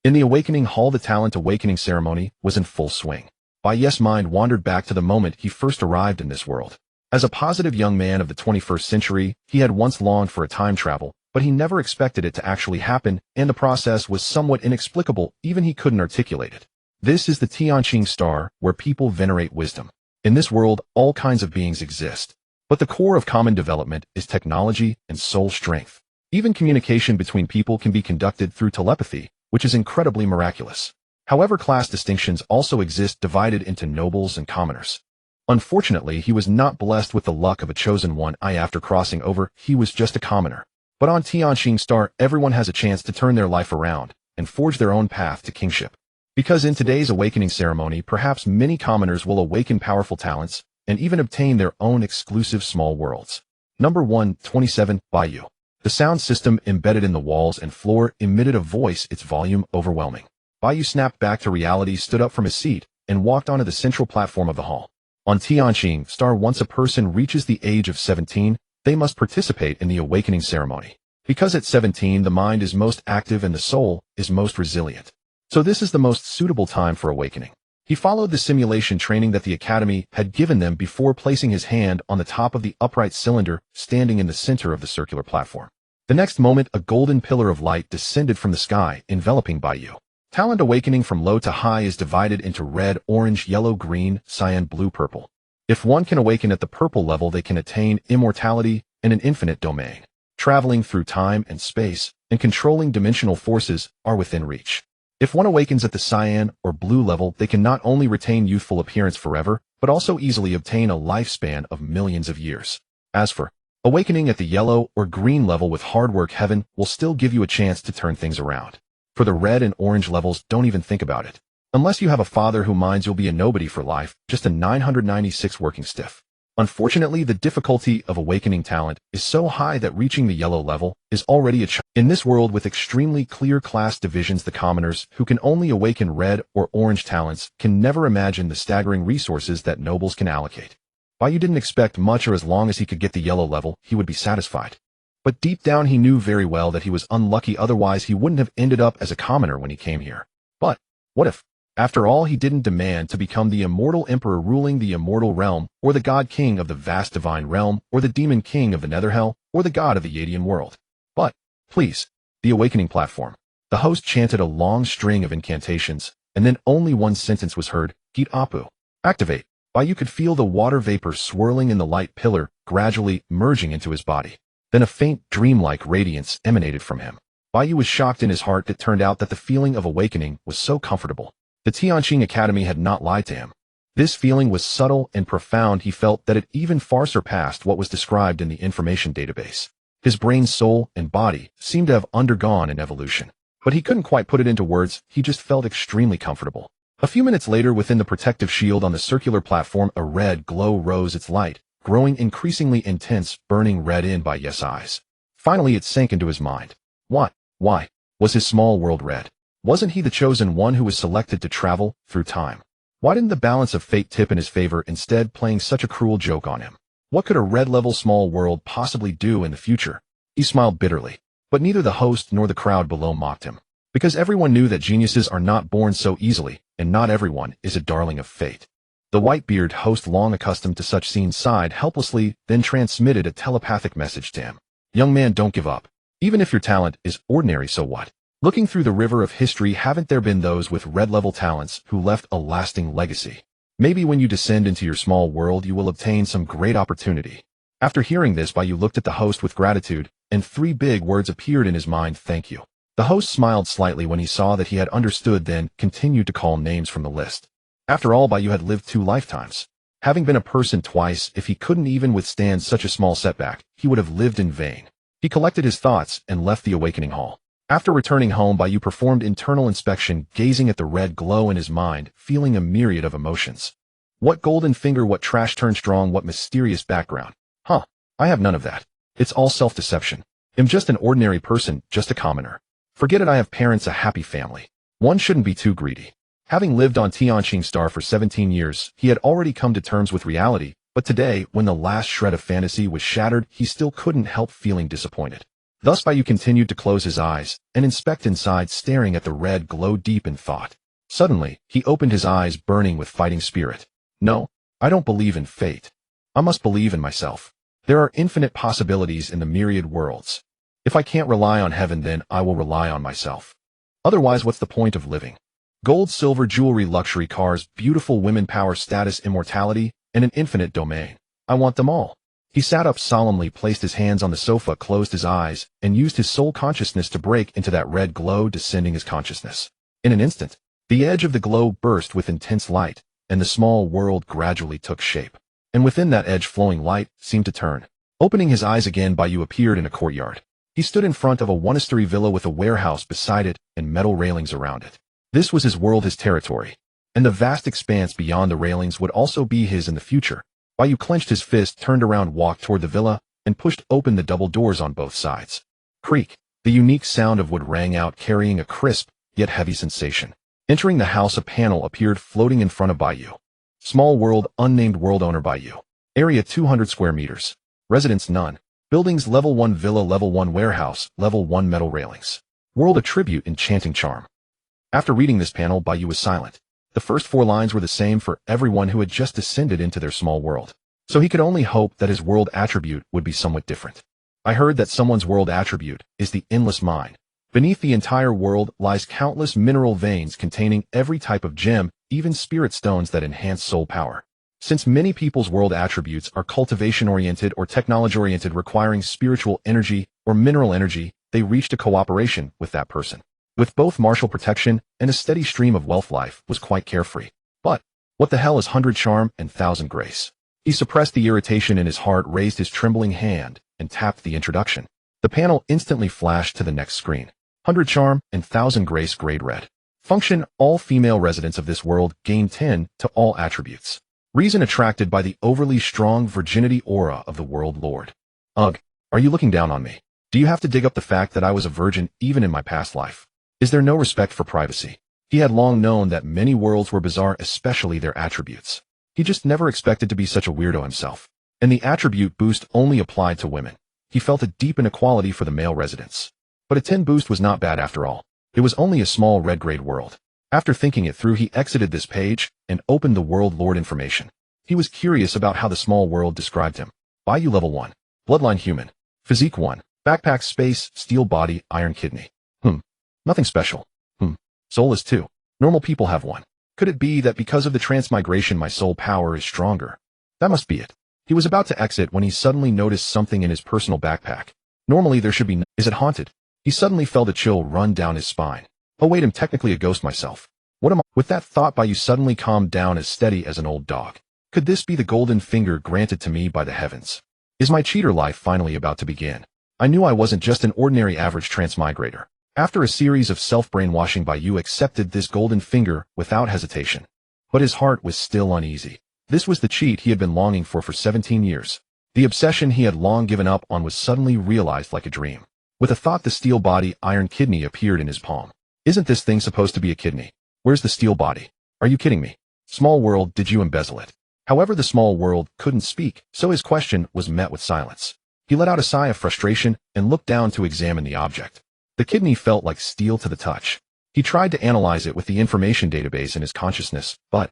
In the awakening hall, the talent awakening ceremony was in full swing. Bai Yu's mind wandered back to the moment he first arrived in this world. As a positive young man of the 21st century, he had once longed for a time travel, but he never expected it to actually happen, and the process was somewhat inexplicable, even he couldn't articulate it. This is the Tianqing Star, where people venerate wisdom. In this world, all kinds of beings exist. But the core of common development is technology and soul strength. Even communication between people can be conducted through telepathy, which is incredibly miraculous. However, class distinctions also exist, divided into nobles and commoners. Unfortunately, he was not blessed with the luck of a chosen one. After crossing over, he was just a commoner. But on Tianqing Star, everyone has a chance to turn their life around and forge their own path to kingship. Because in today's awakening ceremony, perhaps many commoners will awaken powerful talents and even obtain their own exclusive small worlds. Number 127, Bai Yu. The sound system embedded in the walls and floor emitted a voice, its volume overwhelming. Bai Yu snapped back to reality, stood up from his seat, and walked onto the central platform of the hall. On Tianqing Star, once a person reaches the age of 17, they must participate in the awakening ceremony. Because at 17, the mind is most active and the soul is most resilient. So this is the most suitable time for awakening. He followed the simulation training that the academy had given them before placing his hand on the top of the upright cylinder standing in the center of the circular platform. The next moment, a golden pillar of light descended from the sky, enveloping Bai Yu. Talent awakening from low to high is divided into red, orange, yellow, green, cyan, blue, purple. If one can awaken at the purple level, they can attain immortality and an infinite domain. Traveling through time and space and controlling dimensional forces are within reach. If one awakens at the cyan or blue level, they can not only retain youthful appearance forever, but also easily obtain a lifespan of millions of years. As for awakening at the yellow or green level with hard work, heaven will still give you a chance to turn things around. For the red and orange levels, don't even think about it. Unless you have a father who minds, you'll be a nobody for life, just a 996 working stiff. Unfortunately, the difficulty of awakening talent is so high that reaching the yellow level is already a challenge. In this world with extremely clear class divisions, the commoners who can only awaken red or orange talents can never imagine the staggering resources that nobles can allocate. Bai Yu didn't expect much, or as long as he could get the yellow level, he would be satisfied. But deep down he knew very well that he was unlucky, otherwise he wouldn't have ended up as a commoner when he came here. But what if, after all, he didn't demand to become the Immortal Emperor ruling the immortal realm, or the God King of the vast divine realm, or the Demon King of the Netherhell, or the God of the Yadian world? But, please, the awakening platform. The host chanted a long string of incantations, and then only one sentence was heard: Git Apu. Activate. Bai Yu could feel the water vapor swirling in the light pillar, gradually merging into his body. Then a faint, dreamlike radiance emanated from him. Bai Yu was shocked in his heart. It turned out that the feeling of awakening was so comfortable. The Tianqing Academy had not lied to him. This feeling was subtle and profound. He felt that it even far surpassed what was described in the information database. His brain, soul, and body seemed to have undergone an evolution. But he couldn't quite put it into words. He just felt extremely comfortable. A few minutes later, within the protective shield on the circular platform, a red glow rose, its light growing increasingly intense, burning red in Bai Yu's eyes. Finally, it sank into his mind. Why was his small world red? Wasn't he the chosen one who was selected to travel through time? Why didn't the balance of fate tip in his favor, instead playing such a cruel joke on him? What could a red-level small world possibly do in the future? He smiled bitterly. But neither the host nor the crowd below mocked him. Because everyone knew that geniuses are not born so easily, and not everyone is a darling of fate. The white-beard host, long accustomed to such scenes, sighed helplessly, then transmitted a telepathic message to him. Young man, don't give up. Even if your talent is ordinary, so what? Looking through the river of history, haven't there been those with red-level talents who left a lasting legacy? Maybe when you descend into your small world, you will obtain some great opportunity. After hearing this, Bai Yu looked at the host with gratitude, and 3 big words appeared in his mind: thank you. The host smiled slightly when he saw that he had understood, then continued to call names from the list. After all, Bai Yu had lived 2 lifetimes. Having been a person twice, if he couldn't even withstand such a small setback, he would have lived in vain. He collected his thoughts and left the awakening hall. After returning home, Bai Yu performed internal inspection, gazing at the red glow in his mind, feeling a myriad of emotions. What golden finger, what trash turned strong, what mysterious background. I have none of that. It's all self-deception. I'm just an ordinary person, just a commoner. Forget it, I have parents, a happy family. One shouldn't be too greedy. Having lived on Tianqing Star for 17 years, he had already come to terms with reality, but today, when the last shred of fantasy was shattered, he still couldn't help feeling disappointed. Thus Bai Yu continued to close his eyes and inspect inside, staring at the red glow deep in thought. Suddenly, he opened his eyes, burning with fighting spirit. No, I don't believe in fate. I must believe in myself. There are infinite possibilities in the myriad worlds. If I can't rely on heaven, then I will rely on myself. Otherwise, what's the point of living? Gold, silver, jewelry, luxury cars, beautiful women, power, status, immortality, and an infinite domain. I want them all. He sat up solemnly, placed his hands on the sofa, closed his eyes, and used his soul consciousness to break into that red glow, descending his consciousness. In an instant, the edge of the glow burst with intense light, and the small world gradually took shape. And within that edge, flowing light seemed to turn. Opening his eyes again, Bai Yu appeared in a courtyard. He stood in front of a one-story villa with a warehouse beside it and metal railings around it. This was his world, his territory. And the vast expanse beyond the railings would also be his in the future. Bai Yu clenched his fist, turned around, walked toward the villa, and pushed open the double doors on both sides. Creak. The unique sound of wood rang out, carrying a crisp, yet heavy sensation. Entering the house, a panel appeared floating in front of Bai Yu. Small world, unnamed world, owner Bai Yu. Area 200 square meters. Residence none. Buildings level 1 villa, level 1 warehouse, level 1 metal railings. World attribute, enchanting charm. After reading this panel, Bai Yu was silent. The first 4 lines were the same for everyone who had just descended into their small world. So he could only hope that his world attribute would be somewhat different. I heard that someone's world attribute is the endless mine. Beneath the entire world lies countless mineral veins containing every type of gem, even spirit stones that enhance soul power. Since many people's world attributes are cultivation-oriented or technology-oriented, requiring spiritual energy or mineral energy, they reached a cooperation with that person. With both martial protection and a steady stream of wealth, life was quite carefree. But what the hell is 100 charm and 1000 grace? He suppressed the irritation in his heart, raised his trembling hand, and tapped the introduction. The panel instantly flashed to the next screen. 100 charm and 1000 grace, grade red. Function: all female residents of this world gain 10 to all attributes. Reason: attracted by the overly strong virginity aura of the world lord. Ugh, are you looking down on me? Do you have to dig up the fact that I was a virgin even in my past life? Is there no respect for privacy? He had long known that many worlds were bizarre, especially their attributes. He just never expected to be such a weirdo himself. And the attribute boost only applied to women. He felt a deep inequality for the male residents. But a 10 boost was not bad after all. It was only a small red grade world. After thinking it through, he exited this page and opened the world lord information. He was curious about how the small world described him. Bai Yu, level 1. Bloodline human. Physique 1. Backpack, space, steel body, iron kidney. Nothing special. Soul is 2. Normal people have 1. Could it be that because of the transmigration my soul power is stronger? That must be it. He was about to exit when he suddenly noticed something in his personal backpack. Normally there should be no— Is it haunted? He suddenly felt a chill run down his spine. Oh wait, I'm technically a ghost myself. What am I? With that thought, Bai Yu suddenly calmed down, as steady as an old dog. Could this be the golden finger granted to me by the heavens? Is my cheater life finally about to begin? I knew I wasn't just an ordinary average transmigrator. After a series of self-brainwashing, Bai Yu accepted this golden finger without hesitation. But his heart was still uneasy. This was the cheat he had been longing for 17 years. The obsession he had long given up on was suddenly realized like a dream. With a thought, the steel body, iron kidney appeared in his palm. Isn't this thing supposed to be a kidney? Where's the steel body? Are you kidding me? Small world, did you embezzle it? However, the small world couldn't speak, so his question was met with silence. He let out a sigh of frustration and looked down to examine the object. The kidney felt like steel to the touch. He tried to analyze it with the information database in his consciousness, but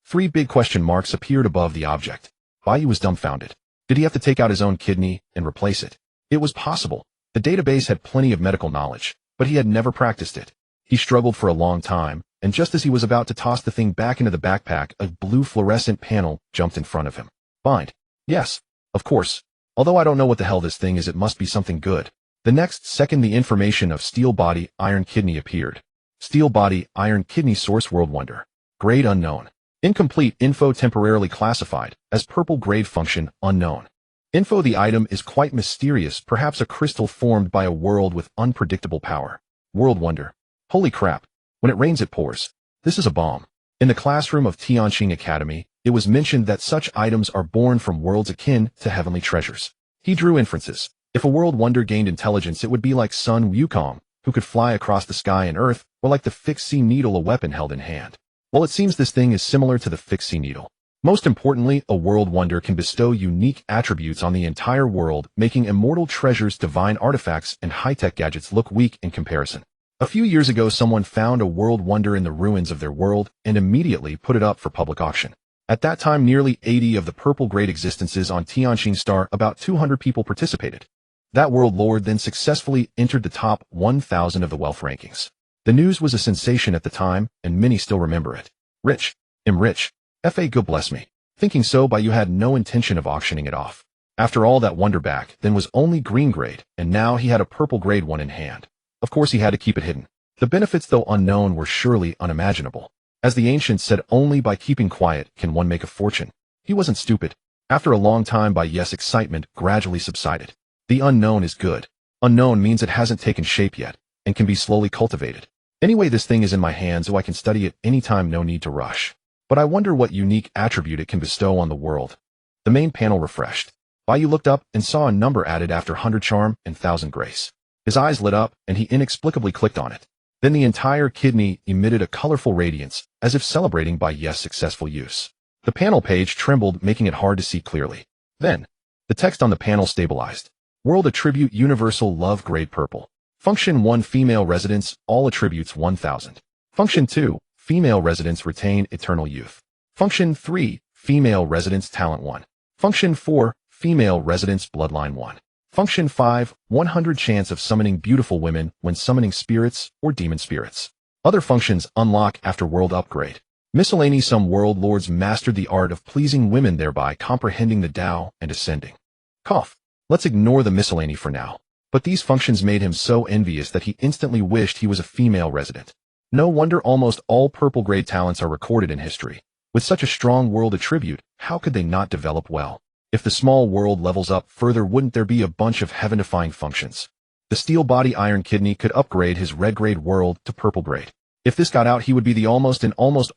3 big question marks appeared above the object. Bai Yu was dumbfounded. Did he have to take out his own kidney and replace it? It was possible. The database had plenty of medical knowledge, but he had never practiced it. He struggled for a long time, and just as he was about to toss the thing back into the backpack, a blue fluorescent panel jumped in front of him. Bind. Yes, of course. Although I don't know what the hell this thing is, it must be something good. The next second, the information of steel body, iron kidney appeared. Steel body, iron kidney, source world wonder. Grade unknown. Incomplete info, temporarily classified as purple, grade function unknown. Info: the item is quite mysterious, perhaps a crystal formed by a world with unpredictable power. World wonder. Holy crap. When it rains it pours. This is a bomb. In the classroom of Tianqing Academy, it was mentioned that such items are born from worlds akin to heavenly treasures. He drew inferences. If a world wonder gained intelligence, it would be like Sun Wukong, who could fly across the sky and earth, or like the fixed sea needle, a weapon held in hand. Well, it seems this thing is similar to the fixed sea needle. Most importantly, a world wonder can bestow unique attributes on the entire world, making immortal treasures, divine artifacts, and high-tech gadgets look weak in comparison. A few years ago, someone found a world wonder in the ruins of their world and immediately put it up for public auction. At that time, nearly 80 of the purple-grade existences on Tianqing Star, about 200 people participated. That world lord then successfully entered the top 1,000 of the wealth rankings. The news was a sensation at the time, and many still remember it. Rich. I'm rich. F.A. God bless me. Thinking so, Bai Yu had no intention of auctioning it off. After all, that wonder back then was only green grade, and now he had a purple grade one in hand. Of course, he had to keep it hidden. The benefits, though unknown, were surely unimaginable. As the ancients said, only by keeping quiet can one make a fortune. He wasn't stupid. After a long time, Bai Yu's excitement gradually subsided. The unknown is good. Unknown means it hasn't taken shape yet, and can be slowly cultivated. Anyway, this thing is in my hands, so I can study it anytime, no need to rush. But I wonder what unique attribute it can bestow on the world. The main panel refreshed. Bai Yu looked up and saw a number added after 100 charm and 1,000 grace. His eyes lit up, and he inexplicably clicked on it. Then the entire kidney emitted a colorful radiance, as if celebrating Bai Yu's successful use. The panel page trembled, making it hard to see clearly. Then, the text on the panel stabilized. World Attribute Universal Love Grade Purple. Function 1 Female Residents, all attributes 1,000. Function 2 Female Residents retain eternal youth. Function 3 Female Residents Talent 1. Function 4 Female Residents Bloodline 1. Function 5 100 chance of summoning beautiful women when summoning spirits or demon spirits. Other functions unlock after world upgrade. Miscellany. Some world lords mastered the art of pleasing women, thereby comprehending the Tao and ascending. Cough. Let's ignore the miscellany for now. But these functions made him so envious that he instantly wished he was a female resident. No wonder almost all purple grade talents are recorded in history. With such a strong world attribute, how could they not develop well? If the small world levels up further, wouldn't there be a bunch of heaven-defying functions? The steel body iron kidney could upgrade his red grade world to purple grade. If this got out, he would be the almost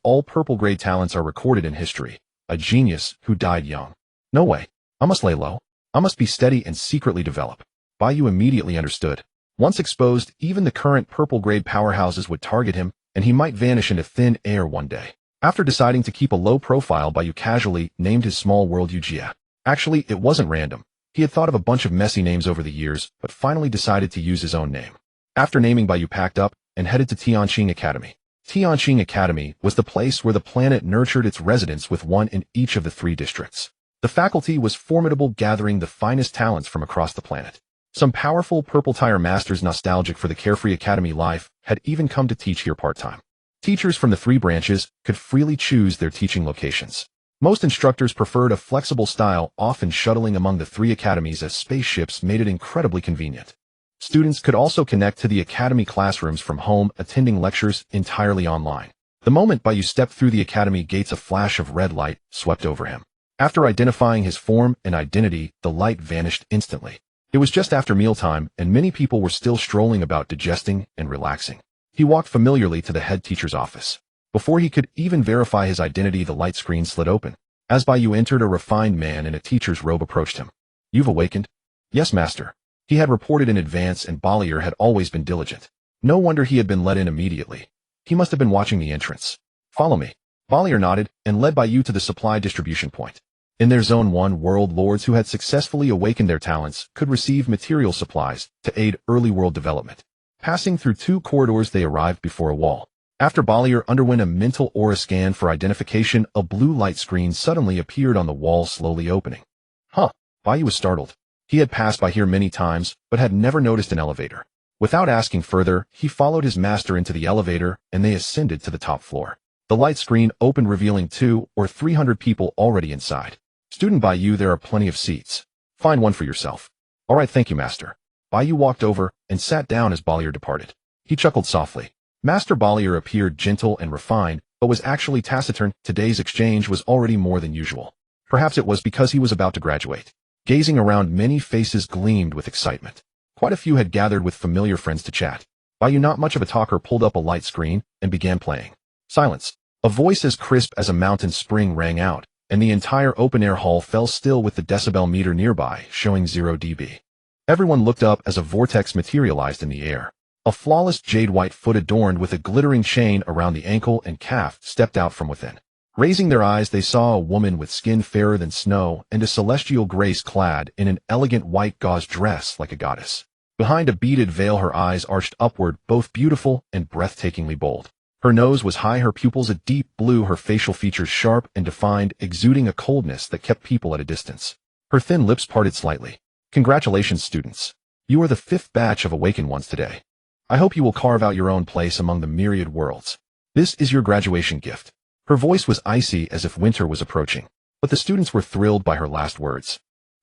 all purple grade talents are recorded in history. A genius who died young. No way. I must lay low. I must be steady and secretly develop. Bai Yu immediately understood. Once exposed, even the current purple grade powerhouses would target him, and he might vanish into thin air one day. After deciding to keep a low profile, Bai Yu casually named his small world Yujia. Actually, it wasn't random. He had thought of a bunch of messy names over the years, but finally decided to use his own name. After naming, Bai Yu packed up and headed to Tianqing Academy. Tianqing Academy was the place where the planet nurtured its residents, with one in each of the 3 districts. The faculty was formidable, gathering the finest talents from across the planet. Some powerful purple tire masters nostalgic for the carefree academy life had even come to teach here part-time. Teachers from the 3 branches could freely choose their teaching locations. Most instructors preferred a flexible style, often shuttling among the 3 academies as spaceships made it incredibly convenient. Students could also connect to the academy classrooms from home, attending lectures entirely online. The moment Bai Yu stepped through the academy gates, a flash of red light swept over him. After identifying his form and identity, the light vanished instantly. It was just after mealtime, and many people were still strolling about, digesting and relaxing. He walked familiarly to the head teacher's office. Before he could even verify his identity, the light screen slid open. As Bai Yu entered, a refined man in a teacher's robe approached him. "You've awakened?" "Yes, master." He had reported in advance, and Bai Yu had always been diligent. No wonder he had been let in immediately. He must have been watching the entrance. "Follow me." Bai Yu nodded and led Bai Yu to the supply distribution point. In their Zone 1, world lords who had successfully awakened their talents could receive material supplies to aid early world development. Passing through 2 corridors, they arrived before a wall. After Bai Yu underwent a mental aura scan for identification, a blue light screen suddenly appeared on the wall, slowly opening. Huh. Bai Yu was startled. He had passed by here many times, but had never noticed an elevator. Without asking further, he followed his master into the elevator, and they ascended to the top floor. The light screen opened, revealing 200 or 300 people already inside. "Student Bai Yu, there are plenty of seats. Find one for yourself." "All right, thank you, master." Bai Yu walked over and sat down as Bai Yu departed. He chuckled softly. Master Bai Yu appeared gentle and refined, but was actually taciturn. Today's exchange was already more than usual. Perhaps it was because he was about to graduate. Gazing around, many faces gleamed with excitement. Quite a few had gathered with familiar friends to chat. Bai Yu, not much of a talker, pulled up a light screen and began playing. Silence. A voice as crisp as a mountain spring rang out, and the entire open-air hall fell still, with the decibel meter nearby showing 0 dB. Everyone looked up as a vortex materialized in the air. A flawless jade white foot adorned with a glittering chain around the ankle and calf stepped out from within. Raising their eyes, they saw a woman with skin fairer than snow and a celestial grace clad in an elegant white gauze dress like a goddess. Behind a beaded veil, her eyes arched upward, both beautiful and breathtakingly bold. Her nose was high, her pupils a deep blue, her facial features sharp and defined, exuding a coldness that kept people at a distance. Her thin lips parted slightly. Congratulations, students. You are the 5th batch of awakened ones today. I hope you will carve out your own place among the myriad worlds. This is your graduation gift. Her voice was icy as if winter was approaching, but the students were thrilled by her last words.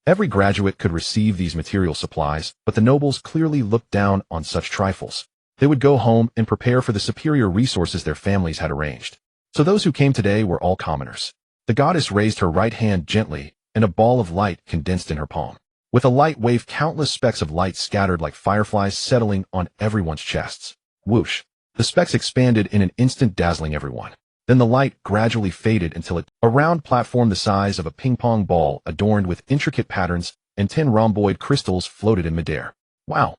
Every graduate could receive these material supplies, but the nobles clearly looked down on such trifles. They would go home and prepare for the superior resources their families had arranged. So those who came today were all commoners. The goddess raised her right hand gently, and a ball of light condensed in her palm. With a light wave, countless specks of light scattered like fireflies, settling on everyone's chests. Whoosh! The specks expanded in an instant, dazzling everyone. Then the light gradually faded until a round platform the size of a ping-pong ball, adorned with intricate patterns and 10 rhomboid crystals, floated in midair. Wow!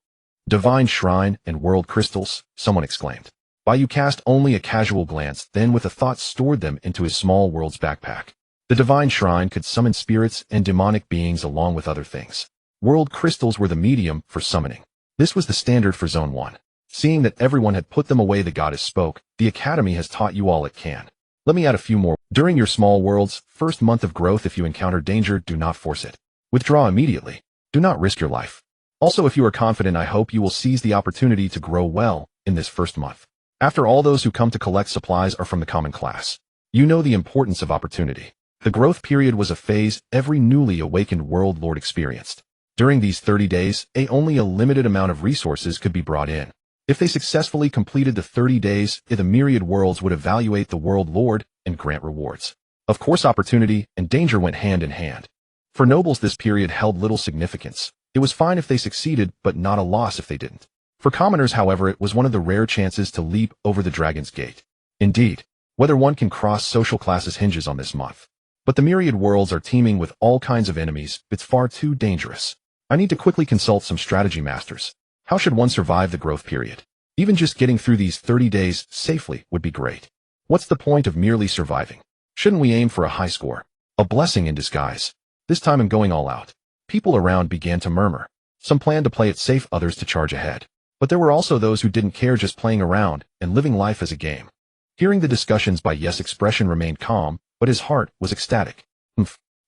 Divine shrine and world crystals, someone exclaimed. Bai Yu cast only a casual glance, then with a thought stored them into his small world's backpack. The divine shrine could summon spirits and demonic beings along with other things. World crystals were the medium for summoning. This was the standard for Zone 1. Seeing that everyone had put them away, the goddess spoke. The academy has taught you all it can. Let me add a few more. During your small world's first month of growth, if you encounter danger, do not force it. Withdraw immediately. Do not risk your life. Also, if you are confident, I hope you will seize the opportunity to grow well in this first month. After all, those who come to collect supplies are from the common class. You know the importance of opportunity. The growth period was a phase every newly awakened world lord experienced. During these 30 days, only a limited amount of resources could be brought in. If they successfully completed the 30 days, the myriad worlds would evaluate the world lord and grant rewards. Of course, opportunity and danger went hand in hand. For nobles, this period held little significance. It was fine if they succeeded, but not a loss if they didn't. For commoners, however, it was one of the rare chances to leap over the dragon's gate. Indeed, whether one can cross social classes hinges on this month. But the myriad worlds are teeming with all kinds of enemies. It's far too dangerous. I need to quickly consult some strategy masters. How should one survive the growth period? Even just getting through these 30 days safely would be great. What's the point of merely surviving? Shouldn't we aim for a high score? A blessing in disguise. This time I'm going all out. People around began to murmur. Some planned to play it safe, others to charge ahead. But there were also those who didn't care, just playing around and living life as a game. Hearing the discussions, Bai Yu's expression remained calm, but his heart was ecstatic.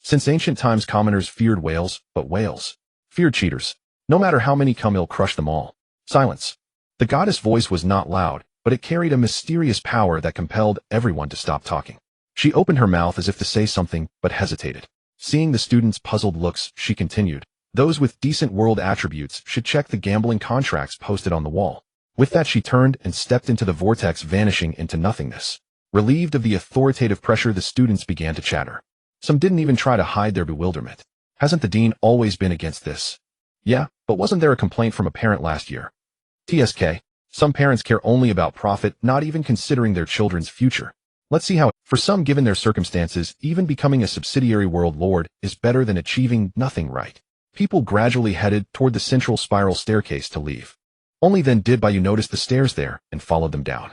Since ancient times, commoners feared whales, but whales feared cheaters. No matter how many come, he'll crush them all. Silence. The goddess' voice was not loud, but it carried a mysterious power that compelled everyone to stop talking. She opened her mouth as if to say something, but hesitated. Seeing the students' puzzled looks, she continued. Those with decent world attributes should check the gambling contracts posted on the wall. With that, she turned and stepped into the vortex, vanishing into nothingness. Relieved of the authoritative pressure, the students began to chatter. Some didn't even try to hide their bewilderment. Hasn't the dean always been against this? Yeah, but wasn't there a complaint from a parent last year? TSK. Some parents care only about profit, not even considering their children's future. Let's see how, for some, given their circumstances, even becoming a subsidiary world lord is better than achieving nothing. Right? People gradually headed toward the central spiral staircase to leave. Only then did Bai Yu notice the stairs there and followed them down.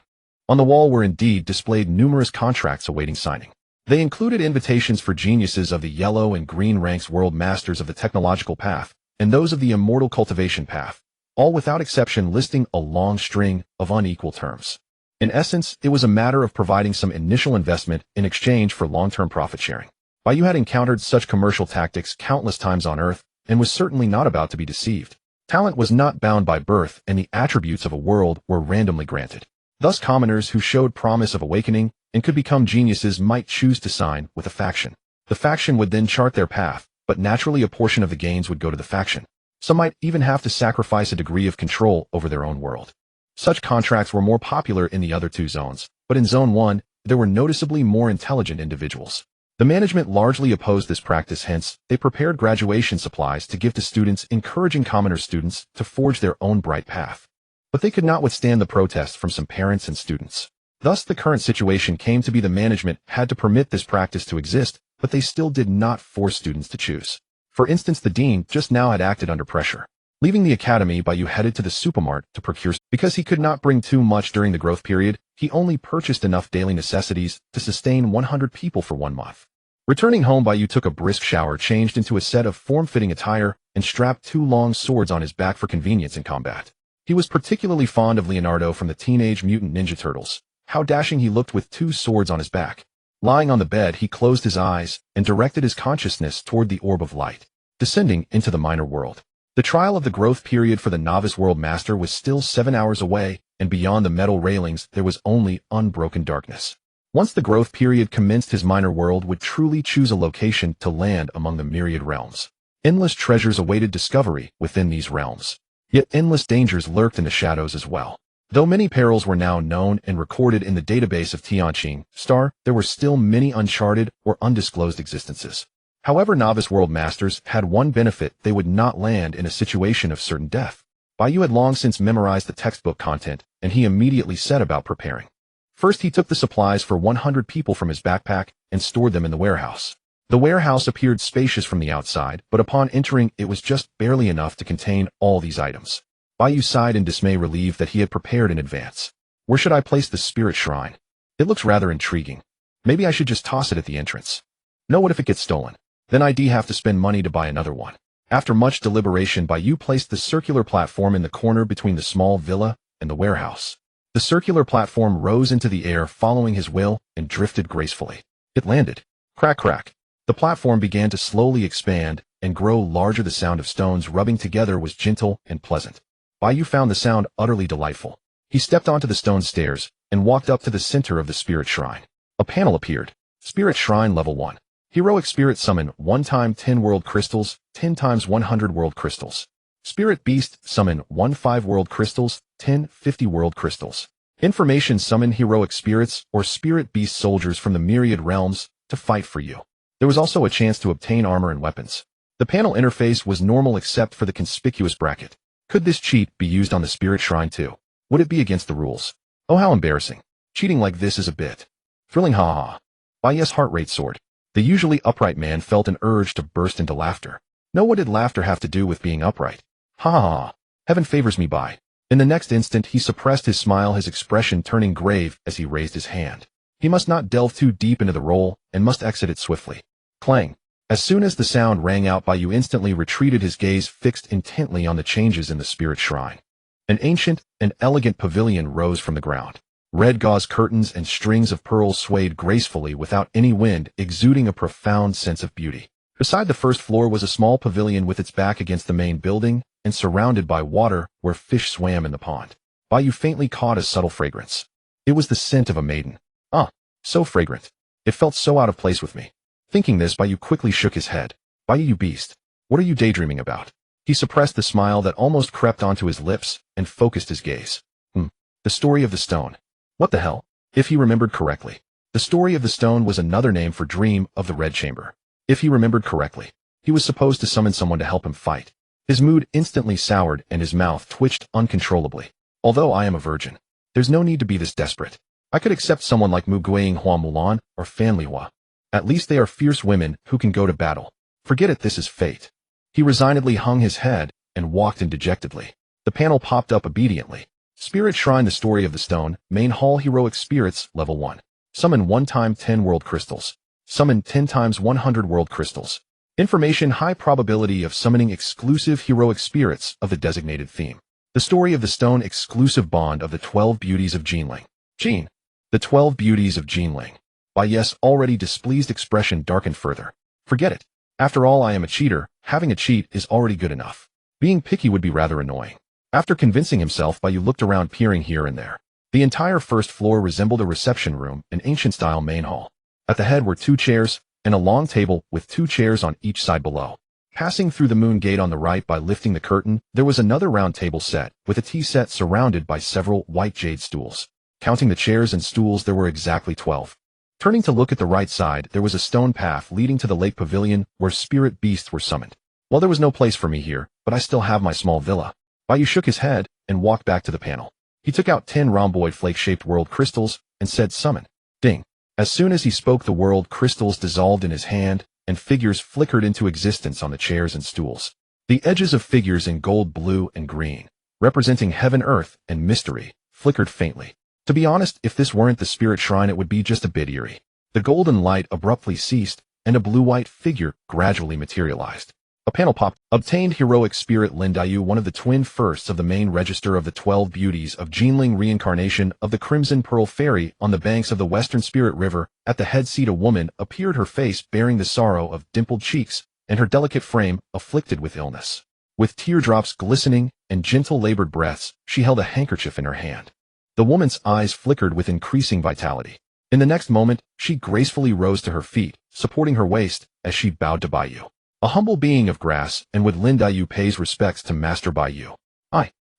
On the wall were indeed displayed numerous contracts awaiting signing. They included invitations for geniuses of the yellow and green ranks, world masters of the technological path, and those of the immortal cultivation path, all without exception listing a long string of unequal terms. In essence, it was a matter of providing some initial investment in exchange for long-term profit sharing. Bai Yu had encountered such commercial tactics countless times on Earth, and was certainly not about to be deceived. Talent was not bound by birth, and the attributes of a world were randomly granted. Thus, commoners who showed promise of awakening and could become geniuses might choose to sign with a faction. The faction would then chart their path, but naturally a portion of the gains would go to the faction. Some might even have to sacrifice a degree of control over their own world. Such contracts were more popular in the other two zones, but in Zone 1, there were noticeably more intelligent individuals. The management largely opposed this practice, hence, they prepared graduation supplies to give to students, encouraging commoner students to forge their own bright path. But they could not withstand the protests from some parents and students. Thus, the current situation came to be the management had to permit this practice to exist, but they still did not force students to choose. For instance, the dean just now had acted under pressure. Leaving the academy, Bai Yu headed to the supermart to procure. Because he could not bring too much during the growth period, he only purchased enough daily necessities to sustain 100 people for 1 month. Returning home, Bai Yu took a brisk shower, changed into a set of form-fitting attire, and strapped 2 long swords on his back for convenience in combat. He was particularly fond of Leonardo from the Teenage Mutant Ninja Turtles. How dashing he looked with 2 swords on his back. Lying on the bed, he closed his eyes and directed his consciousness toward the orb of light, descending into the minor world. The trial of the growth period for the novice world master was still 7 hours away, and beyond the metal railings there was only unbroken darkness. Once the growth period commenced, his minor world would truly choose a location to land among the myriad realms. Endless treasures awaited discovery within these realms. Yet endless dangers lurked in the shadows as well. Though many perils were now known and recorded in the database of Tianqing Star, there were still many uncharted or undisclosed existences. However, novice world masters had one benefit: they would not land in a situation of certain death. Bai Yu had long since memorized the textbook content, and he immediately set about preparing. First, he took the supplies for 100 people from his backpack and stored them in the warehouse. The warehouse appeared spacious from the outside, but upon entering it was just barely enough to contain all these items. Bai Yu sighed in dismay, relieved that he had prepared in advance. Where should I place the spirit shrine? It looks rather intriguing. Maybe I should just toss it at the entrance. No, what if it gets stolen? Then I'd have to spend money to buy another one. After much deliberation, Bai Yu placed the circular platform in the corner between the small villa and the warehouse. The circular platform rose into the air following his will and drifted gracefully. It landed. Crack, crack. The platform began to slowly expand and grow larger. The sound of stones rubbing together was gentle and pleasant. Bai Yu found the sound utterly delightful. He stepped onto the stone stairs and walked up to the center of the spirit shrine. A panel appeared. Spirit Shrine Level 1. Heroic Spirit Summon 1 × 10 World Crystals, 10 × 100 World Crystals. Spirit Beast Summon 1 5 World Crystals, 10 50 World Crystals. Information: summon heroic spirits or spirit beast soldiers from the myriad realms to fight for you. There was also a chance to obtain armor and weapons. The panel interface was normal except for the conspicuous bracket. Could this cheat be used on the spirit shrine too? Would it be against the rules? Oh, how embarrassing. Cheating like this is a bit thrilling, ha ha. Bai Yu's heart rate soared. The usually upright man felt an urge to burst into laughter. No, what did laughter have to do with being upright? Ha ha ha. Heaven favors me, Bai. In the next instant he suppressed his smile, his expression turning grave as he raised his hand. He must not delve too deep into the role and must exit it swiftly. Clang. As soon as the sound rang out, Bai Yu instantly retreated, his gaze fixed intently on the changes in the spirit shrine. An ancient and elegant pavilion rose from the ground. Red gauze curtains and strings of pearls swayed gracefully without any wind, exuding a profound sense of beauty. Beside the first floor was a small pavilion with its back against the main building and surrounded by water where fish swam in the pond. Bai Yu faintly caught a subtle fragrance. It was the scent of a maiden. Ah, so fragrant. It felt so out of place with me. Thinking this, Bai Yu quickly shook his head. Bai Yu, you beast. What are you daydreaming about? He suppressed the smile that almost crept onto his lips and focused his gaze. The story of the stone. What the hell? If he remembered correctly, the story of the stone was another name for Dream of the Red Chamber. If he remembered correctly, he was supposed to summon someone to help him fight. His mood instantly soured and his mouth twitched uncontrollably. Although I am a virgin, there's no need to be this desperate. I could accept someone like Mu Guiying Hua Mulan or Fan Li Hua. At least they are fierce women who can go to battle. Forget it, this is fate. He resignedly hung his head and walked in dejectedly. The panel popped up obediently. Spirit Shrine, the story of the stone, main hall, heroic spirits, level 1. Summon 1 × 10 world crystals. Summon 10 × 100 world crystals. Information: high probability of summoning exclusive heroic spirits of the designated theme. The story of the stone, exclusive bond of the 12 beauties of Jinling. Jin. The 12 beauties of Jinling. Bai Yu's already displeased expression darkened further. Forget it. After all, I am a cheater. Having a cheat is already good enough. Being picky would be rather annoying. After convincing himself, Bai Yu looked around, peering here and there. The entire first floor resembled a reception room, an ancient-style main hall. At the head were 2 chairs and a long table with 2 chairs on each side below. Passing through the moon gate on the right by lifting the curtain, there was another round table set with a tea set surrounded by several white jade stools. Counting the chairs and stools, there were exactly 12. Turning to look at the right side, there was a stone path leading to the lake pavilion where spirit beasts were summoned. Well, there was no place for me here, but I still have my small villa. Bai Yu shook his head and walked back to the panel. He took out 10 rhomboid flake-shaped world crystals and said, summon. Ding. As soon as he spoke, the world crystals dissolved in his hand and figures flickered into existence on the chairs and stools. The edges of figures in gold, blue, and green, representing heaven, earth, and mystery, flickered faintly. To be honest, if this weren't the spirit shrine, it would be just a bit eerie. The golden light abruptly ceased, and a blue-white figure gradually materialized. A panel popped. Obtained heroic spirit Lin Yu, one of the twin firsts of the main register of the 12 beauties of Jinling, reincarnation of the Crimson Pearl Fairy on the banks of the Western Spirit River. At the head seat a woman appeared, her face bearing the sorrow of dimpled cheeks, and her delicate frame afflicted with illness. With teardrops glistening and gentle labored breaths, she held a handkerchief in her hand. The woman's eyes flickered with increasing vitality. In the next moment, she gracefully rose to her feet, supporting her waist, as she bowed to Bai Yu. A humble being of grass, and with Lin Yu pays respects to Master Bai Yu.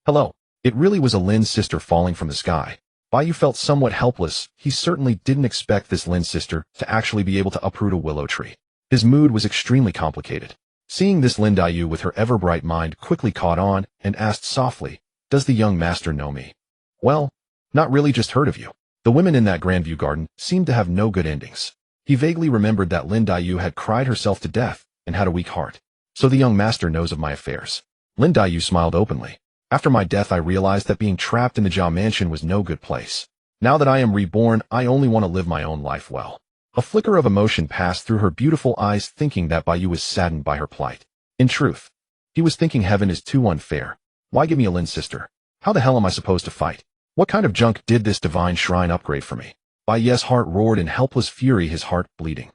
Hello. It really was a Lin's sister falling from the sky. Bai Yu felt somewhat helpless. He certainly didn't expect this Lin's sister to actually be able to uproot a willow tree. His mood was extremely complicated. Seeing this, Lin Yu with her ever-bright mind quickly caught on and asked softly, "Does the young master know me?" "Well, not really, just heard of you." The women in that Grandview garden seemed to have no good endings. He vaguely remembered that Lin Yu had cried herself to death and had a weak heart. So the young master knows of my affairs. Lin Yu smiled openly. After my death, I realized that being trapped in the Jia mansion was no good place. Now that I am reborn, I only want to live my own life well. A flicker of emotion passed through her beautiful eyes, thinking that Bai Yu was saddened by her plight. In truth, he was thinking heaven is too unfair. Why give me a Lin sister? How the hell am I supposed to fight? What kind of junk did this divine shrine upgrade for me? Bai Yu's heart roared in helpless fury, his heart bleeding.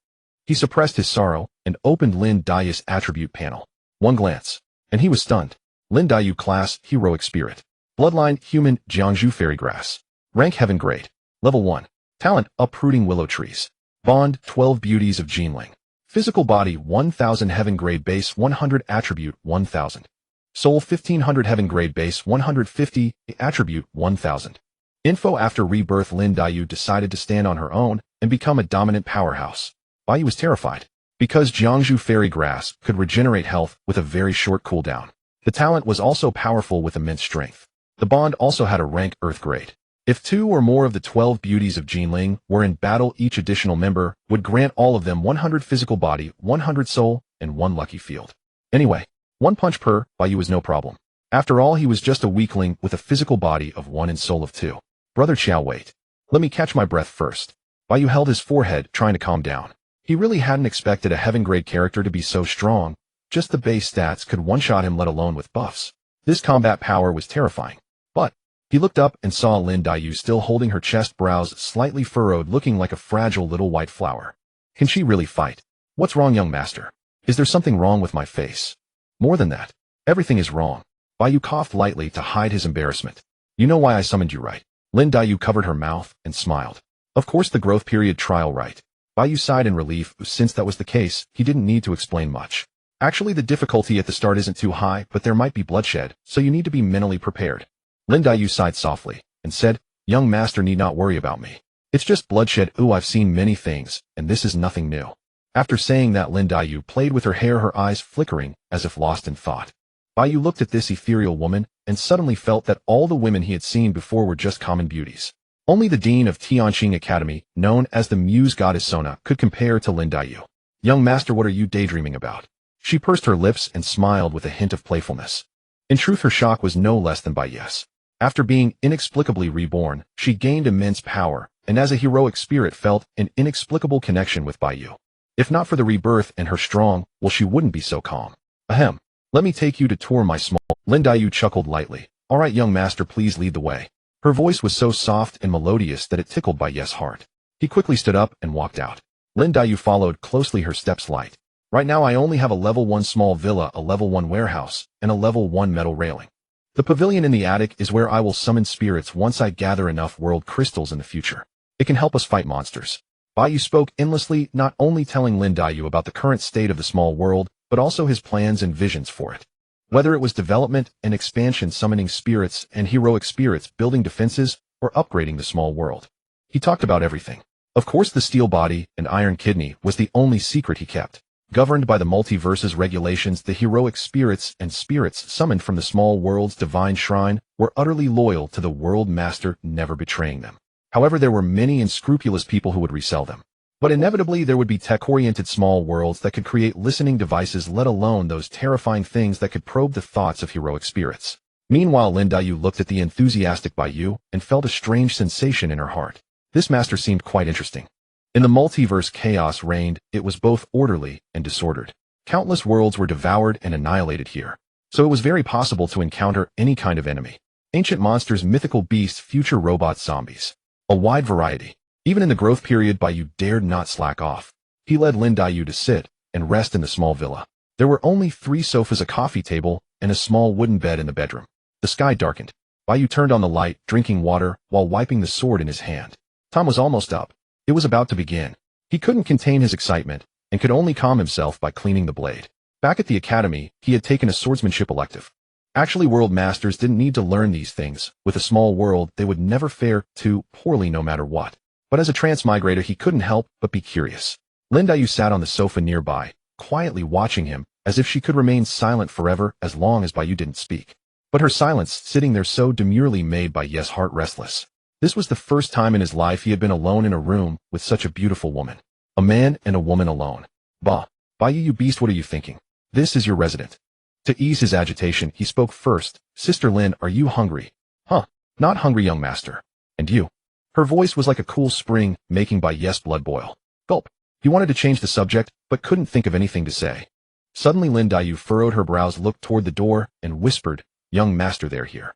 He suppressed his sorrow and opened Lin Yu's attribute panel. One glance, and he was stunned. Lin Yu class, heroic spirit. Bloodline, human, Jiangzhou fairy grass. Rank, heaven grade. Level 1. Talent, uprooting willow trees. Bond, 12 beauties of Jinling. Physical body, 1000 heaven grade base, 100 attribute, 1000. Soul, 1500 heaven grade base, 150 attribute, 1000. Info: after rebirth, Lin Yu decided to stand on her own and become a dominant powerhouse. Bai Yu was terrified, because Jiangzhou fairy grass could regenerate health with a very short cooldown. The talent was also powerful with immense strength. The bond also had a rank earth grade. If 2 or more of the 12 beauties of Jinling were in battle, each additional member would grant all of them 100 physical body, 100 soul, and 1 lucky field. Anyway, 1 punch per Bai Yu was no problem. After all, he was just a weakling with a physical body of 1 and soul of 2. Brother Qiao, wait. Let me catch my breath first. Bai Yu held his forehead, trying to calm down. He really hadn't expected a heaven-grade character to be so strong. Just the base stats could one-shot him, let alone with buffs. This combat power was terrifying. But he looked up and saw Lin Yu still holding her chest, brows slightly furrowed, looking like a fragile little white flower. Can she really fight? What's wrong, young master? Is there something wrong with my face? More than that, everything is wrong. Bai Yu coughed lightly to hide his embarrassment. You know why I summoned you, right? Lin Yu covered her mouth and smiled. Of course, the growth period trial, right? Bai Yu sighed in relief. Since that was the case, he didn't need to explain much. Actually, the difficulty at the start isn't too high, but there might be bloodshed, so you need to be mentally prepared. Lin Yu sighed softly and said, Young master need not worry about me. It's just bloodshed. Ooh, I've seen many things, and this is nothing new. After saying that, Lin Yu played with her hair, her eyes flickering as if lost in thought. Bai Yu looked at this ethereal woman and suddenly felt that all the women he had seen before were just common beauties. Only the dean of Tianqing Academy, known as the Muse Goddess Sona, could compare to Lin Yu. Young master, what are you daydreaming about? She pursed her lips and smiled with a hint of playfulness. In truth, her shock was no less than Bai Yu's. After being inexplicably reborn, she gained immense power, and as a heroic spirit felt an inexplicable connection with Bai Yu. If not for the rebirth and her strong, well, she wouldn't be so calm. Ahem. Let me take you to tour my small... Lin Yu chuckled lightly. All right, young master, please lead the way. Her voice was so soft and melodious that it tickled Bai Yu's heart. He quickly stood up and walked out. Lin Yu followed closely, her steps light. Right now I only have a level 1 small villa, a level 1 warehouse, and a level 1 metal railing. The pavilion in the attic is where I will summon spirits once I gather enough world crystals in the future. It can help us fight monsters. Bai Yu spoke endlessly, not only telling Lin Yu about the current state of the small world, but also his plans and visions for it. Whether it was development and expansion, summoning spirits and heroic spirits, building defenses, or upgrading the small world. He talked about everything. Of course, the steel body and iron kidney was the only secret he kept. Governed by the multiverse's regulations, the heroic spirits and spirits summoned from the small world's divine shrine were utterly loyal to the world master, never betraying them. However, there were many unscrupulous people who would resell them. But inevitably there would be tech-oriented small worlds that could create listening devices, let alone those terrifying things that could probe the thoughts of heroic spirits. Meanwhile, Lin Yu looked at the enthusiastic Bai Yu and felt a strange sensation in her heart. This master seemed quite interesting. In the multiverse, chaos reigned. It was both orderly and disordered. Countless worlds were devoured and annihilated here. So it was very possible to encounter any kind of enemy. Ancient monsters, mythical beasts, future robots, zombies. A wide variety. Even in the growth period, Bai Yu dared not slack off. He led Lin Yu to sit and rest in the small villa. There were only 3 sofas, a coffee table, and a small wooden bed in the bedroom. The sky darkened. Bai Yu turned on the light, drinking water, while wiping the sword in his hand. Time was almost up. It was about to begin. He couldn't contain his excitement, and could only calm himself by cleaning the blade. Back at the academy, he had taken a swordsmanship elective. Actually, world masters didn't need to learn these things. With a small world, they would never fare too poorly no matter what. But as a transmigrator, he couldn't help but be curious. Lin Yu sat on the sofa nearby, quietly watching him, as if she could remain silent forever as long as Bai Yu didn't speak. But her silence, sitting there so demurely, made Bai Yu's heart restless. This was the first time in his life he had been alone in a room with such a beautiful woman. A man and a woman alone. Bah! Bai Yu, you beast, what are you thinking? This is your resident. To ease his agitation, he spoke first. Sister Lin, are you hungry? Huh. Not hungry, young master. And you? Her voice was like a cool spring, making Bai Yu's blood boil. Gulp. He wanted to change the subject, but couldn't think of anything to say. Suddenly Lin Yu furrowed her brows, looked toward the door, and whispered, Young master, they're here.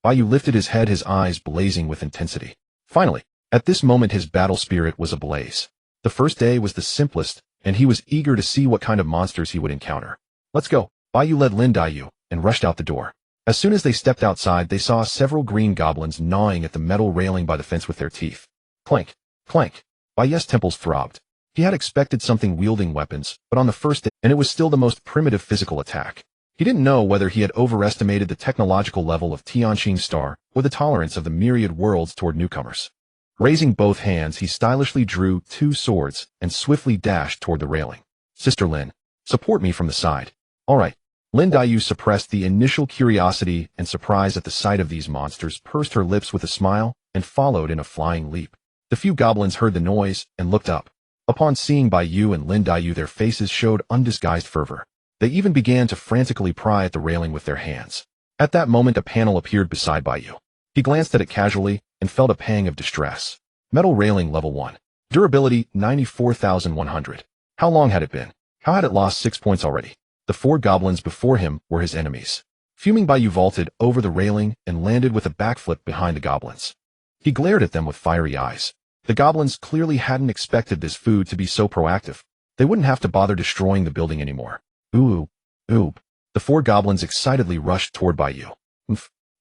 Bai Yu lifted his head, his eyes blazing with intensity. Finally, at this moment his battle spirit was ablaze. The first day was the simplest, and he was eager to see what kind of monsters he would encounter. Let's go. Bai Yu led Lin Yu, and rushed out the door. As soon as they stepped outside, they saw several green goblins gnawing at the metal railing by the fence with their teeth. Clank, clank. Bai Yu's temples throbbed. He had expected something wielding weapons, but on the first day, and it was still the most primitive physical attack. He didn't know whether he had overestimated the technological level of Tianqing Star or the tolerance of the myriad worlds toward newcomers. Raising both hands, he stylishly drew 2 swords and swiftly dashed toward the railing. Sister Lin, support me from the side. All right. Lin Yu suppressed the initial curiosity and surprise at the sight of these monsters, pursed her lips with a smile, and followed in a flying leap. The few goblins heard the noise and looked up. Upon seeing Bai Yu and Lin Yu, their faces showed undisguised fervor. They even began to frantically pry at the railing with their hands. At that moment, a panel appeared beside Bai Yu. He glanced at it casually and felt a pang of distress. Metal railing, level 1. Durability, 94,100. How long had it been? How had it lost 6 points already? The 4 goblins before him were his enemies. Fuming, Bai Yu vaulted over the railing and landed with a backflip behind the goblins. He glared at them with fiery eyes. The goblins clearly hadn't expected this food to be so proactive. They wouldn't have to bother destroying the building anymore. Ooh, ooh. The 4 goblins excitedly rushed toward Bai Yu.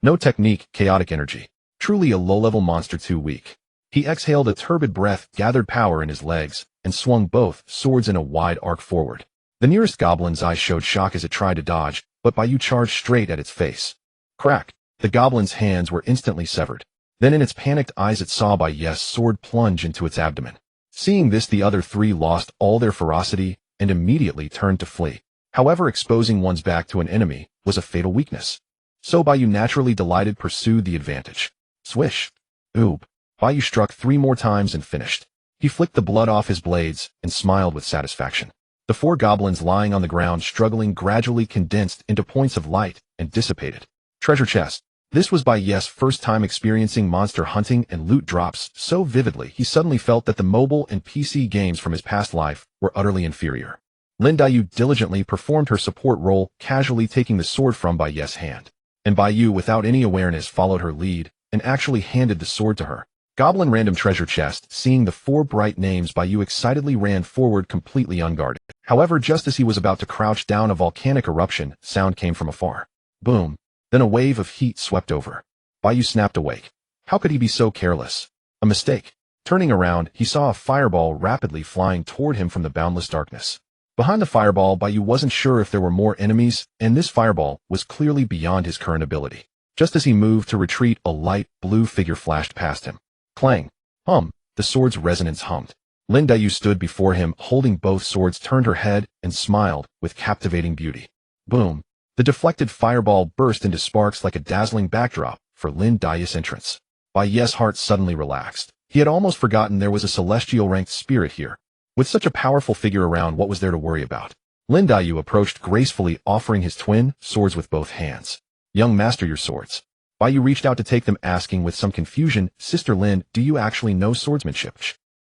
No technique, chaotic energy. Truly a low-level monster, too weak. He exhaled a turbid breath, gathered power in his legs, and swung both swords in a wide arc forward. The nearest goblin's eyes showed shock as it tried to dodge, but Bai Yu charged straight at its face. Crack! The goblin's hands were instantly severed. Then in its panicked eyes it saw Bai Yu's sword plunge into its abdomen. Seeing this, the other 3 lost all their ferocity and immediately turned to flee. However, exposing one's back to an enemy was a fatal weakness. So Bai Yu, naturally delighted, pursued the advantage. Swish! Oob! Bai Yu struck 3 more times and finished. He flicked the blood off his blades and smiled with satisfaction. The 4 goblins lying on the ground, struggling, gradually condensed into points of light and dissipated. Treasure chest. This was Bai Yu's first time experiencing monster hunting and loot drops so vividly he suddenly felt that the mobile and PC games from his past life were utterly inferior. Lin Yu diligently performed her support role, casually taking the sword from Bai Yu's hand. And Bai Yu, without any awareness, followed her lead and actually handed the sword to her. Goblin random treasure chest. Seeing the 4 bright names, Bai Yu excitedly ran forward, completely unguarded. However, just as he was about to crouch down, a volcanic eruption sound came from afar. Boom. Then a wave of heat swept over. Bai Yu snapped awake. How could he be so careless? A mistake. Turning around, he saw a fireball rapidly flying toward him from the boundless darkness. Behind the fireball, Bai Yu wasn't sure if there were more enemies, and this fireball was clearly beyond his current ability. Just as he moved to retreat, a light blue figure flashed past him. Clang! Hum! The sword's resonance hummed. Lin Yu stood before him, holding both swords, turned her head, and smiled with captivating beauty. Boom! The deflected fireball burst into sparks like a dazzling backdrop for Lin Yu's entrance. Bai Yu's heart suddenly relaxed. He had almost forgotten there was a celestial-ranked spirit here. With such a powerful figure around, what was there to worry about? Lin Daiyu approached gracefully, offering his twin swords with both hands. Young master, your swords. Bai Yu reached out to take them, asking with some confusion, Sister Lin, do you actually know swordsmanship?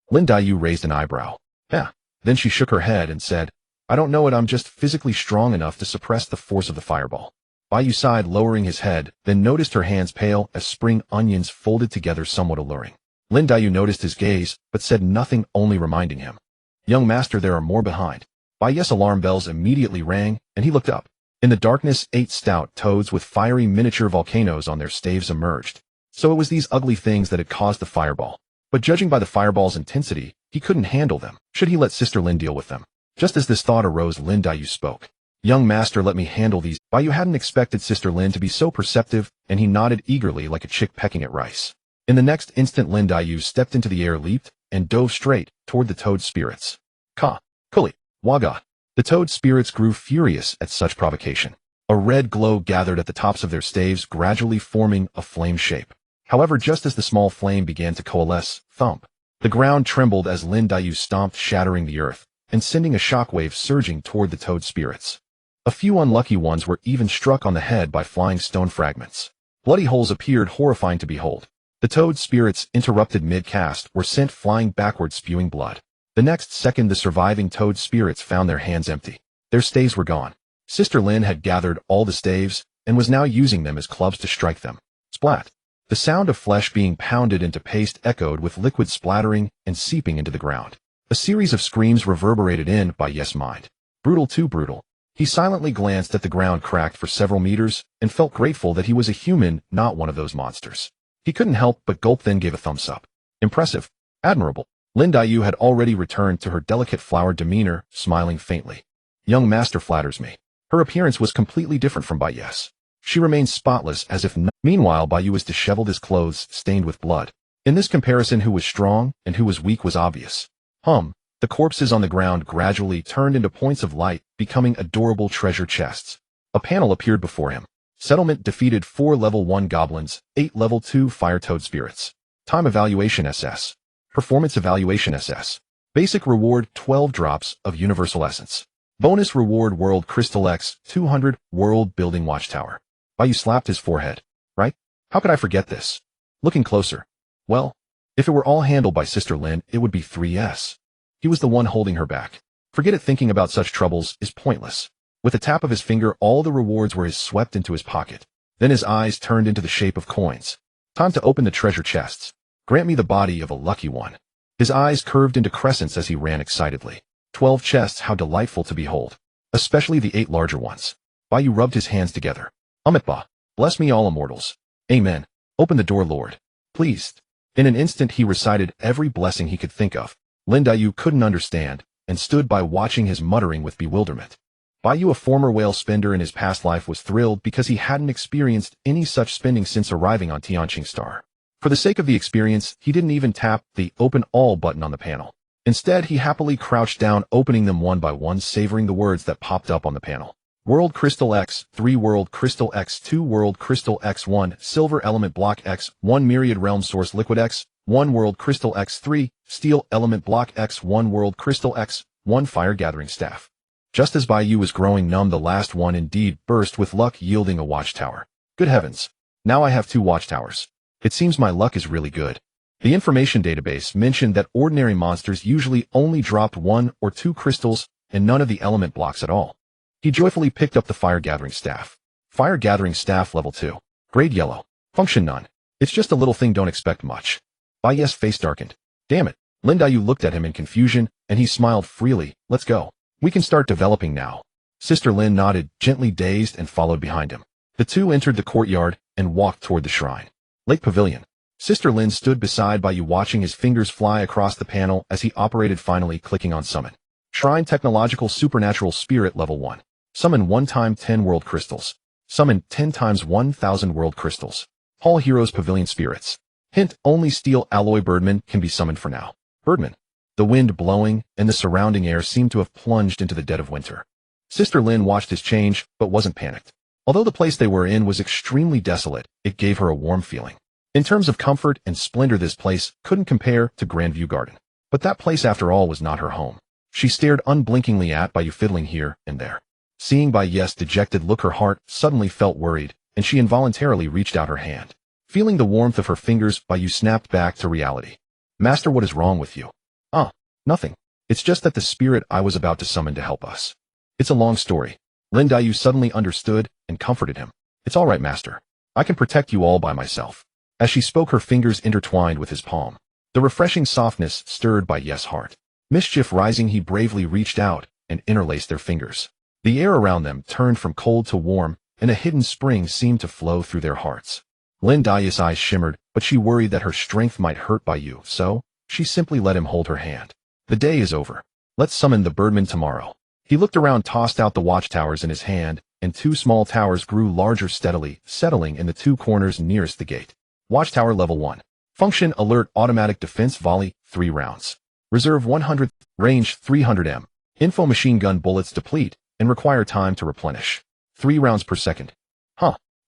Lin Daiyu raised an eyebrow. Yeah. Then she shook her head and said, I don't know it, I'm just physically strong enough to suppress the force of the fireball. Bai Yu sighed, lowering his head, then noticed her hands pale as spring onions folded together, somewhat alluring. Lin Daiyu noticed his gaze, but said nothing, only reminding him. Young master, there are more behind. Bai Yu's alarm bells immediately rang, and he looked up. In the darkness, 8 stout toads with fiery miniature volcanoes on their staves emerged. So it was these ugly things that had caused the fireball. But judging by the fireball's intensity, he couldn't handle them. Should he let Sister Lin deal with them? Just as this thought arose, Lin Daiyu spoke. Young master, let me handle these. Bai Yu hadn't expected Sister Lin to be so perceptive, and he nodded eagerly like a chick pecking at rice. In the next instant, Lin Daiyu stepped into the air, leaped, and dove straight toward the toad spirits. Ka, Kuli, Waga. The toad spirits grew furious at such provocation. A red glow gathered at the tops of their staves, gradually forming a flame shape. However, just as the small flame began to coalesce, thump, the ground trembled as Lin Daiyu stomped, shattering the earth, and sending a shockwave surging toward the toad spirits. A few unlucky ones were even struck on the head by flying stone fragments. Bloody holes appeared, horrifying to behold. The toad spirits, interrupted mid-cast, were sent flying backward, spewing blood. The next second, the surviving toad spirits found their hands empty. Their staves were gone. Sister Lin had gathered all the staves and was now using them as clubs to strike them. Splat! The sound of flesh being pounded into paste echoed with liquid splattering and seeping into the ground. A series of screams reverberated in Bai Yu's mind. Brutal, too brutal. He silently glanced at the ground, cracked for several meters, and felt grateful that he was a human, not one of those monsters. He couldn't help but gulp, then gave a thumbs up. Impressive. Admirable. Lin Daiyu had already returned to her delicate flowered demeanor, smiling faintly. Young master flatters me. Her appearance was completely different from Bai Yu's. She remained spotless, as if Meanwhile, Bai Yu was disheveled, his clothes stained with blood. In this comparison, who was strong and who was weak was obvious. The corpses on the ground gradually turned into points of light, becoming adorable treasure chests. A panel appeared before him. Settlement defeated 4 level 1 goblins, 8 level 2 fire toad spirits. Time evaluation SS. Performance evaluation SS. Basic reward 12 drops of universal essence. Bonus reward World Crystal X 200 World Building Watchtower. Bai Yu slapped his forehead. Right? How could I forget this? Looking closer. Well, if it were all handled by Sister Lin, it would be 3S. He was the one holding her back. Forget it, thinking about such troubles is pointless. With a tap of his finger, all the rewards were swept into his pocket. Then his eyes turned into the shape of coins. Time to open the treasure chests. Grant me the body of a lucky one. His eyes curved into crescents as he ran excitedly. 12 chests, how delightful to behold. Especially the 8 larger ones. Bai Yu rubbed his hands together. Amitba, bless me all immortals. Amen. Open the door, Lord. Please. In an instant he recited every blessing he could think of. Lin Daiyu couldn't understand, and stood by watching his muttering with bewilderment. Bai Yu, a former whale spender in his past life, was thrilled because he hadn't experienced any such spending since arriving on Tianqing Star. For the sake of the experience, he didn't even tap the Open All button on the panel. Instead, he happily crouched down, opening them one by one, savoring the words that popped up on the panel. World Crystal X, 3 World Crystal X, 2 World Crystal X, 1 Silver Element Block X, 1 Myriad Realm Source Liquid X, 1 World Crystal X, 3 Steel Element Block X, 1 World Crystal X, 1 Fire Gathering Staff. Just as Bai Yu was growing numb, the last one indeed burst with luck, yielding a watchtower. Good heavens. Now I have 2 watchtowers. It seems my luck is really good. The information database mentioned that ordinary monsters usually only dropped 1 or 2 crystals and none of the element blocks at all. He joyfully picked up the Fire Gathering Staff. Fire Gathering Staff level 2. Grade yellow. Function none. It's just a little thing, don't expect much. Bai Yu's face darkened. Damn it. Lin Daiyu looked at him in confusion, and he smiled freely. Let's go. We can start developing now. Sister Lin nodded, gently dazed, and followed behind him. The two entered the courtyard and walked toward the shrine. Lake Pavilion. Sister Lin stood beside Bai Yu, watching his fingers fly across the panel as he operated, finally clicking on Summon. Shrine Technological Supernatural Spirit Level 1. Summon 1 time 10 World Crystals. Summon 10 times 1,000 World Crystals. Hall Heroes Pavilion Spirits. Hint, only Steel Alloy Birdman can be summoned for now. Birdman. The wind blowing and the surrounding air seemed to have plunged into the dead of winter. Sister Lin watched his change, but wasn't panicked. Although the place they were in was extremely desolate, it gave her a warm feeling. In terms of comfort and splendor, this place couldn't compare to Grandview Garden. But that place, after all, was not her home. She stared unblinkingly at Bai Yu fiddling here and there. Seeing Bai Yu's dejected look, her heart suddenly felt worried, and she involuntarily reached out her hand. Feeling the warmth of her fingers, Bai Yu snapped back to reality. Master, what is wrong with you? Nothing. It's just that the spirit I was about to summon to help us. It's a long story. Lin Yu suddenly understood and comforted him. It's all right, Master. I can protect you all by myself. As she spoke, her fingers intertwined with his palm. The refreshing softness stirred Bai Yu's heart. Mischief rising, he bravely reached out and interlaced their fingers. The air around them turned from cold to warm, and a hidden spring seemed to flow through their hearts. Lin Yu's eyes shimmered, but she worried that her strength might hurt Bai Yu, so she simply let him hold her hand. The day is over. Let's summon the birdman tomorrow. He looked around, tossed out the watchtowers in his hand, and 2 small towers grew larger steadily, settling in the 2 corners nearest the gate. Watchtower level 1. Function: alert, automatic defense, volley, 3 rounds. Reserve 100, range 300 m. Info: machine gun bullets deplete and require time to replenish. 3 rounds per second.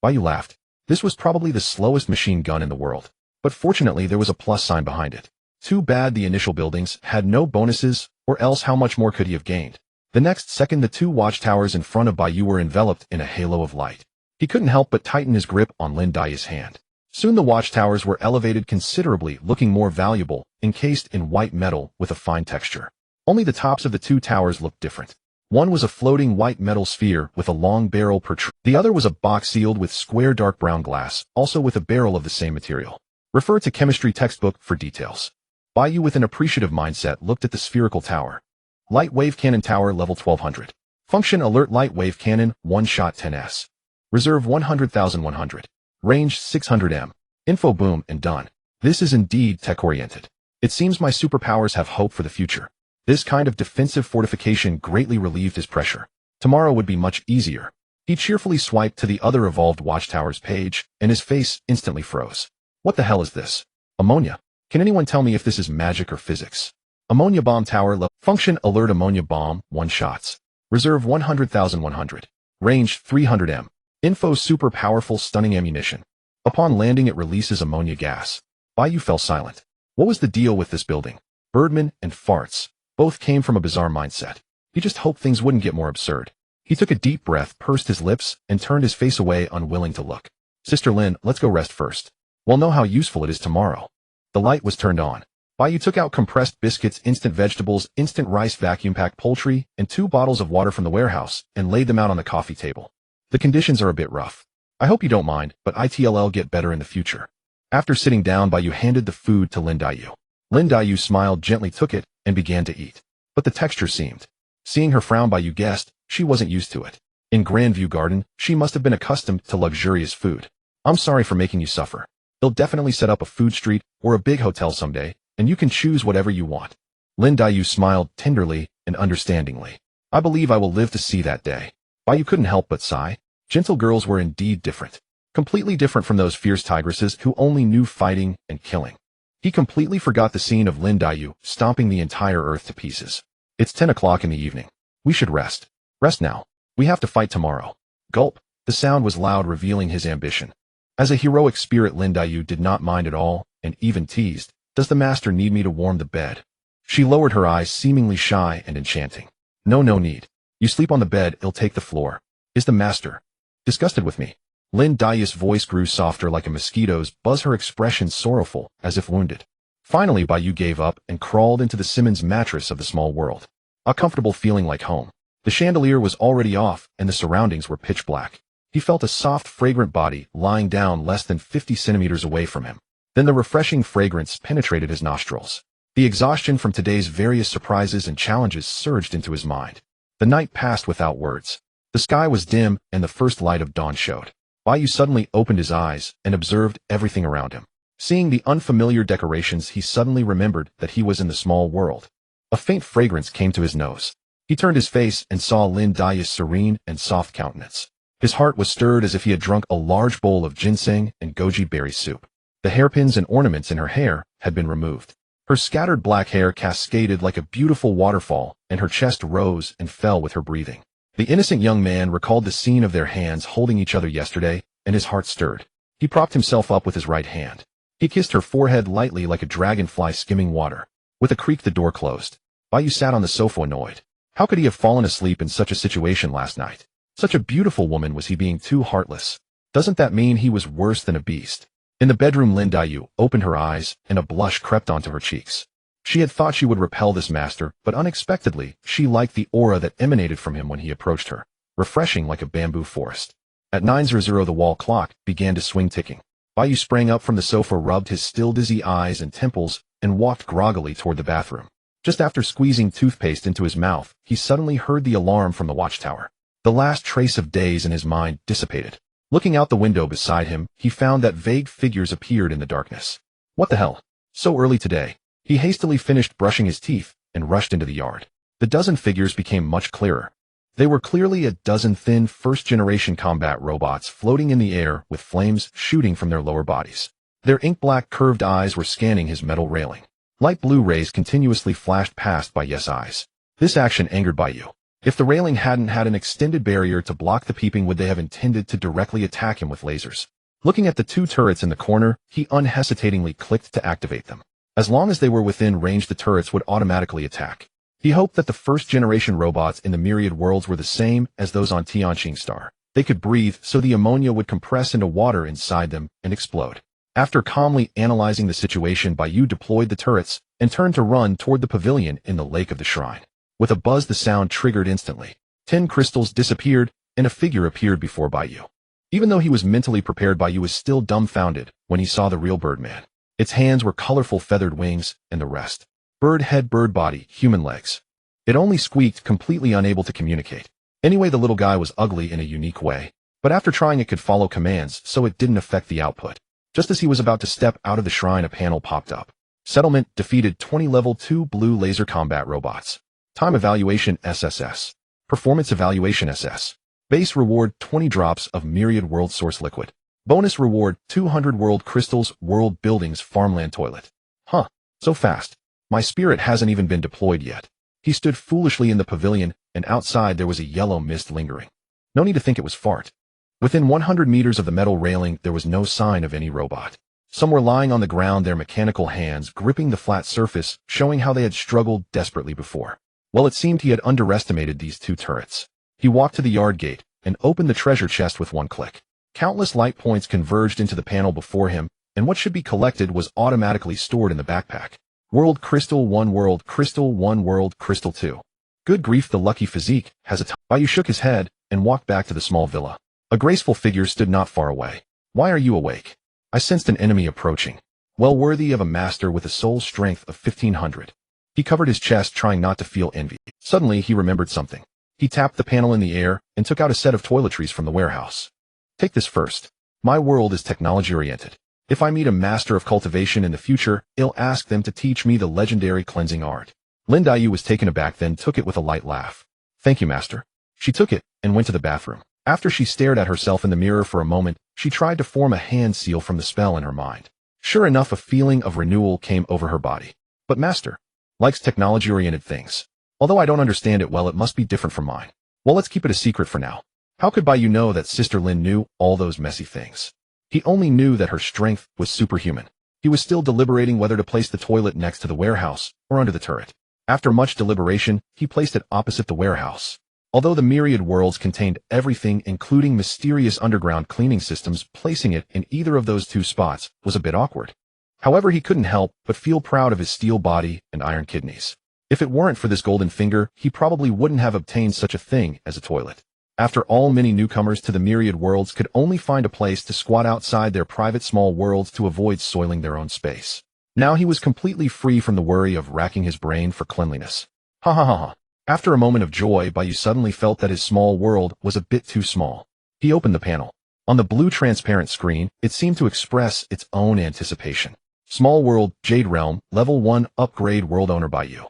Bai Yu laughed. This was probably the slowest machine gun in the world. But fortunately there was a plus sign behind it. Too bad the initial buildings had no bonuses, or else how much more could he have gained? The next second the 2 watchtowers in front of Bai Yu were enveloped in a halo of light. He couldn't help but tighten his grip on Lin Yu's hand. Soon the watchtowers were elevated considerably, looking more valuable, encased in white metal with a fine texture. Only the tops of the 2 towers looked different. One was a floating white metal sphere with a long barrel protruding. The other was a box sealed with square dark brown glass, also with a barrel of the same material. Refer to chemistry textbook for details. Bai Yu, with an appreciative mindset, looked at the spherical tower. Light wave cannon tower level 1200. Function: alert, light wave cannon, 1 shot 10s. Reserve 100,100. Range 600 m. Info: boom and done. This is indeed tech-oriented. It seems my superpowers have hope for the future. This kind of defensive fortification greatly relieved his pressure. Tomorrow would be much easier. He cheerfully swiped to the other evolved watchtowers page, and his face instantly froze. What the hell is this? Ammonia? Can anyone tell me if this is magic or physics? Ammonia bomb tower level. Function: alert, ammonia bomb, 1 shots. Reserve 100,100. Range 300 m. Info: super powerful, stunning ammunition. Upon landing it releases ammonia gas. Bai Yu fell silent. What was the deal with this building? Birdman and farts both came from a bizarre mindset. He just hoped things wouldn't get more absurd. He took a deep breath, pursed his lips, and turned his face away, unwilling to look. Sister Lin, let's go rest first. We'll know how useful it is tomorrow. The light was turned on. Bai Yu took out compressed biscuits, instant vegetables, instant rice, vacuum-packed poultry, and 2 bottles of water from the warehouse, and laid them out on the coffee table. The conditions are a bit rough. I hope you don't mind, but it'll get better in the future. After sitting down, Bai Yu handed the food to Lin Yu. Lin Yu smiled, gently took it, and began to eat. But the texture seemed. Seeing her frown, Bai Yu guessed she wasn't used to it. In Grandview Garden, she must have been accustomed to luxurious food. I'm sorry for making you suffer. They'll definitely set up a food street or a big hotel someday, and you can choose whatever you want. Lin Yu smiled tenderly and understandingly. I believe I will live to see that day. Bai Yu couldn't help but sigh. Gentle girls were indeed different. Completely different from those fierce tigresses who only knew fighting and killing. He completely forgot the scene of Lin Yu stomping the entire earth to pieces. It's 10 o'clock in the evening. We should rest. Rest now. We have to fight tomorrow. Gulp. The sound was loud, revealing his ambition. As a heroic spirit, Lin Yu did not mind at all, and even teased, "Does the master need me to warm the bed?" She lowered her eyes, seemingly shy and enchanting. No need. You sleep on the bed, I'll take the floor. Is the master disgusted with me?" Lin Yu's voice grew softer, like a mosquito's buzz, her expression sorrowful, as if wounded. Finally, Bai Yu gave up and crawled into the Simmons mattress of the small world. A comfortable feeling like home. The chandelier was already off, and the surroundings were pitch black. He felt a soft, fragrant body lying down less than 50 centimeters away from him. Then the refreshing fragrance penetrated his nostrils. The exhaustion from today's various surprises and challenges surged into his mind. The night passed without words. The sky was dim, and the first light of dawn showed. Bai Yu suddenly opened his eyes and observed everything around him. Seeing the unfamiliar decorations, he suddenly remembered that he was in the small world. A faint fragrance came to his nose. He turned his face and saw Lin Yu's serene and soft countenance. His heart was stirred as if he had drunk a large bowl of ginseng and goji berry soup. The hairpins and ornaments in her hair had been removed. Her scattered black hair cascaded like a beautiful waterfall, and her chest rose and fell with her breathing. The innocent young man recalled the scene of their hands holding each other yesterday, and his heart stirred. He propped himself up with his right hand. He kissed her forehead lightly like a dragonfly skimming water. With a creak, the door closed. Bai Yu sat on the sofa annoyed. How could he have fallen asleep in such a situation last night? Such a beautiful woman, was he being too heartless? Doesn't that mean he was worse than a beast? In the bedroom, Lin Yu opened her eyes, and a blush crept onto her cheeks. She had thought she would repel this master, but unexpectedly, she liked the aura that emanated from him when he approached her, refreshing like a bamboo forest. At 9:00, the wall clock began to swing, ticking. Bai Yu sprang up from the sofa, rubbed his still dizzy eyes and temples, and walked groggily toward the bathroom. Just after squeezing toothpaste into his mouth, he suddenly heard the alarm from the watchtower. The last trace of daze in his mind dissipated. Looking out the window beside him, he found that vague figures appeared in the darkness. What the hell? So early today? He hastily finished brushing his teeth and rushed into the yard. The dozen figures became much clearer. They were clearly a dozen thin first-generation combat robots floating in the air with flames shooting from their lower bodies. Their ink-black curved eyes were scanning his metal railing. Light blue rays continuously flashed past Bai Yu's eyes. This action angered Bai Yu. If the railing hadn't had an extended barrier to block the peeping, would they have intended to directly attack him with lasers? Looking at the two turrets in the corner, he unhesitatingly clicked to activate them. As long as they were within range, the turrets would automatically attack. He hoped that the first-generation robots in the myriad worlds were the same as those on Tianqing Star. They could breathe, so the ammonia would compress into water inside them and explode. After calmly analyzing the situation, Bai Yu deployed the turrets and turned to run toward the pavilion in the lake of the shrine. With a buzz, the sound triggered instantly. 10 crystals disappeared, and a figure appeared before Bai Yu. Even though he was mentally prepared, Bai Yu was still dumbfounded when he saw the real Birdman. Its hands were colorful feathered wings, and the rest. Bird head, bird body, human legs. It only squeaked, completely unable to communicate. Anyway, the little guy was ugly in a unique way. But after trying, it could follow commands, so it didn't affect the output. Just as he was about to step out of the shrine, a panel popped up. Settlement defeated 20 level 2 blue laser combat robots. Time evaluation SSS. Performance evaluation SS. Base reward 20 drops of myriad world source liquid. Bonus reward 200 world crystals, world buildings, farmland toilet. Huh, so fast. My spirit hasn't even been deployed yet. He stood foolishly in the pavilion, and outside there was a yellow mist lingering. No need to think it was fart. Within 100 meters of the metal railing, there was no sign of any robot. Some were lying on the ground, their mechanical hands gripping the flat surface, showing how they had struggled desperately before. Well, it seemed he had underestimated these two turrets. He walked to the yard gate and opened the treasure chest with one click. Countless light points converged into the panel before him, and what should be collected was automatically stored in the backpack. World Crystal 1, World Crystal 1, World Crystal 2. Good grief, the lucky physique has a Bai Yu shook his head and walked back to the small villa. A graceful figure stood not far away. Why are you awake? I sensed an enemy approaching. Well worthy of a master with a soul strength of 1500. He covered his chest, trying not to feel envy. Suddenly, he remembered something. He tapped the panel in the air and took out a set of toiletries from the warehouse. Take this first. My world is technology-oriented. If I meet a master of cultivation in the future, I'll ask them to teach me the legendary cleansing art. Lin Yu was taken aback, then took it with a light laugh. Thank you, master. She took it and went to the bathroom. After she stared at herself in the mirror for a moment, she tried to form a hand seal from the spell in her mind. Sure enough, a feeling of renewal came over her body. But master likes technology-oriented things. Although I don't understand it well, it must be different from mine. Well, let's keep it a secret for now. How could Bai Yu know that Sister Lin knew all those messy things? He only knew that her strength was superhuman. He was still deliberating whether to place the toilet next to the warehouse or under the turret. After much deliberation, he placed it opposite the warehouse. Although the myriad worlds contained everything, including mysterious underground cleaning systems, placing it in either of those two spots was a bit awkward. However, he couldn't help but feel proud of his steel body and iron kidneys. If it weren't for this golden finger, he probably wouldn't have obtained such a thing as a toilet. After all, many newcomers to the myriad worlds could only find a place to squat outside their private small worlds to avoid soiling their own space. Now he was completely free from the worry of racking his brain for cleanliness. Ha ha ha ha. After a moment of joy, Bai Yu suddenly felt that his small world was a bit too small. He opened the panel. On the blue transparent screen, it seemed to express its own anticipation. Small world, Jade Realm, level 1, upgrade, world owner Bai Yu.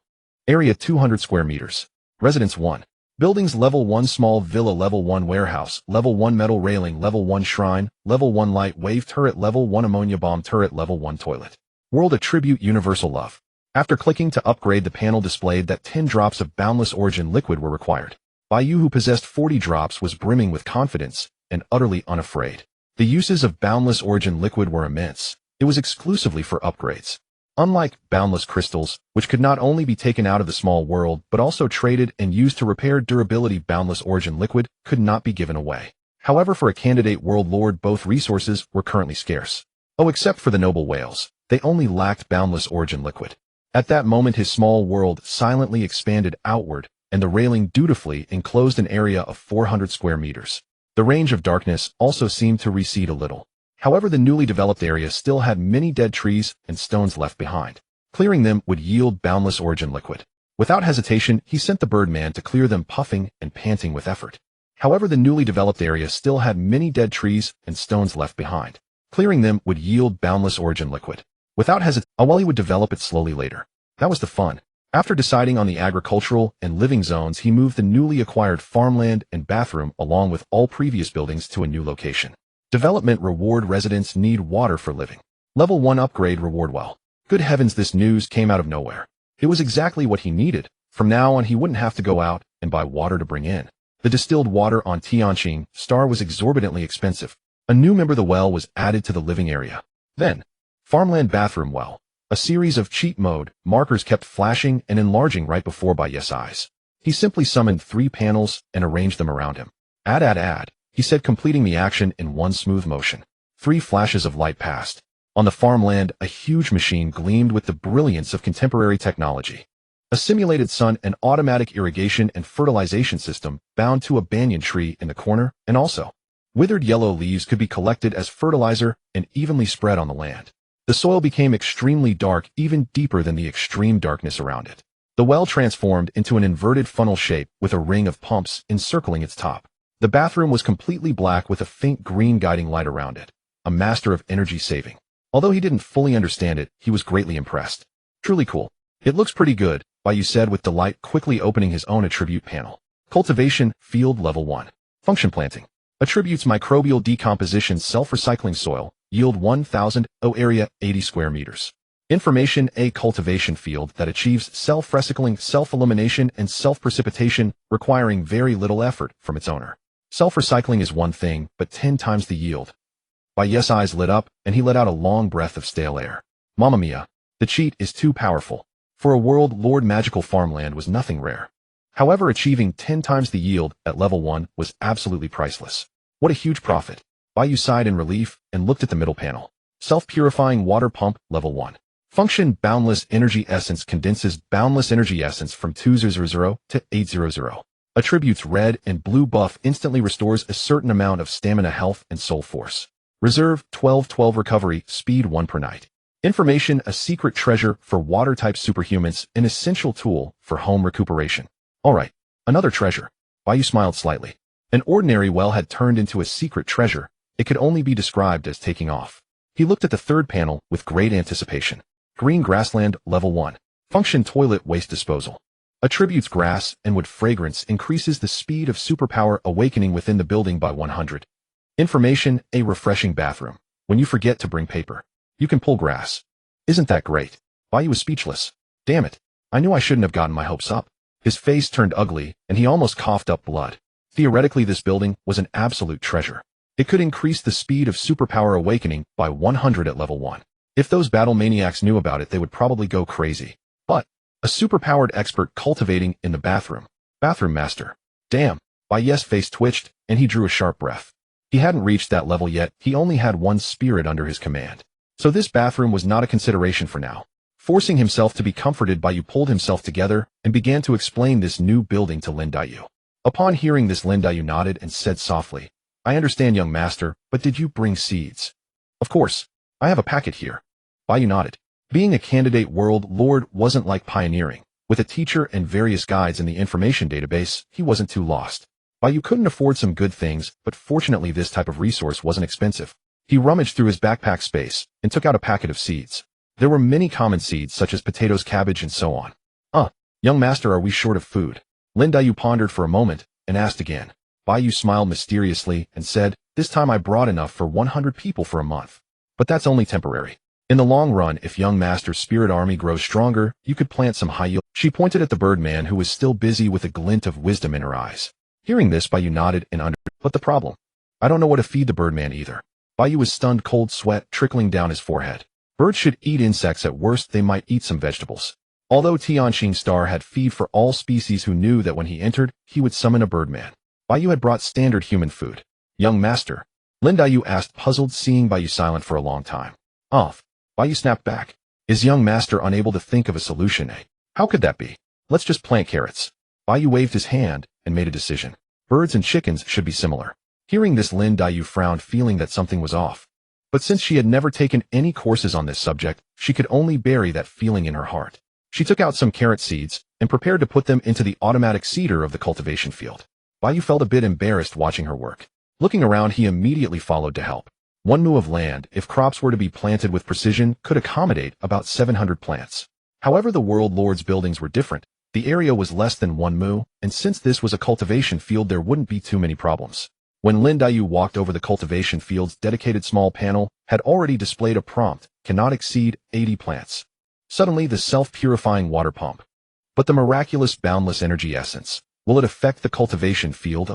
Area 200 square meters. Residence 1. Buildings level 1, small villa level 1, warehouse level 1, metal railing level 1, shrine level 1, light wave turret level 1, ammonia bomb turret level 1, toilet. World attribute, universal love. After clicking to upgrade, the panel displayed that 10 drops of boundless origin liquid were required. Bai Yu, who possessed 40 drops, was brimming with confidence and utterly unafraid. The uses of boundless origin liquid were immense. It was exclusively for upgrades. Unlike boundless crystals, which could not only be taken out of the small world but also traded and used to repair durability, boundless origin liquid could not be given away. However, for a candidate world lord, both resources were currently scarce. Oh, except for the noble whales. They only lacked boundless origin liquid. At that moment, his small world silently expanded outward, and the railing dutifully enclosed an area of 400 square meters. The range of darkness also seemed to recede a little. However, the newly developed area still had many dead trees and stones left behind. Clearing them would yield boundless origin liquid. Without hesitation, he sent the Birdman to clear them, puffing and panting with effort. However, the newly developed area still had many dead trees and stones left behind. Clearing them would yield boundless origin liquid. Without hesitation, while he would develop it slowly later. That was the fun. After deciding on the agricultural and living zones, he moved the newly acquired farmland and bathroom along with all previous buildings to a new location. Development reward: residents need water for living. Level 1 upgrade reward. Well, good heavens, this news came out of nowhere. It was exactly what he needed. From now on, he wouldn't have to go out and buy water to bring in. The distilled water on Tianqing Star was exorbitantly expensive. A new member of the well was added to the living area. Then, farmland bathroom well. A series of cheat mode markers kept flashing and enlarging right before Bai Yu's eyes. He simply summoned 3 panels and arranged them around him. Add, he said, completing the action in one smooth motion. 3 flashes of light passed. On the farmland, a huge machine gleamed with the brilliance of contemporary technology. A simulated sun, an automatic irrigation and fertilization system bound to a banyan tree in the corner, and also withered yellow leaves could be collected as fertilizer and evenly spread on the land. The soil became extremely dark, even deeper than the extreme darkness around it. The well transformed into an inverted funnel shape with a ring of pumps encircling its top. The bathroom was completely black with a faint green guiding light around it, a master of energy saving. Although he didn't fully understand it, he was greatly impressed. Truly cool. It looks pretty good, Bai Yu said with delight, quickly opening his own attribute panel. Cultivation, field level 1. Function: planting. Attributes: microbial decomposition, self-recycling soil, yield 1000, area 80 square meters. Information: a cultivation field that achieves self-recycling, self-elimination, and self-precipitation, requiring very little effort from its owner. Self-recycling is one thing, but 10 times the yield. Bai Yu's eyes lit up, and he let out a long breath of stale air. Mamma mia, the cheat is too powerful. For a world lord, magical farmland was nothing rare. However, achieving 10 times the yield at level 1 was absolutely priceless. What a huge profit. Bai Yu sighed in relief and looked at the middle panel. Self-purifying water pump, level 1. Function: boundless energy essence, condenses boundless energy essence from 200 to 800. Attributes: red and blue buff, instantly restores a certain amount of stamina, health, and soul force. Reserve: 12 recovery, speed 1 per night. Information: a secret treasure for water-type superhumans, an essential tool for home recuperation. Alright, another treasure. Bai Yu smiled slightly. An ordinary well had turned into a secret treasure. It could only be described as taking off. He looked at the third panel with great anticipation. Green grassland, level 1. Function: toilet waste disposal. Attributes: grass and wood fragrance, increases the speed of superpower awakening within the building by 100. Information: a refreshing bathroom. When you forget to bring paper, you can pull grass. Isn't that great? Bai Yu was speechless. Damn it. I knew I shouldn't have gotten my hopes up. His face turned ugly, and he almost coughed up blood. Theoretically, this building was an absolute treasure. It could increase the speed of superpower awakening by 100 at level 1. If those battle maniacs knew about it, they would probably go crazy. But a superpowered expert cultivating in the bathroom. Bathroom master. Damn. Bai Yu's face twitched, and he drew a sharp breath. He hadn't reached that level yet. He only had one spirit under his command. So this bathroom was not a consideration for now. Forcing himself to be comforted, Bai Yu pulled himself together and began to explain this new building to Lin Yu. Upon hearing this, Lin Yu nodded and said softly, I understand, young master, but did you bring seeds? Of course. I have a packet here. Bai Yu nodded. Being a candidate world lord wasn't like pioneering. With a teacher and various guides in the information database, he wasn't too lost. Bai Yu couldn't afford some good things, but fortunately this type of resource wasn't expensive. He rummaged through his backpack space and took out a packet of seeds. There were many common seeds such as potatoes, cabbage, and so on. Young master, are we short of food? Lin Yu pondered for a moment and asked again. Bai Yu smiled mysteriously and said, this time I brought enough for 100 people for a month. But that's only temporary. In the long run, if young master's spirit army grows stronger, you could plant some high yield. She pointed at the Birdman, who was still busy with a glint of wisdom in her eyes. Hearing this, Bai Yu nodded and understood. But the problem? I don't know what to feed the Birdman either. Bai Yu was stunned, cold sweat trickling down his forehead. Birds should eat insects. At worst, they might eat some vegetables. Although Tianqing Star had feed for all species who knew that when he entered, he would summon a birdman. Bai Yu had brought standard human food. Young master, Lin Yu asked, puzzled, seeing Bai Yu silent for a long time. Bai Yu snapped back. His young master unable to think of a solution. How could that be? Let's just plant carrots. Bai Yu waved his hand and made a decision. Birds and chickens should be similar. Hearing this, Lin Yu frowned, feeling that something was off. But since she had never taken any courses on this subject, she could only bury that feeling in her heart. She took out some carrot seeds and prepared to put them into the automatic seeder of the cultivation field. Bai Yu felt a bit embarrassed watching her work. Looking around, he immediately followed to help. 1 mu of land, if crops were to be planted with precision, could accommodate about 700 plants. However, the world lord's buildings were different. The area was less than 1 mu, and since this was a cultivation field, there wouldn't be too many problems. When Lin Yu walked over, the cultivation field's dedicated small panel had already displayed a prompt, cannot exceed 80 plants. Suddenly, the self-purifying water pump. But the miraculous boundless energy essence, will it affect the cultivation field?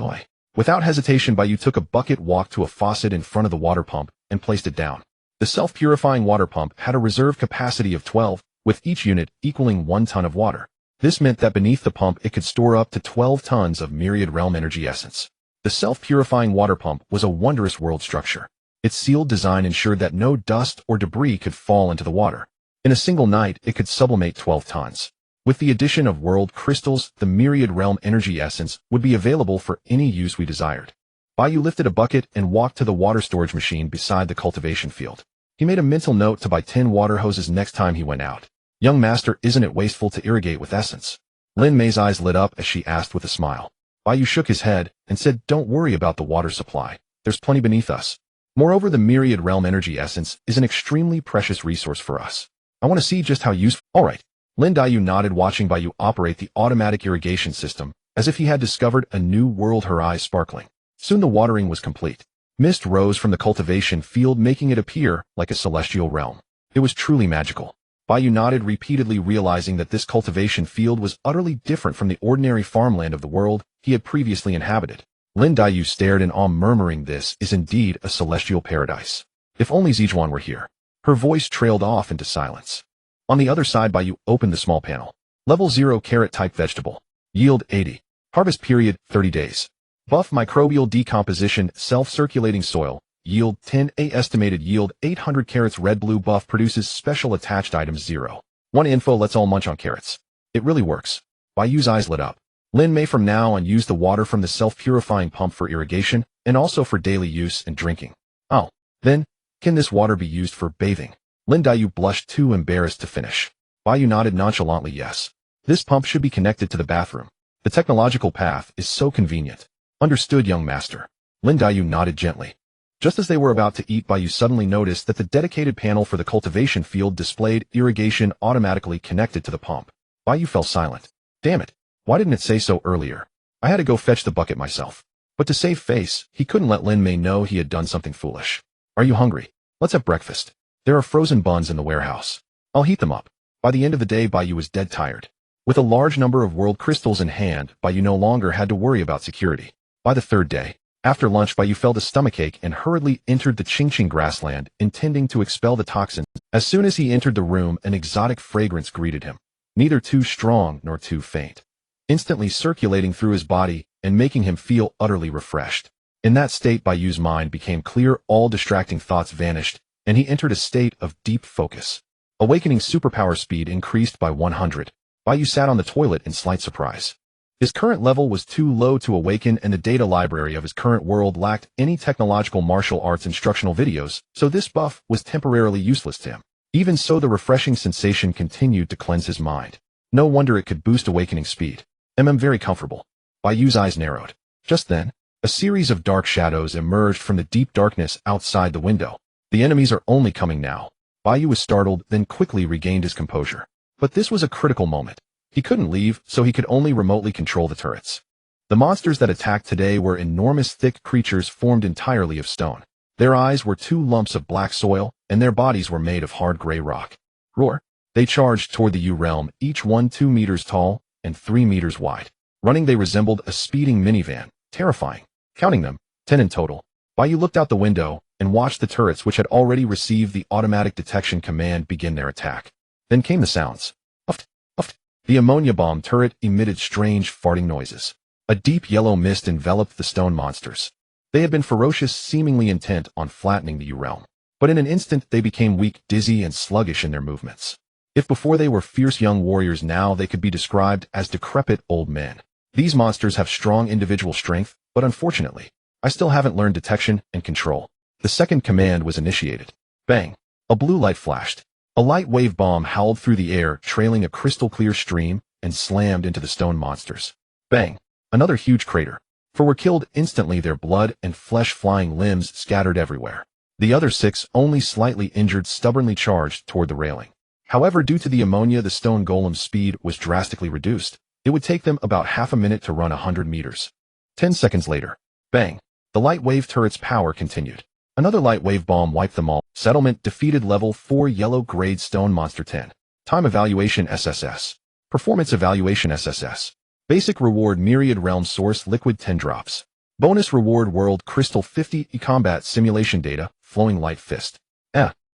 Without hesitation, Bai Yu took a bucket, walked to a faucet in front of the water pump, and placed it down. The self-purifying water pump had a reserve capacity of 12, with each unit equaling 1 ton of water. This meant that beneath the pump it could store up to 12 tons of myriad realm energy essence. The self-purifying water pump was a wondrous world structure. Its sealed design ensured that no dust or debris could fall into the water. In a single night, it could sublimate 12 tons. With the addition of world crystals, the myriad realm energy essence would be available for any use we desired. Bai Yu lifted a bucket and walked to the water storage machine beside the cultivation field. He made a mental note to buy 10 water hoses next time he went out. Young master, isn't it wasteful to irrigate with essence? Lin Mei's eyes lit up as she asked with a smile. Bai Yu shook his head and said, don't worry about the water supply. There's plenty beneath us. Moreover, the myriad realm energy essence is an extremely precious resource for us. I want to see just how useful. Alright. Lin Yu nodded, watching Bai Yu operate the automatic irrigation system, as if he had discovered a new world, her eyes sparkling. Soon the watering was complete. Mist rose from the cultivation field, making it appear like a celestial realm. It was truly magical. Bai Yu nodded repeatedly, realizing that this cultivation field was utterly different from the ordinary farmland of the world he had previously inhabited. Lin Yu stared in awe, murmuring, this is indeed a celestial paradise. If only Zijuan were here. Her voice trailed off into silence. On the other side, Bai Yu opened the small panel. Level 0 carrot type vegetable. Yield 80. Harvest period 30 days. Buff microbial decomposition, self-circulating soil. Yield 10. Estimated yield 800 carrots. Red-blue buff produces special attached items 0. 1 info, let's all munch on carrots. It really works. Bai Yu's eyes lit up. Lin may from now on use the water from the self-purifying pump for irrigation and also for daily use and drinking. Oh, then, can this water be used for bathing? Lin Yu blushed, too embarrassed to finish. Bai Yu nodded nonchalantly, yes. This pump should be connected to the bathroom. The technological path is so convenient. Understood, young master. Lin Yu nodded gently. Just as they were about to eat, Bai Yu suddenly noticed that the dedicated panel for the cultivation field displayed irrigation automatically connected to the pump. Bai Yu fell silent. Damn it. Why didn't it say so earlier? I had to go fetch the bucket myself. But to save face, he couldn't let Lin Mei know he had done something foolish. Are you hungry? Let's have breakfast. There are frozen buns in the warehouse. I'll heat them up. By the end of the day, Bai Yu was dead tired. With a large number of world crystals in hand, Bai Yu no longer had to worry about security. By the 3rd day, after lunch, Bai Yu felt a stomachache and hurriedly entered the Tianqing grassland, intending to expel the toxins. As soon as he entered the room, an exotic fragrance greeted him. Neither too strong nor too faint. Instantly circulating through his body and making him feel utterly refreshed. In that state, Bai Yu's mind became clear, all distracting thoughts vanished, and he entered a state of deep focus. Awakening superpower speed increased by 100. Bai Yu sat on the toilet in slight surprise. His current level was too low to awaken, and the data library of his current world lacked any technological martial arts instructional videos, so this buff was temporarily useless to him. Even so, the refreshing sensation continued to cleanse his mind. No wonder it could boost awakening speed. Very comfortable. Bai Yu's eyes narrowed. Just then, a series of dark shadows emerged from the deep darkness outside the window. The enemies are only coming now. Bai Yu was startled, then quickly regained his composure. But this was a critical moment. He couldn't leave, so he could only remotely control the turrets. The monsters that attacked today were enormous, thick creatures formed entirely of stone. Their eyes were 2 lumps of black soil, and their bodies were made of hard gray rock. Roar! They charged toward the Yu realm, each one 2 meters tall and 3 meters wide. Running, they resembled a speeding minivan, terrifying. Counting them, 10 in total. Bai Yu looked out the window and watched the turrets which had already received the automatic detection command begin their attack. Then came the sounds. Uft, uft. The ammonia bomb turret emitted strange farting noises. A deep yellow mist enveloped the stone monsters. They had been ferocious, seemingly intent on flattening the Yu realm. But in an instant they became weak, dizzy, and sluggish in their movements. If before they were fierce young warriors, now they could be described as decrepit old men. These monsters have strong individual strength, but unfortunately, I still haven't learned detection and control. The second command was initiated. Bang! A blue light flashed. A light wave bomb howled through the air, trailing a crystal-clear stream, and slammed into the stone monsters. Bang! Another huge crater. For were killed instantly, their blood and flesh-flying limbs scattered everywhere. The other 6, only slightly injured, stubbornly charged toward the railing. However, due to the ammonia, the stone golem's speed was drastically reduced. It would take them about half a minute to run 100 meters. 10 seconds later. Bang! The light wave turret's power continued. Another light wave bomb wiped them all. Settlement defeated level 4 yellow grade stone monster 10. Time evaluation SSS. Performance evaluation SSS. Basic reward myriad realm source liquid 10 drops. Bonus reward world crystal 50 combat simulation data flowing light fist.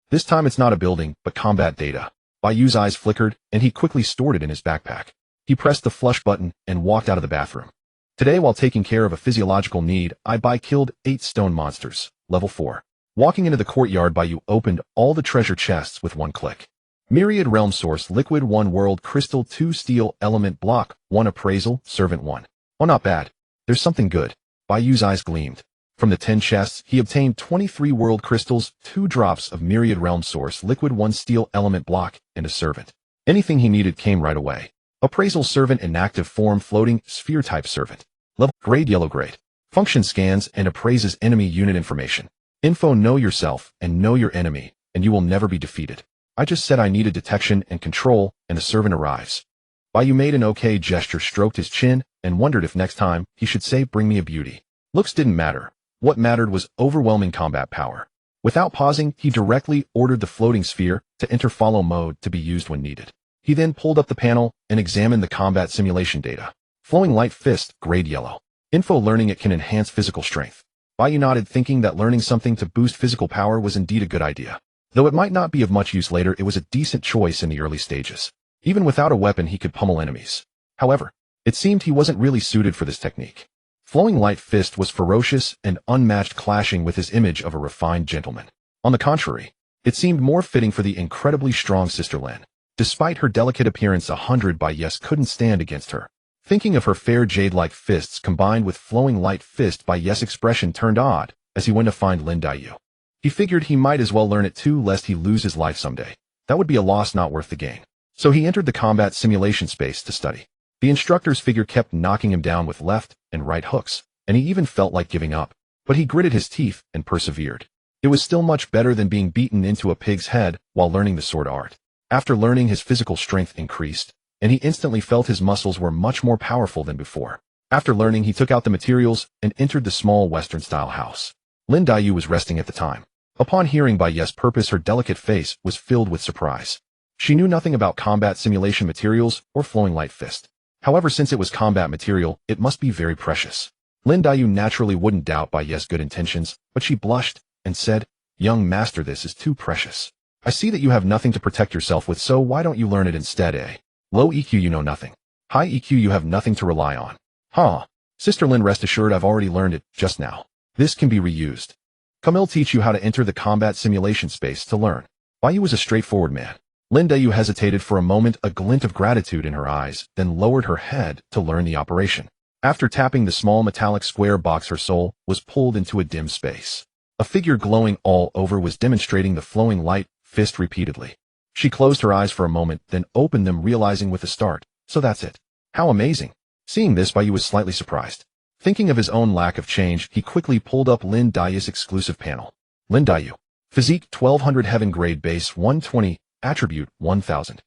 This time it's not a building, but combat data. Bai Yu's eyes flickered, and he quickly stored it in his backpack. He pressed the flush button and walked out of the bathroom. Today, while taking care of a physiological need, Bai killed 8 stone monsters, level 4. Walking into the courtyard, Bai Yu opened all the treasure chests with one click. Myriad realm source liquid 1 world crystal 2 steel element block 1 appraisal servant 1. Oh, not bad. There's something good. Bai Yu's eyes gleamed. From the 10 chests, he obtained 23 world crystals, 2 drops of myriad realm source liquid 1 steel element block, and a servant. Anything he needed came right away. Appraisal servant, inactive form, floating sphere type servant. Level grade yellow grade. Function scans and appraises enemy unit information. Info: know yourself and know your enemy, and you will never be defeated. I just said I needed detection and control, and the servant arrives. Bai Yu made an okay gesture, stroked his chin, and wondered if next time he should say, "Bring me a beauty." Looks didn't matter. What mattered was overwhelming combat power. Without pausing, he directly ordered the floating sphere to enter follow mode to be used when needed. He then pulled up the panel and examined the combat simulation data. Flowing light fist, grade yellow. Info: learning it can enhance physical strength. Bai Yu nodded, thinking that learning something to boost physical power was indeed a good idea. Though it might not be of much use later, it was a decent choice in the early stages. Even without a weapon, he could pummel enemies. However, it seemed he wasn't really suited for this technique. Flowing light fist was ferocious and unmatched, clashing with his image of a refined gentleman. On the contrary, it seemed more fitting for the incredibly strong Sister Lin. Despite her delicate appearance, 100 Bai Yes couldn't stand against her. Thinking of her fair jade-like fists combined with flowing light fist, Bai Yes' expression turned odd as he went to find Lin Yu. He figured he might as well learn it too, lest he lose his life someday. That would be a loss not worth the gain. So he entered the combat simulation space to study. The instructor's figure kept knocking him down with left and right hooks, and he even felt like giving up. But he gritted his teeth and persevered. It was still much better than being beaten into a pig's head while learning the sword art. After learning, his physical strength increased, and he instantly felt his muscles were much more powerful than before. After learning, he took out the materials and entered the small Western-style house. Lin Yu was resting at the time. Upon hearing Bai Yes' purpose, her delicate face was filled with surprise. She knew nothing about combat simulation materials or flowing light fist. However, since it was combat material, it must be very precious. Lin Yu naturally wouldn't doubt Bai Yes' good intentions, but she blushed and said, "Young master, this is too precious. I see that you have nothing to protect yourself with, so why don't you learn it instead, eh? Low EQ, you know nothing. High EQ, you have nothing to rely on." "Huh. Sister Lin, rest assured I've already learned it just now. This can be reused. Come, I'll teach you how to enter the combat simulation space to learn." Bai Yu was a straightforward man. Lin Yu hesitated for a moment, a glint of gratitude in her eyes, then lowered her head to learn the operation. After tapping the small metallic square box, her soul was pulled into a dim space. A figure glowing all over was demonstrating the flowing light fist repeatedly. She closed her eyes for a moment, then opened them, realizing with a start, "So that's it. How amazing." Seeing this, Bai Yu was slightly surprised. Thinking of his own lack of change, he quickly pulled up Lin Yu's exclusive panel. Lin Yu. Physique 1200 heaven grade base 120, attribute 1000.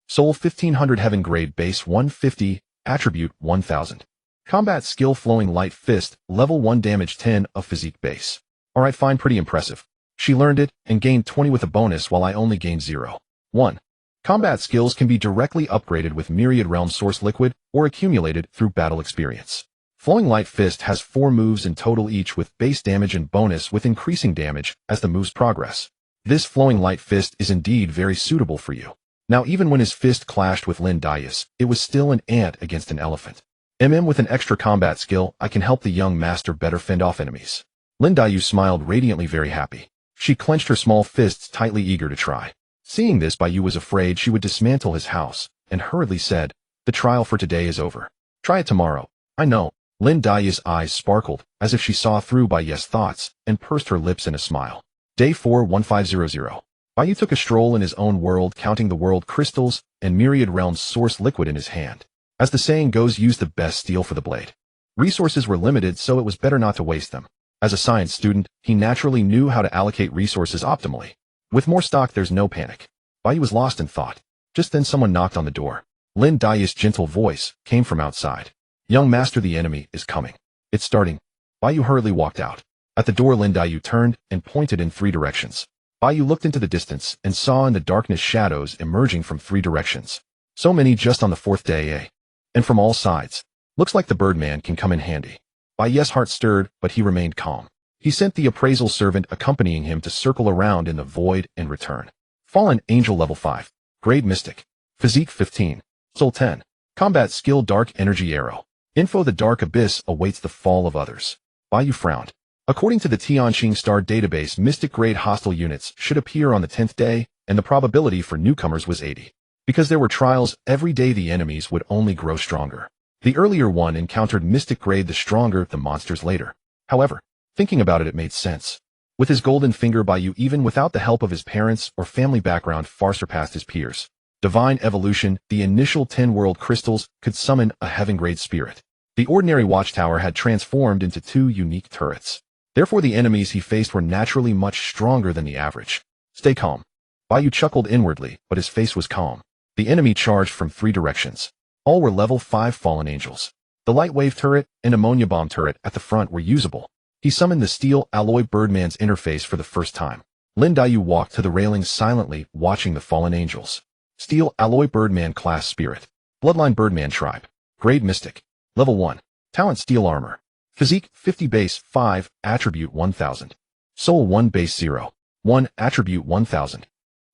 Soul 1500 heaven grade base 150, attribute 1000. Combat skill flowing light fist, level 1 damage 10 of physique base. Alright, fine, pretty impressive. She learned it and gained 20 with a bonus while I only gained 0. 1. Combat skills can be directly upgraded with myriad realm source liquid or accumulated through battle experience. Flowing Light Fist has 4 moves in total, each with base damage and bonus with increasing damage as the moves progress. This Flowing Light Fist is indeed very suitable for you. Now even when his fist clashed with Lin Daius, it was still an ant against an elephant. With an extra combat skill, I can help the young master better fend off enemies. Lin Daius smiled radiantly, very happy. She clenched her small fists tightly, eager to try. Seeing this, Bai Yu was afraid she would dismantle his house, and hurriedly said, "The trial for today is over. Try it tomorrow." "I know." Lin Daius' eyes sparkled, as if she saw through Bai Yu's thoughts, and pursed her lips in a smile. Day 4-1500. Bai Yu took a stroll in his own world, counting the world crystals and myriad realms source liquid in his hand. As the saying goes, use the best steel for the blade. Resources were limited, so it was better not to waste them. As a science student, he naturally knew how to allocate resources optimally. With more stock, there's no panic. Bai Yu was lost in thought. Just then someone knocked on the door. Lin Daius' gentle voice came from outside. "Young master, the enemy is coming. It's starting." Bai Yu hurriedly walked out. At the door, Lin Daius turned and pointed in 3 directions. Bai Yu looked into the distance and saw in the darkness shadows emerging from 3 directions. So many just on the 4th day, eh? And from all sides. Looks like the Birdman can come in handy. Bai Yu's heart stirred, but he remained calm. He sent the appraisal servant accompanying him to circle around in the void and return. Fallen Angel level 5. Grade Mystic. Physique 15. Soul 10. Combat skill Dark Energy Arrow. Info: the Dark Abyss awaits the fall of others. Bai Yu frowned. According to the Tianqing Star database, mystic grade hostile units should appear on the 10th day, and the probability for newcomers was 80. Because there were trials, every day the enemies would only grow stronger. The earlier one encountered mystic grade, the stronger the monsters later. However, thinking about it, it made sense. With his golden finger, Bai Yu, even without the help of his parents or family background, far surpassed his peers. Divine Evolution, the initial 10 world crystals, could summon a heaven-grade spirit. The ordinary watchtower had transformed into 2 unique turrets. Therefore the enemies he faced were naturally much stronger than the average. Stay calm. Bai Yu chuckled inwardly, but his face was calm. The enemy charged from 3 directions. All were level 5 fallen angels. The light wave turret and ammonia bomb turret at the front were usable. He summoned the steel alloy Birdman's interface for the first time. Lin Daius walked to the railings silently, watching the fallen angels. Steel alloy Birdman class spirit. Bloodline Birdman tribe. Grade Mystic. Level 1. Talent Steel Armor. Physique 50 base 5, attribute 1000. Soul 1 base 0. 1, attribute 1000.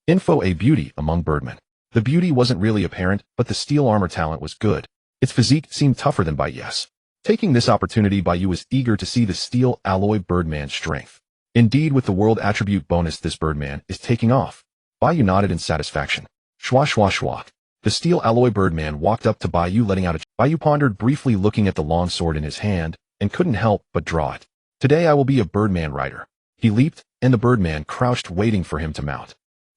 Info: a beauty among birdmen. The beauty wasn't really apparent, but the steel armor talent was good. Its physique seemed tougher than Bai Yu's. Taking this opportunity, Bai Yu was eager to see the steel alloy Birdman's strength. Indeed, with the world attribute bonus, this Birdman is taking off. Bai Yu nodded in satisfaction. Schwa schwa schwa. The steel alloy Birdman walked up to Bai Yu, letting out a... Bai Yu pondered briefly, looking at the long sword in his hand, and couldn't help but draw it. Today I will be a Birdman rider. He leaped, and the Birdman crouched, waiting for him to mount.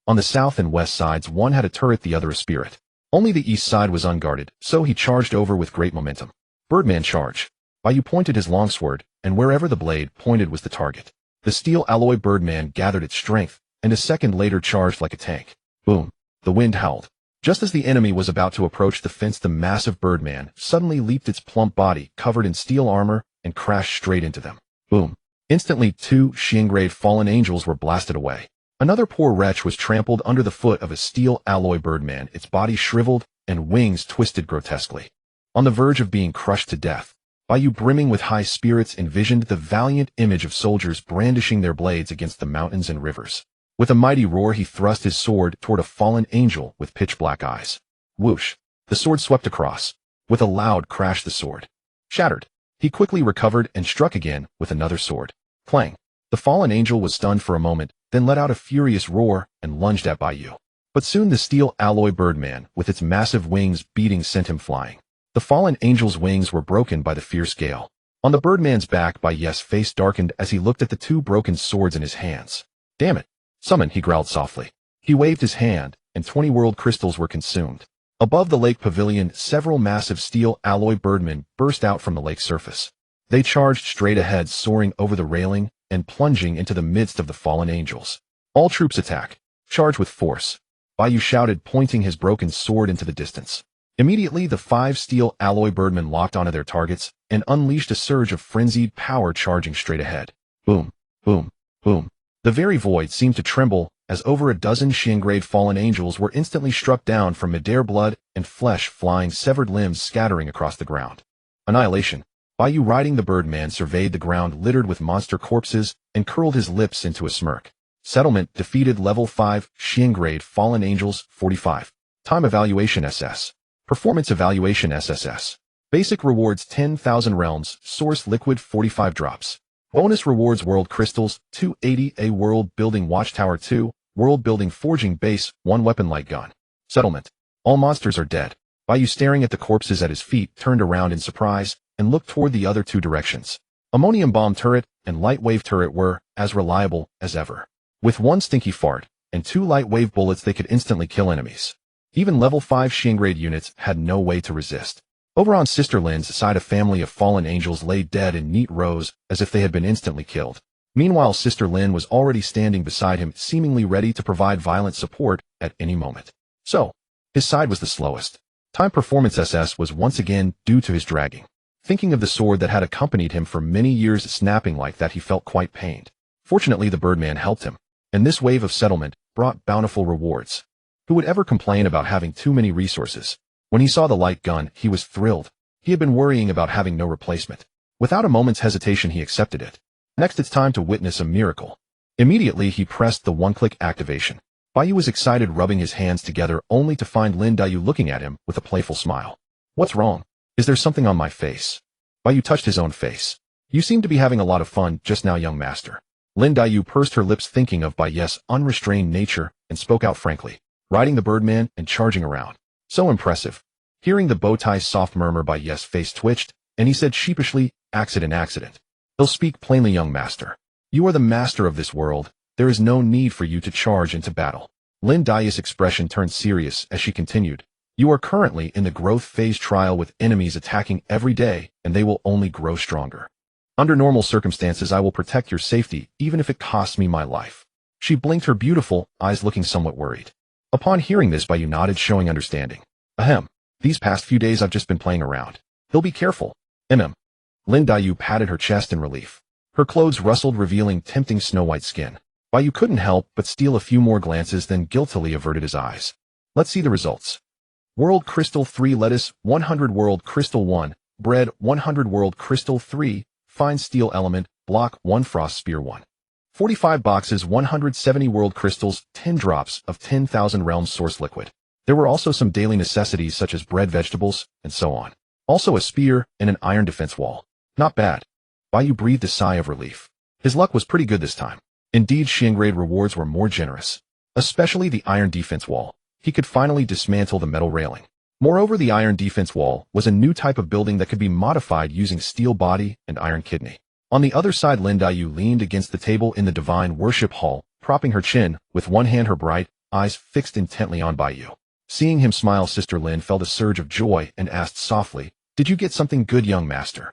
On the south and west sides, one had a turret, the other a spirit. Only the east side was unguarded, so he charged over with great momentum. Birdman charge. Bai Yu pointed his longsword, and wherever the blade pointed was the target. The steel alloy Birdman gathered its strength, and a second later charged like a tank. Boom. The wind howled. Just as the enemy was about to approach the fence, the massive Birdman suddenly leaped, its plump body covered in steel armor, and crashed straight into them. Boom. Instantly 2 Xian-grade fallen angels were blasted away. Another poor wretch was trampled under the foot of a steel alloy Birdman, its body shriveled and wings twisted grotesquely. On the verge of being crushed to death, Bai Yu, brimming with high spirits, envisioned the valiant image of soldiers brandishing their blades against the mountains and rivers. With a mighty roar, he thrust his sword toward a fallen angel with pitch-black eyes. Whoosh! The sword swept across. With a loud crash, the sword shattered. He quickly recovered and struck again with another sword. Clang! The fallen angel was stunned for a moment, then let out a furious roar and lunged at Bai Yu. But soon the steel alloy Birdman, with its massive wings beating, sent him flying. The fallen angel's wings were broken by the fierce gale. On the Birdman's back, Bai Yu's face darkened as he looked at the 2 broken swords in his hands. Damn it! Summon, he growled softly. He waved his hand, and 20 world crystals were consumed. Above the lake pavilion, several massive steel alloy Birdmen burst out from the lake's surface. They charged straight ahead, soaring over the railing and plunging into the midst of the fallen angels. All troops attack. Charge with force. Bai Yu shouted, pointing his broken sword into the distance. Immediately, the 5 steel alloy Birdmen locked onto their targets and unleashed a surge of frenzied power, charging straight ahead. Boom, boom, boom. The very void seemed to tremble as over a dozen Xian-grade fallen angels were instantly struck down, from midair, blood and flesh flying, severed limbs scattering across the ground. Annihilation. Bai Yu, riding the Birdman, surveyed the ground littered with monster corpses and curled his lips into a smirk. Settlement defeated level 5, Xian grade, fallen angels, 45. Time evaluation SS. Performance evaluation SSS. Basic rewards 10,000 realms, source liquid 45 drops. Bonus rewards world crystals, 280, a world building watchtower 2, world building forging base, 1 weapon light gun. Settlement. All monsters are dead. Bai Yu, staring at the corpses at his feet, turned around in surprise and looked toward the other 2 directions. Ammonium bomb turret and light wave turret were as reliable as ever. With 1 stinky fart and 2 light wave bullets, they could instantly kill enemies. Even level 5 Xian grade units had no way to resist. Over on Sister Lin's side, a family of fallen angels lay dead in neat rows as if they had been instantly killed. Meanwhile, Sister Lin was already standing beside him, seemingly ready to provide violent support at any moment. So, his side was the slowest. Time performance SS was once again due to his dragging. Thinking of the sword that had accompanied him for many years snapping like that, he felt quite pained. Fortunately, the Birdman helped him, and this wave of settlement brought bountiful rewards. Who would ever complain about having too many resources? When he saw the light gun, he was thrilled. He had been worrying about having no replacement. Without a moment's hesitation, he accepted it. Next, it's time to witness a miracle. Immediately, he pressed the one-click activation. Bai Yu was excited, rubbing his hands together, only to find Lin Daiyu looking at him with a playful smile. What's wrong? Is there something on my face? Bai Yu touched his own face. You seem to be having a lot of fun just now, young master. Lin Daiyu pursed her lips, thinking of Bai Yu's unrestrained nature, and spoke out frankly. Riding the Birdman and charging around. So impressive. Hearing the bowtie's soft murmur, Bai Yu's face twitched, and he said sheepishly, accident. He'll speak plainly, young master. You are the master of this world. There is no need for you to charge into battle. Lin Daiyu's expression turned serious as she continued. You are currently in the growth phase trial with enemies attacking every day, and they will only grow stronger. Under normal circumstances, I will protect your safety, even if it costs me my life. She blinked, her beautiful eyes looking somewhat worried. Upon hearing this, Bai Yu nodded, showing understanding. Ahem. These past few days I've just been playing around. He'll be careful. Lin Daiyu patted her chest in relief. Her clothes rustled, revealing tempting snow-white skin. Bai Yu couldn't help but steal a few more glances, then guiltily averted his eyes. Let's see the results. World Crystal 3 lettuce, 100 World Crystal 1, bread, 100 World Crystal 3, fine steel element, block, 1 frost spear 1. 45 boxes, 170 world crystals, 10 drops of 10,000 realms source liquid. There were also some daily necessities such as bread, vegetables, and so on. Also a spear and an iron defense wall. Not bad. Bai Yu breathed a sigh of relief. His luck was pretty good this time. Indeed, Xian grade rewards were more generous. Especially the iron defense wall. He could finally dismantle the metal railing. Moreover, the iron defense wall was a new type of building that could be modified using steel body and iron kidney. On the other side, Lin Daiyu leaned against the table in the divine worship hall, propping her chin, with one hand, her bright eyes fixed intently on Bai Yu. Seeing him smile, Sister Lin felt a surge of joy and asked softly, Did you get something good, young master?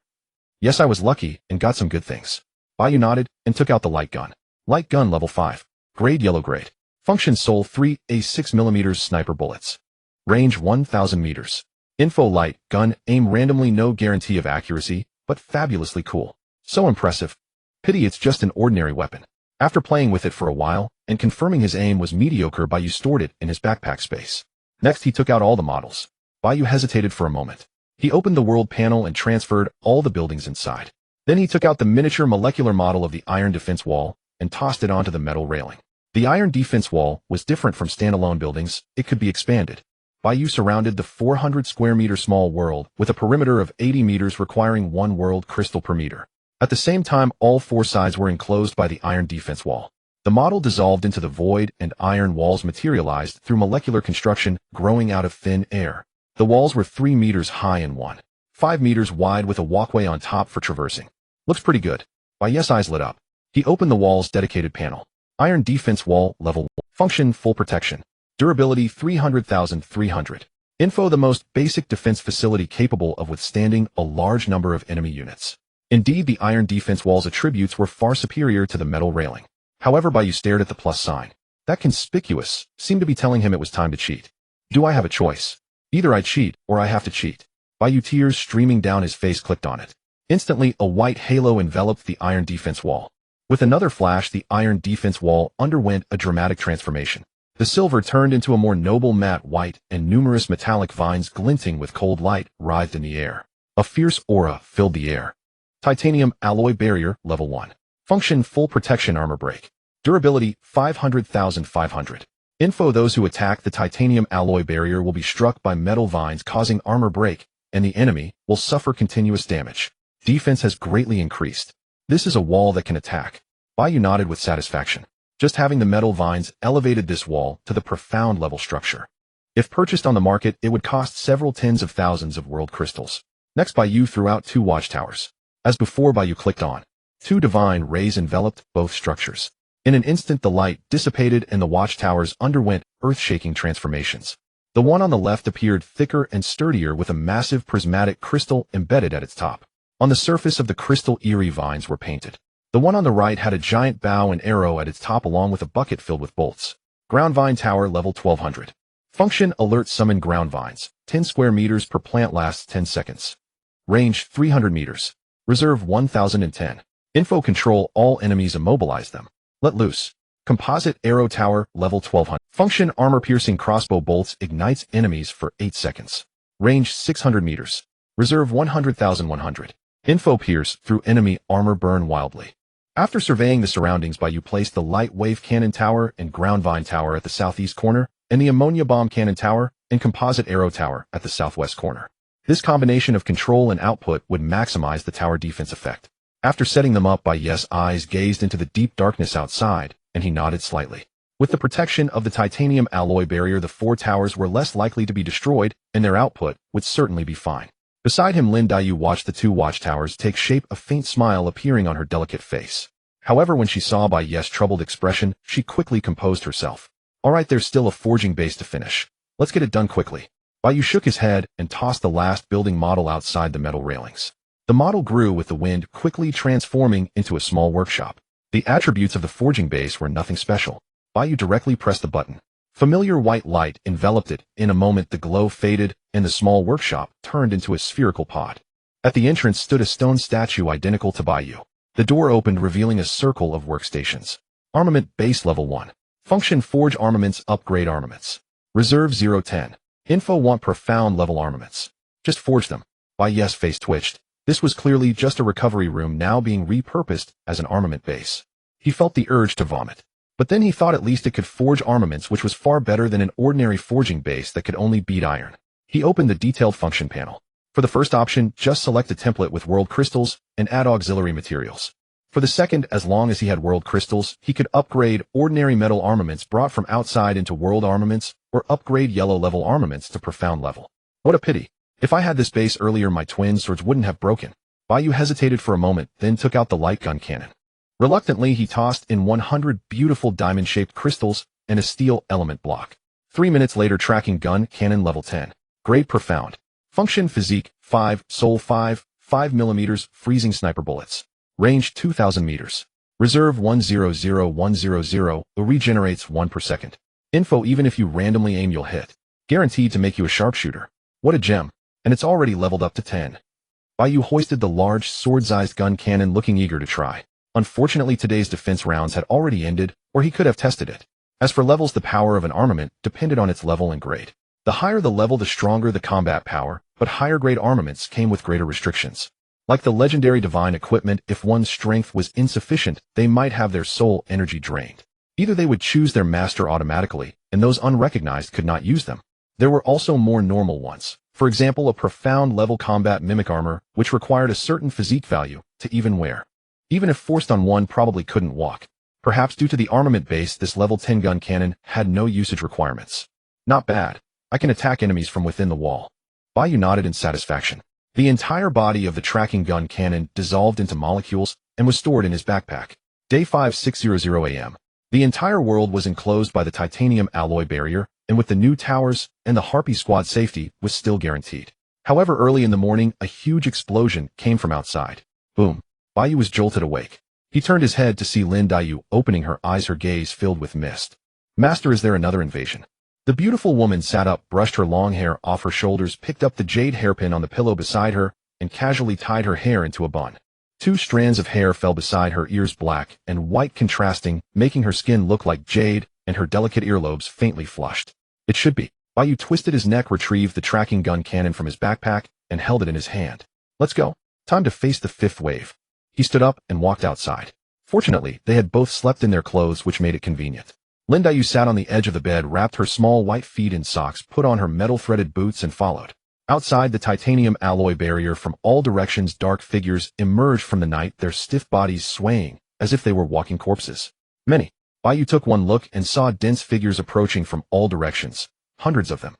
Yes, I was lucky and got some good things. Bai Yu nodded and took out the light gun. Light gun level 5. Grade yellow grade. Function Sol 3, a 6mm sniper bullets. Range 1000 meters. Info light gun, aim randomly, no guarantee of accuracy, but fabulously cool. So impressive. Pity it's just an ordinary weapon. After playing with it for a while, and confirming his aim was mediocre, Bai Yu stored it in his backpack space. Next, he took out all the models. Bai Yu hesitated for a moment. He opened the world panel and transferred all the buildings inside. Then he took out the miniature molecular model of the iron defense wall and tossed it onto the metal railing. The iron defense wall was different from standalone buildings. It could be expanded. Bai Yu surrounded the 400 square meter small world with a perimeter of 80 meters, requiring 1 world crystal per meter. At the same time, all 4 sides were enclosed by the iron defense wall. The model dissolved into the void, and iron walls materialized through molecular construction, growing out of thin air. The walls were 3 meters high and 1.5 meters wide, with a walkway on top for traversing. Looks pretty good. Bai Yu's eyes lit up. He opened the wall's dedicated panel. Iron defense wall, level 1. Function, full protection. Durability, 300,300. Info, the most basic defense facility capable of withstanding a large number of enemy units. Indeed, the iron defense wall's attributes were far superior to the metal railing. However, Bai Yu stared at the plus sign. That conspicuous seemed to be telling him it was time to cheat. Do I have a choice? Either I cheat, or I have to cheat. Bai Yu, tears streaming down his face, clicked on it. Instantly, a white halo enveloped the iron defense wall. With another flash, the iron defense wall underwent a dramatic transformation. The silver turned into a more noble matte white, and numerous metallic vines glinting with cold light writhed in the air. A fierce aura filled the air. Titanium alloy barrier, level 1. Function full protection armor break. Durability 500,500. Info: those who attack the titanium alloy barrier will be struck by metal vines causing armor break, and the enemy will suffer continuous damage. Defense has greatly increased. This is a wall that can attack. Bai Yu nodded with satisfaction. Just having the metal vines elevated this wall to the profound level structure. If purchased on the market, it would cost several tens of thousands of world crystals. Next, Bai Yu threw out 2 watchtowers. As before, Bai Yu clicked on. 2 divine rays enveloped both structures. In an instant, the light dissipated and the watchtowers underwent earth-shaking transformations. The one on the left appeared thicker and sturdier with a massive prismatic crystal embedded at its top. On the surface of the crystal, eerie vines were painted. The one on the right had a giant bow and arrow at its top along with a bucket filled with bolts. Ground Vine Tower, level 1200. Function: alert summon ground vines. 10 square meters per plant, lasts 10 seconds. Range 300 meters. Reserve 1010. Info: control all enemies, immobilize them. Let loose. Composite Arrow Tower, level 1200. Function: armor-piercing crossbow bolts, ignites enemies for 8 seconds. Range 600 meters. Reserve 100,100. Info: pierce through enemy armor, burn wildly. After surveying the surroundings, Bai Yu placed the light wave cannon tower and ground vine tower at the southeast corner, and the ammonia bomb cannon tower and composite arrow tower at the southwest corner. This combination of control and output would maximize the tower defense effect. After setting them up, Bai Yu's eyes gazed into the deep darkness outside, and he nodded slightly. With the protection of the titanium alloy barrier, the 4 towers were less likely to be destroyed, and their output would certainly be fine. Beside him, Lin Daiyu watched the 2 watchtowers take shape, a faint smile appearing on her delicate face. However, when she saw Bai Yu's troubled expression, she quickly composed herself. Alright, there's still a forging base to finish. Let's get it done quickly. Bai Yu shook his head and tossed the last building model outside the metal railings. The model grew with the wind, quickly transforming into a small workshop. The attributes of the forging base were nothing special. Bai Yu directly pressed the button. Familiar white light enveloped it. In a moment, the glow faded, and the small workshop turned into a spherical pod. At the entrance stood a stone statue identical to Bai Yu. The door opened, revealing a circle of workstations. Armament base, level 1. Function: forge armaments, upgrade armaments. Reserve 010. Info: want profound level armaments. Just forge them. Bai Yu's face twitched. This was clearly just a recovery room now being repurposed as an armament base. He felt the urge to vomit. But then he thought at least it could forge armaments, which was far better than an ordinary forging base that could only beat iron. He opened the detailed function panel. For the first option, just select a template with world crystals and add auxiliary materials. For the second, as long as he had world crystals, he could upgrade ordinary metal armaments brought from outside into world armaments, or upgrade yellow level armaments to profound level. What a pity. If I had this base earlier, my twin swords wouldn't have broken. Bai Yu hesitated for a moment, then took out the light gun cannon. Reluctantly, he tossed in 100 beautiful diamond-shaped crystals and a steel element block. 3 minutes later, tracking gun cannon, level 10. Grade: profound. Function: physique 5, soul 5, 5 millimeters, freezing sniper bullets. Range 2,000 meters. Reserve 100,100, regenerates 1 per second. Info: even if you randomly aim, you'll hit. Guaranteed to make you a sharpshooter. What a gem. And it's already leveled up to 10. Bai Yu hoisted the large, sword-sized gun cannon, looking eager to try. Unfortunately, today's defense rounds had already ended, or he could have tested it. As for levels, the power of an armament depended on its level and grade. The higher the level, the stronger the combat power, but higher grade armaments came with greater restrictions. Like the legendary divine equipment, if one's strength was insufficient, they might have their soul energy drained. Either they would choose their master automatically, and those unrecognized could not use them. There were also more normal ones. For example, a profound level combat mimic armor, which required a certain physique value to even wear. Even if forced on, one probably couldn't walk. Perhaps due to the armament base, this level 10 gun cannon had no usage requirements. Not bad. I can attack enemies from within the wall. Bai Yu nodded in satisfaction. The entire body of the tracking gun cannon dissolved into molecules and was stored in his backpack. Day 5600 AM. The entire world was enclosed by the titanium alloy barrier, and with the new towers and the Harpy squad, safety was still guaranteed. However, early in the morning, a huge explosion came from outside. Boom. Bai Yu was jolted awake. He turned his head to see Lin Daiyu opening her eyes, her gaze filled with mist. Master, is there another invasion? The beautiful woman sat up, brushed her long hair off her shoulders, picked up the jade hairpin on the pillow beside her, and casually tied her hair into a bun. 2 strands of hair fell beside her ears, black and white contrasting, making her skin look like jade and her delicate earlobes faintly flushed. It should be. Bai Yu twisted his neck, retrieved the tracking gun cannon from his backpack, and held it in his hand. Let's go. Time to face the fifth wave. He stood up and walked outside. Fortunately, they had both slept in their clothes, which made it convenient. Bai Yu sat on the edge of the bed, wrapped her small white feet in socks, put on her metal-threaded boots, and followed. Outside the titanium alloy barrier, from all directions dark figures emerged from the night, their stiff bodies swaying, as if they were walking corpses. Bai Yu took one look and saw dense figures approaching from all directions. Hundreds of them.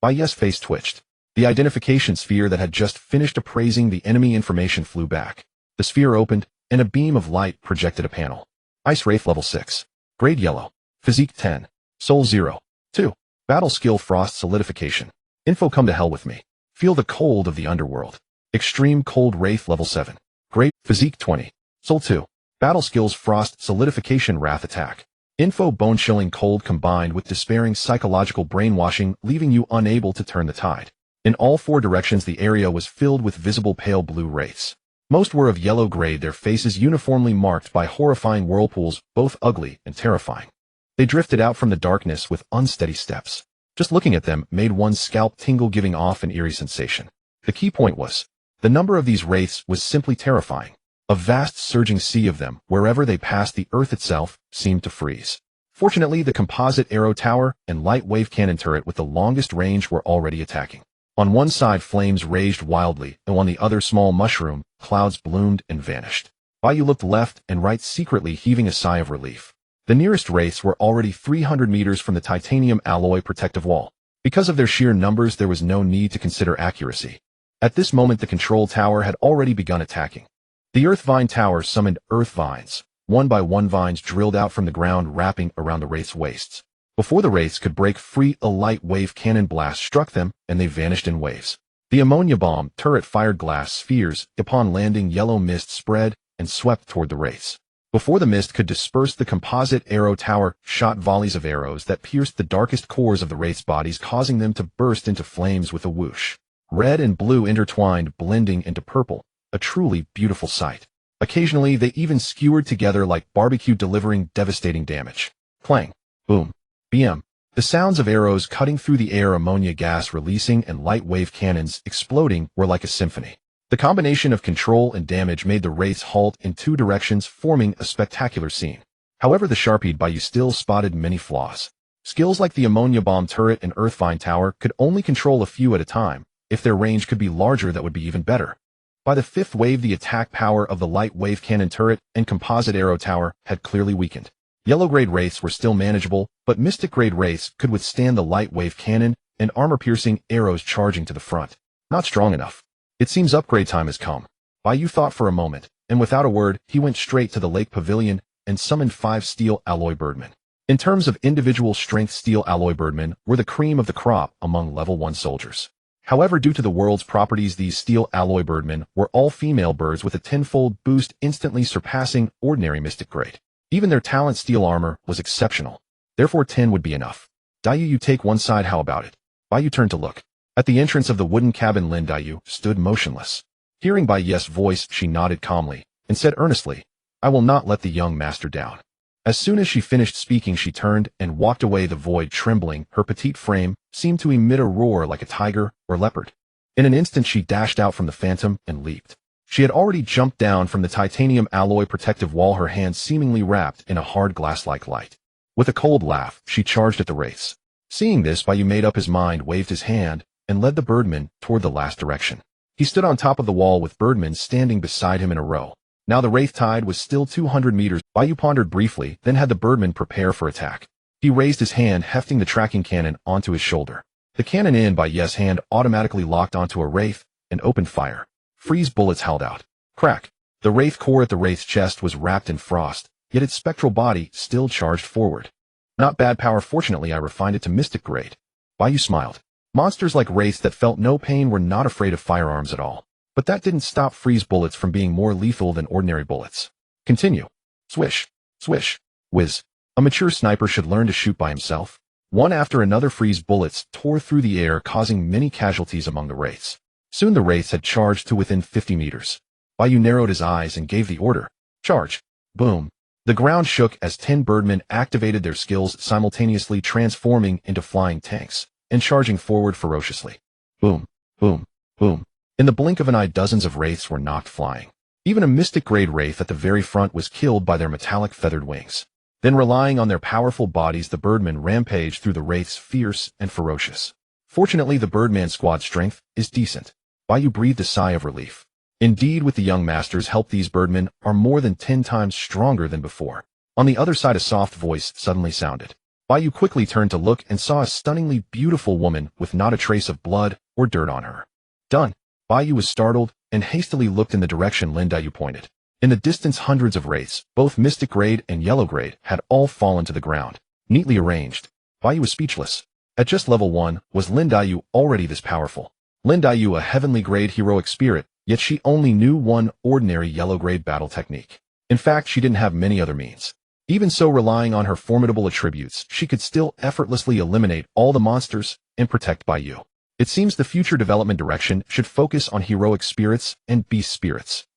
Bai Yu's face twitched. The identification sphere that had just finished appraising the enemy information flew back. The sphere opened, and a beam of light projected a panel. Ice Wraith level 6. Grade yellow. Physique 10. Soul 0. 2. Battle skill Frost solidification. Info come to hell with me. Feel the cold of the underworld. Extreme cold Wraith level 7. Grade Physique 20. Soul 2. Battle skills Frost solidification Wrath attack. Info bone-chilling cold combined with despairing psychological brainwashing, leaving you unable to turn the tide. In all four directions the area was filled with visible pale blue wraiths. Most were of yellow grade, their faces uniformly marked by horrifying whirlpools, both ugly and terrifying. They drifted out from the darkness with unsteady steps. Just looking at them made one's scalp tingle, giving off an eerie sensation. The key point was, the number of these wraiths was simply terrifying. A vast surging sea of them, wherever they passed the earth itself, seemed to freeze. Fortunately, the composite arrow tower and light wave cannon turret with the longest range were already attacking. On one side flames raged wildly, and on the other small mushroom clouds bloomed and vanished. Bai Yu looked left and right, secretly heaving a sigh of relief. The nearest wraiths were already 300 meters from the titanium alloy protective wall. Because of their sheer numbers, there was no need to consider accuracy. At this moment, the control tower had already begun attacking. The Earth Vine Tower summoned Earth Vines. One by one vines drilled out from the ground, wrapping around the wraiths' waists. Before the wraiths could break free, a light wave cannon blast struck them, and they vanished in waves. The ammonia bomb turret fired glass spheres. Upon landing, yellow mist spread and swept toward the wraiths. Before the mist could disperse, the composite arrow tower shot volleys of arrows that pierced the darkest cores of the wraiths' bodies, causing them to burst into flames with a whoosh. Red and blue intertwined, blending into purple. A truly beautiful sight. Occasionally, they even skewered together like barbecue, delivering devastating damage. Clang. Boom. BM. The sounds of arrows cutting through the air, ammonia gas releasing, and light wave cannons exploding were like a symphony. The combination of control and damage made the wraiths halt in two directions, forming a spectacular scene. However, the sharp-eyed Bai Yu still spotted many flaws. Skills like the ammonia bomb turret and Earthvine Tower could only control a few at a time. If their range could be larger, that would be even better. By the fifth wave, the attack power of the light wave cannon turret and composite arrow tower had clearly weakened. Yellow-grade wraiths were still manageable, but mystic-grade wraiths could withstand the light wave cannon and armor-piercing arrows charging to the front. Not strong enough. It seems upgrade time has come. Bai Yu thought for a moment, and without a word, he went straight to the lake pavilion and summoned 5 steel alloy birdmen. In terms of individual strength, steel alloy birdmen were the cream of the crop among level 1 soldiers. However, due to the world's properties, these steel alloy birdmen were all female birds with a 10-fold boost, instantly surpassing ordinary mystic grade. Even their talent steel armor was exceptional. Therefore 10 would be enough. Bai Yu, you take one side, how about it? Bai Yu turned to look. At the entrance of the wooden cabin, Bai Yu stood motionless. Hearing Bai Yu's voice, she nodded calmly and said earnestly, "I will not let the young master down." As soon as she finished speaking, she turned and walked away, the void trembling. Her petite frame seemed to emit a roar like a tiger or leopard. In an instant, she dashed out from the phantom and leaped. She had already jumped down from the titanium alloy protective wall, her hands seemingly wrapped in a hard glass-like light. With a cold laugh, she charged at the wraiths. Seeing this, Bai Yu made up his mind, waved his hand, and led the birdmen toward the last direction. He stood on top of the wall with birdmen standing beside him in a row. Now the wraith tide was still 200 meters. Bai Yu pondered briefly, then had the birdmen prepare for attack. He raised his hand, hefting the tracking cannon onto his shoulder. The cannon in Bai Yu's hand automatically locked onto a wraith and opened fire. Freeze bullets howled out. Crack! The wraith core at the wraith's chest was wrapped in frost, yet its spectral body still charged forward. Not bad power. Fortunately, I refined it to mystic grade. Bai Yu smiled. Monsters like wraiths that felt no pain were not afraid of firearms at all. But that didn't stop freeze bullets from being more lethal than ordinary bullets. Continue. Swish. Swish. Whiz. A mature sniper should learn to shoot by himself. One after another, freeze bullets tore through the air, causing many casualties among the wraiths. Soon the wraiths had charged to within 50 meters. Bai Yu narrowed his eyes and gave the order. Charge. Boom. The ground shook as 10 birdmen activated their skills, simultaneously transforming into flying tanks and charging forward ferociously. Boom. Boom. Boom. In the blink of an eye, dozens of wraiths were knocked flying. Even a mystic-grade wraith at the very front was killed by their metallic feathered wings. Then, relying on their powerful bodies, the birdmen rampaged through the wraiths, fierce and ferocious. Fortunately, the birdman squad's strength is decent. Bai Yu breathed a sigh of relief. Indeed, with the young master's help, these birdmen are more than 10 times stronger than before. On the other side, a soft voice suddenly sounded. Bai Yu quickly turned to look and saw a stunningly beautiful woman with not a trace of blood or dirt on her. Done. Bai Yu was startled and hastily looked in the direction Lin Yu pointed. In the distance, hundreds of wraiths, both mystic grade and yellow grade, had all fallen to the ground, neatly arranged. Bai Yu was speechless. At just level 1, was Lin Yu already this powerful? Lin Yu, a heavenly grade heroic spirit, yet she only knew one ordinary yellow grade battle technique. In fact, she didn't have many other means. Even so, relying on her formidable attributes, she could still effortlessly eliminate all the monsters and protect Bai Yu. It seems the future development direction should focus on heroic spirits and beast spirits.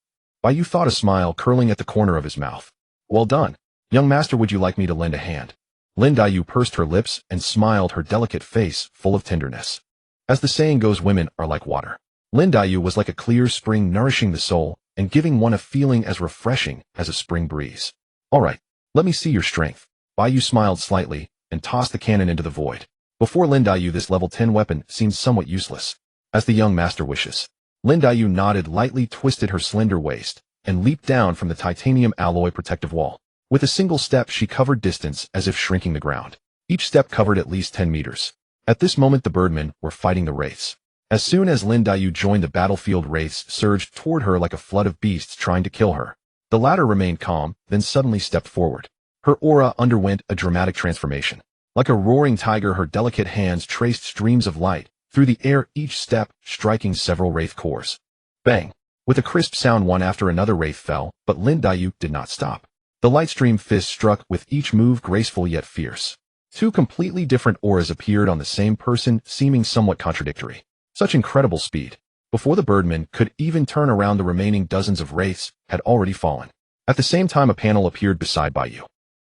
Bai Yu thought, a smile curling at the corner of his mouth. Well done. Young master, would you like me to lend a hand? Lin Yu pursed her lips and smiled, her delicate face full of tenderness. As the saying goes, women are like water. Lin Yu was like a clear spring, nourishing the soul and giving one a feeling as refreshing as a spring breeze. All right, let me see your strength. Bai Yu smiled slightly and tossed the cannon into the void. Before Lin Yu, this level 10 weapon seemed somewhat useless. As the young master wishes. Lin Yu nodded, lightly twisted her slender waist, and leaped down from the titanium alloy protective wall. With a single step, she covered distance as if shrinking the ground. Each step covered at least 10 meters. At this moment, the birdmen were fighting the wraiths. As soon as Lin Yu joined the battlefield, wraiths surged toward her like a flood of beasts trying to kill her. The latter remained calm, then suddenly stepped forward. Her aura underwent a dramatic transformation. Like a roaring tiger, her delicate hands traced streams of light through the air, each step striking several wraith cores. Bang! With a crisp sound, one after another wraith fell, but Lin Yu did not stop. The lightstream fist struck, with each move graceful yet fierce. Two completely different auras appeared on the same person, seeming somewhat contradictory. Such incredible speed. Before the birdmen could even turn around, the remaining dozens of wraiths had already fallen. At the same time, a panel appeared beside Bai Yu.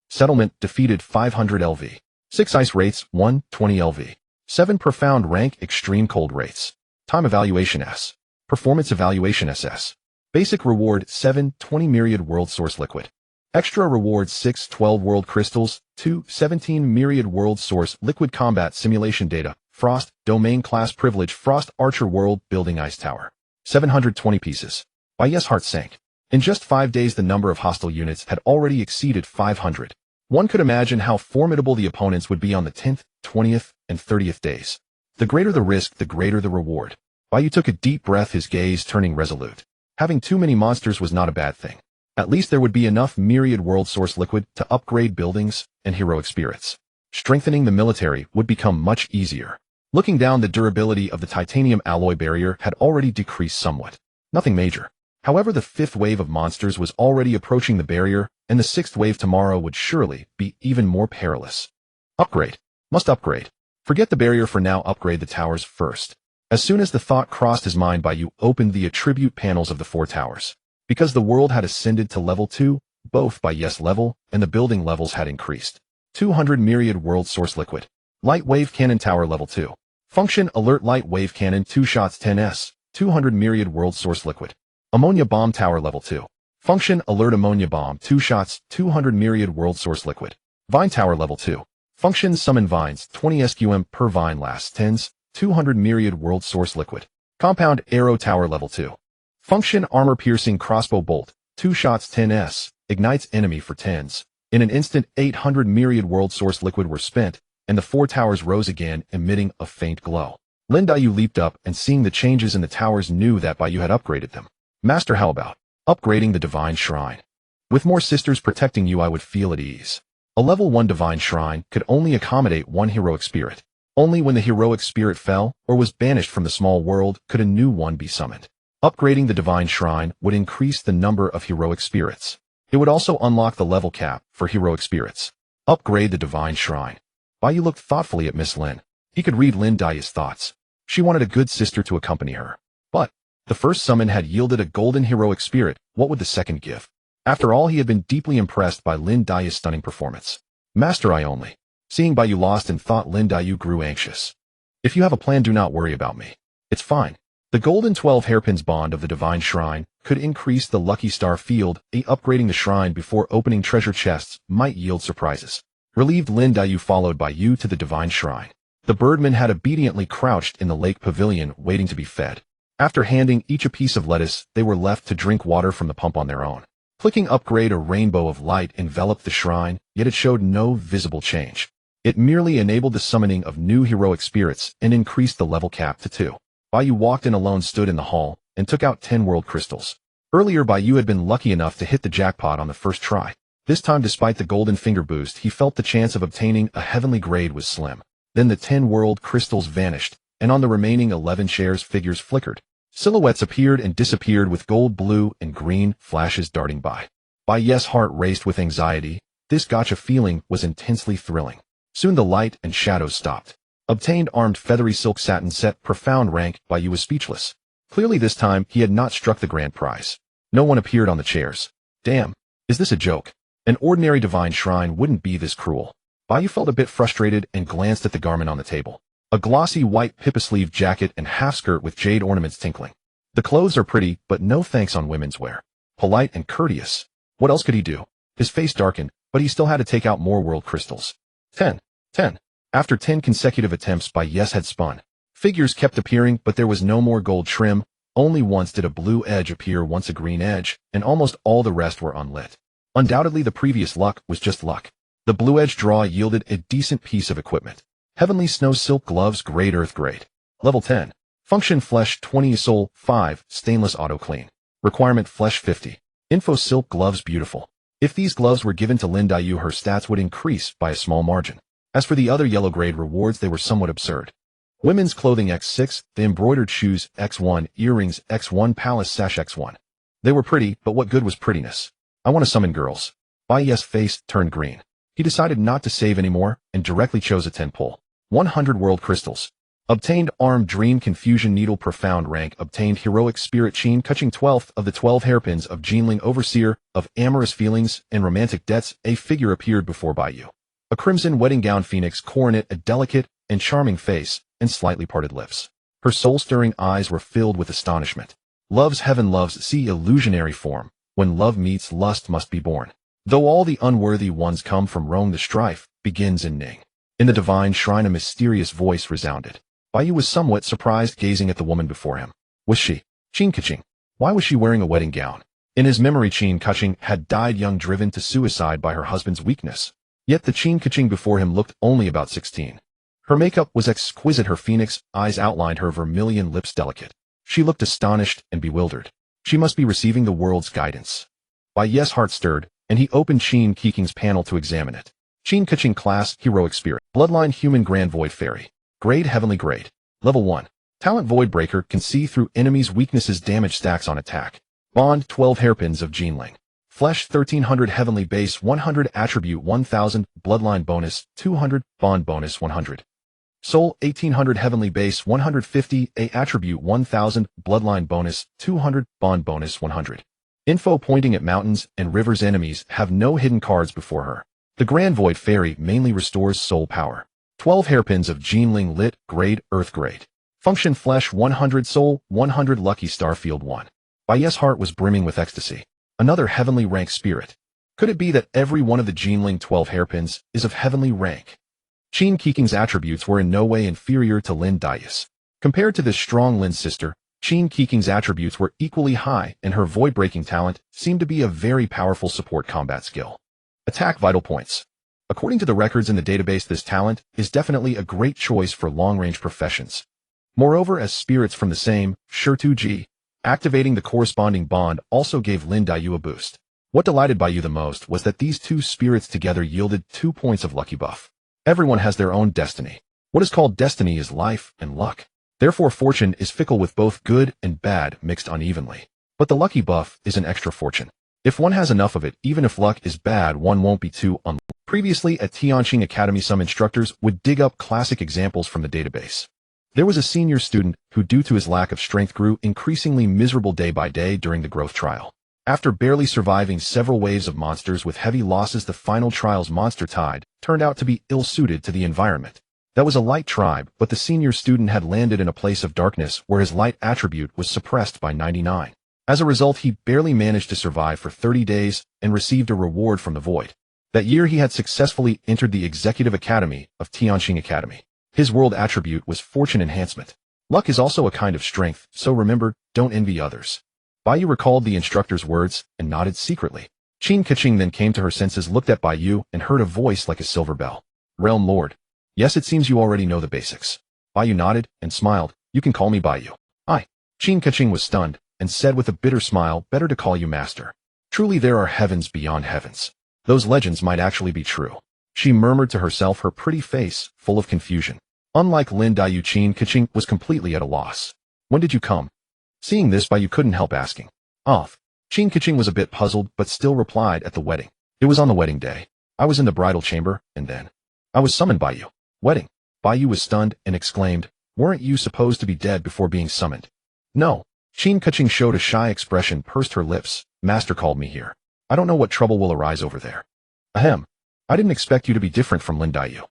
Settlement defeated 500 LV. 6 ice wraiths, 120 LV. 7 profound rank extreme cold wraiths. Time evaluation S. Performance evaluation SS. Basic reward 7, 20 myriad world source liquid. Extra reward 6, 12 world crystals, 2, 17 myriad world source liquid. Combat simulation data, Frost, domain class privilege, Frost Archer world building ice tower. 720 pieces. Bai Yu's heart sank. In just 5 days, the number of hostile units had already exceeded 500. One could imagine how formidable the opponents would be on the 10th, 20th, and 30th days. The greater the risk, the greater the reward. Bai Yu took a deep breath, his gaze turning resolute. Having too many monsters was not a bad thing. At least there would be enough myriad world source liquid to upgrade buildings and heroic spirits. Strengthening the military would become much easier. Looking down, the durability of the titanium alloy barrier had already decreased somewhat. Nothing major. However, the 5th wave of monsters was already approaching the barrier, and the 6th wave tomorrow would surely be even more perilous. Upgrade. Must upgrade. Forget the barrier for now, upgrade the towers first. As soon as the thought crossed his mind, Bai Yu opened the attribute panels of the 4 towers. Because the world had ascended to level 2, both Bai Yu's level and the building levels had increased. 200 myriad world source liquid. Light wave cannon tower level 2. Function alert light wave cannon 2 shots 10s, 200 myriad world source liquid. Ammonia bomb tower level 2. Function alert ammonia bomb 2 shots 200 myriad world source liquid. Vine tower level 2. Function summon vines 20 SQM per vine lasts 10s, 200 myriad world source liquid. Compound arrow tower level 2. Function armor piercing crossbow bolt 2 shots 10s, ignites enemy for 10s. In an instant, 800 myriad world source liquid were spent, and the 4 towers rose again, emitting a faint glow. Lin Yu leaped up and, seeing the changes in the towers, knew that Bai Yu had upgraded them. Master, how about upgrading the divine shrine? With more sisters protecting you, I would feel at ease. A level 1 divine shrine could only accommodate 1 heroic spirit. Only when the heroic spirit fell or was banished from the small world could a new one be summoned. Upgrading the divine shrine would increase the number of heroic spirits. It would also unlock the level cap for heroic spirits. Upgrade the divine shrine. Bai Yu looked thoughtfully at Miss Lin. He could read Lin Yu's thoughts. She wanted a good sister to accompany her. But the first summon had yielded a golden heroic spirit. What would the second give? After all, he had been deeply impressed by Lin Yu's stunning performance. Master, I only. Seeing Bai Yu lost in thought, Lin Yu grew anxious. If you have a plan, do not worry about me. It's fine. The golden 12 hairpins bond of the divine shrine could increase the lucky star field. Upgrading the shrine before opening treasure chests might yield surprises. Relieved, Lin Daiyu followed Bai Yu to the divine shrine. The birdmen had obediently crouched in the lake pavilion waiting to be fed. After handing each a piece of lettuce, they were left to drink water from the pump on their own. Clicking upgrade, a rainbow of light enveloped the shrine, yet it showed no visible change. It merely enabled the summoning of new heroic spirits and increased the level cap to 2. Bai Yu walked in alone, stood in the hall, and took out 10 world crystals. Earlier, Bai Yu had been lucky enough to hit the jackpot on the first try. This time, despite the golden finger boost, he felt the chance of obtaining a heavenly grade was slim. Then the 10 world crystals vanished, and on the remaining 11 shares figures flickered. Silhouettes appeared and disappeared with gold, blue, and green flashes darting by. Bai Yu's heart raced with anxiety. This gacha feeling was intensely thrilling. Soon the light and shadows stopped. Obtained armed feathery silk satin set, profound rank. Bai Yu was speechless. Clearly this time he had not struck the grand prize. No one appeared on the chairs. Damn, is this a joke? An ordinary divine shrine wouldn't be this cruel. Bai Yu felt a bit frustrated and glanced at the garment on the table. A glossy white pipa-sleeve jacket and half-skirt with jade ornaments tinkling. The clothes are pretty, but no thanks on women's wear. Polite and courteous. What else could he do? His face darkened, but he still had to take out more world crystals. 10. After 10 consecutive attempts, Bai Yu had spun. Figures kept appearing, but there was no more gold trim. Only once did a blue edge appear, once a green edge, and almost all the rest were unlit. Undoubtedly the previous luck was just luck. The blue edge draw yielded a decent piece of equipment. Heavenly snow silk gloves, grade earth grade. Level 10. Function flesh 20, soul 5, stainless auto clean. Requirement flesh 50. Info silk gloves, beautiful. If these gloves were given to Lin Daiyu, her stats would increase by a small margin. As for the other yellow grade rewards, they were somewhat absurd. Women's clothing X6, the embroidered shoes X1, earrings X1, palace sash X1. They were pretty, but what good was prettiness? I want to summon girls. Bai Yu's face turned green. He decided not to save anymore and directly chose a 10 pull. 100 world crystals. Obtained armed dream confusion needle, profound rank. Obtained heroic spirit Qin Kuching, 12th of the 12 hairpins of Jinling, overseer of amorous feelings and romantic debts. A figure appeared before Bai Yu. A crimson wedding gown phoenix coronet, a delicate and charming face and slightly parted lips. Her soul-stirring eyes were filled with astonishment. Love's heaven, love's sea illusionary form. When love meets, lust must be born. Though all the unworthy ones come from Rome, the strife begins in Ning. In the divine shrine, a mysterious voice resounded. Bai Yu was somewhat surprised, gazing at the woman before him. Was she Qin Kuching? Why was she wearing a wedding gown? In his memory, Qin Kuching had died young, driven to suicide by her husband's weakness. Yet the Qin Kuching before him looked only about 16. Her makeup was exquisite, her phoenix eyes outlined her vermilion lips delicate. She looked astonished and bewildered. She must be receiving the world's guidance. Bai Yu's heart stirred, and he opened Qin Kuching's panel to examine it. Qin Kuching class, heroic spirit. Bloodline human, grand void fairy. Grade heavenly grade. Level 1. Talent void breaker, can see through enemies' weaknesses, damage stacks on attack. Bond 12 hairpins of Jinling. Flesh 1300, heavenly base 100, attribute 1000, bloodline bonus 200, bond bonus 100. Soul 1800, heavenly base 150, a attribute 1000, bloodline bonus 200, bond bonus 100. Info pointing at mountains and rivers, enemies have no hidden cards before her. The Grand Void Fairy mainly restores soul power. 12 hairpins of Jinling, lit, grade, earth grade. Function flesh 100, soul 100, lucky star field 1. Bai Yu's heart was brimming with ecstasy. Another heavenly rank spirit. Could it be that every one of the Jinling 12 hairpins is of heavenly rank? Qin Kuching's attributes were in no way inferior to Lin Daiyu's. Compared to this strong Lin's sister, Qin Kuching's attributes were equally high, and her void-breaking talent seemed to be a very powerful support combat skill. Attack vital points. According to the records in the database, this talent is definitely a great choice for long-range professions. Moreover, as spirits from the same, Shur2G, activating the corresponding bond also gave Lin Daiyu a boost. What delighted Bai Yu the most was that these two spirits together yielded 2 points of lucky buff. Everyone has their own destiny. What is called destiny is life and luck. Therefore, fortune is fickle with both good and bad mixed unevenly. But the lucky buff is an extra fortune. If one has enough of it, even if luck is bad, one won't be too unlucky. Previously at Tianqing Academy, some instructors would dig up classic examples from the database. There was a senior student who, due to his lack of strength, grew increasingly miserable day by day during the growth trial. After barely surviving several waves of monsters with heavy losses, the final trial's monster tide turned out to be ill-suited to the environment. That was a light tribe, but the senior student had landed in a place of darkness where his light attribute was suppressed by 99. As a result, he barely managed to survive for 30 days and received a reward from the void. That year he had successfully entered the Executive Academy of Tianqing Academy. His world attribute was fortune enhancement. Luck is also a kind of strength, so remember, don't envy others. Bai Yu recalled the instructor's words and nodded secretly. Tianqing then came to her senses, looked at Bai Yu, and heard a voice like a silver bell. Realm Lord. Yes, it seems you already know the basics. Bai Yu nodded and smiled. You can call me Bai Yu. Tianqing was stunned and said with a bitter smile, better to call you master. Truly there are heavens beyond heavens. Those legends might actually be true. She murmured to herself, her pretty face full of confusion. Unlike Lin Daiyu, Tianqing was completely at a loss. When did you come? Seeing this, Bai Yu couldn't help asking. Tianqing was a bit puzzled, but still replied, at the wedding. It was on the wedding day. I was in the bridal chamber, and then I was summoned by you. Wedding. Bai Yu was stunned and exclaimed, weren't you supposed to be dead before being summoned? No. Tianqing showed a shy expression, pursed her lips. Master called me here. I don't know what trouble will arise over there. Ahem. I didn't expect you to be different from Lin Daiyu.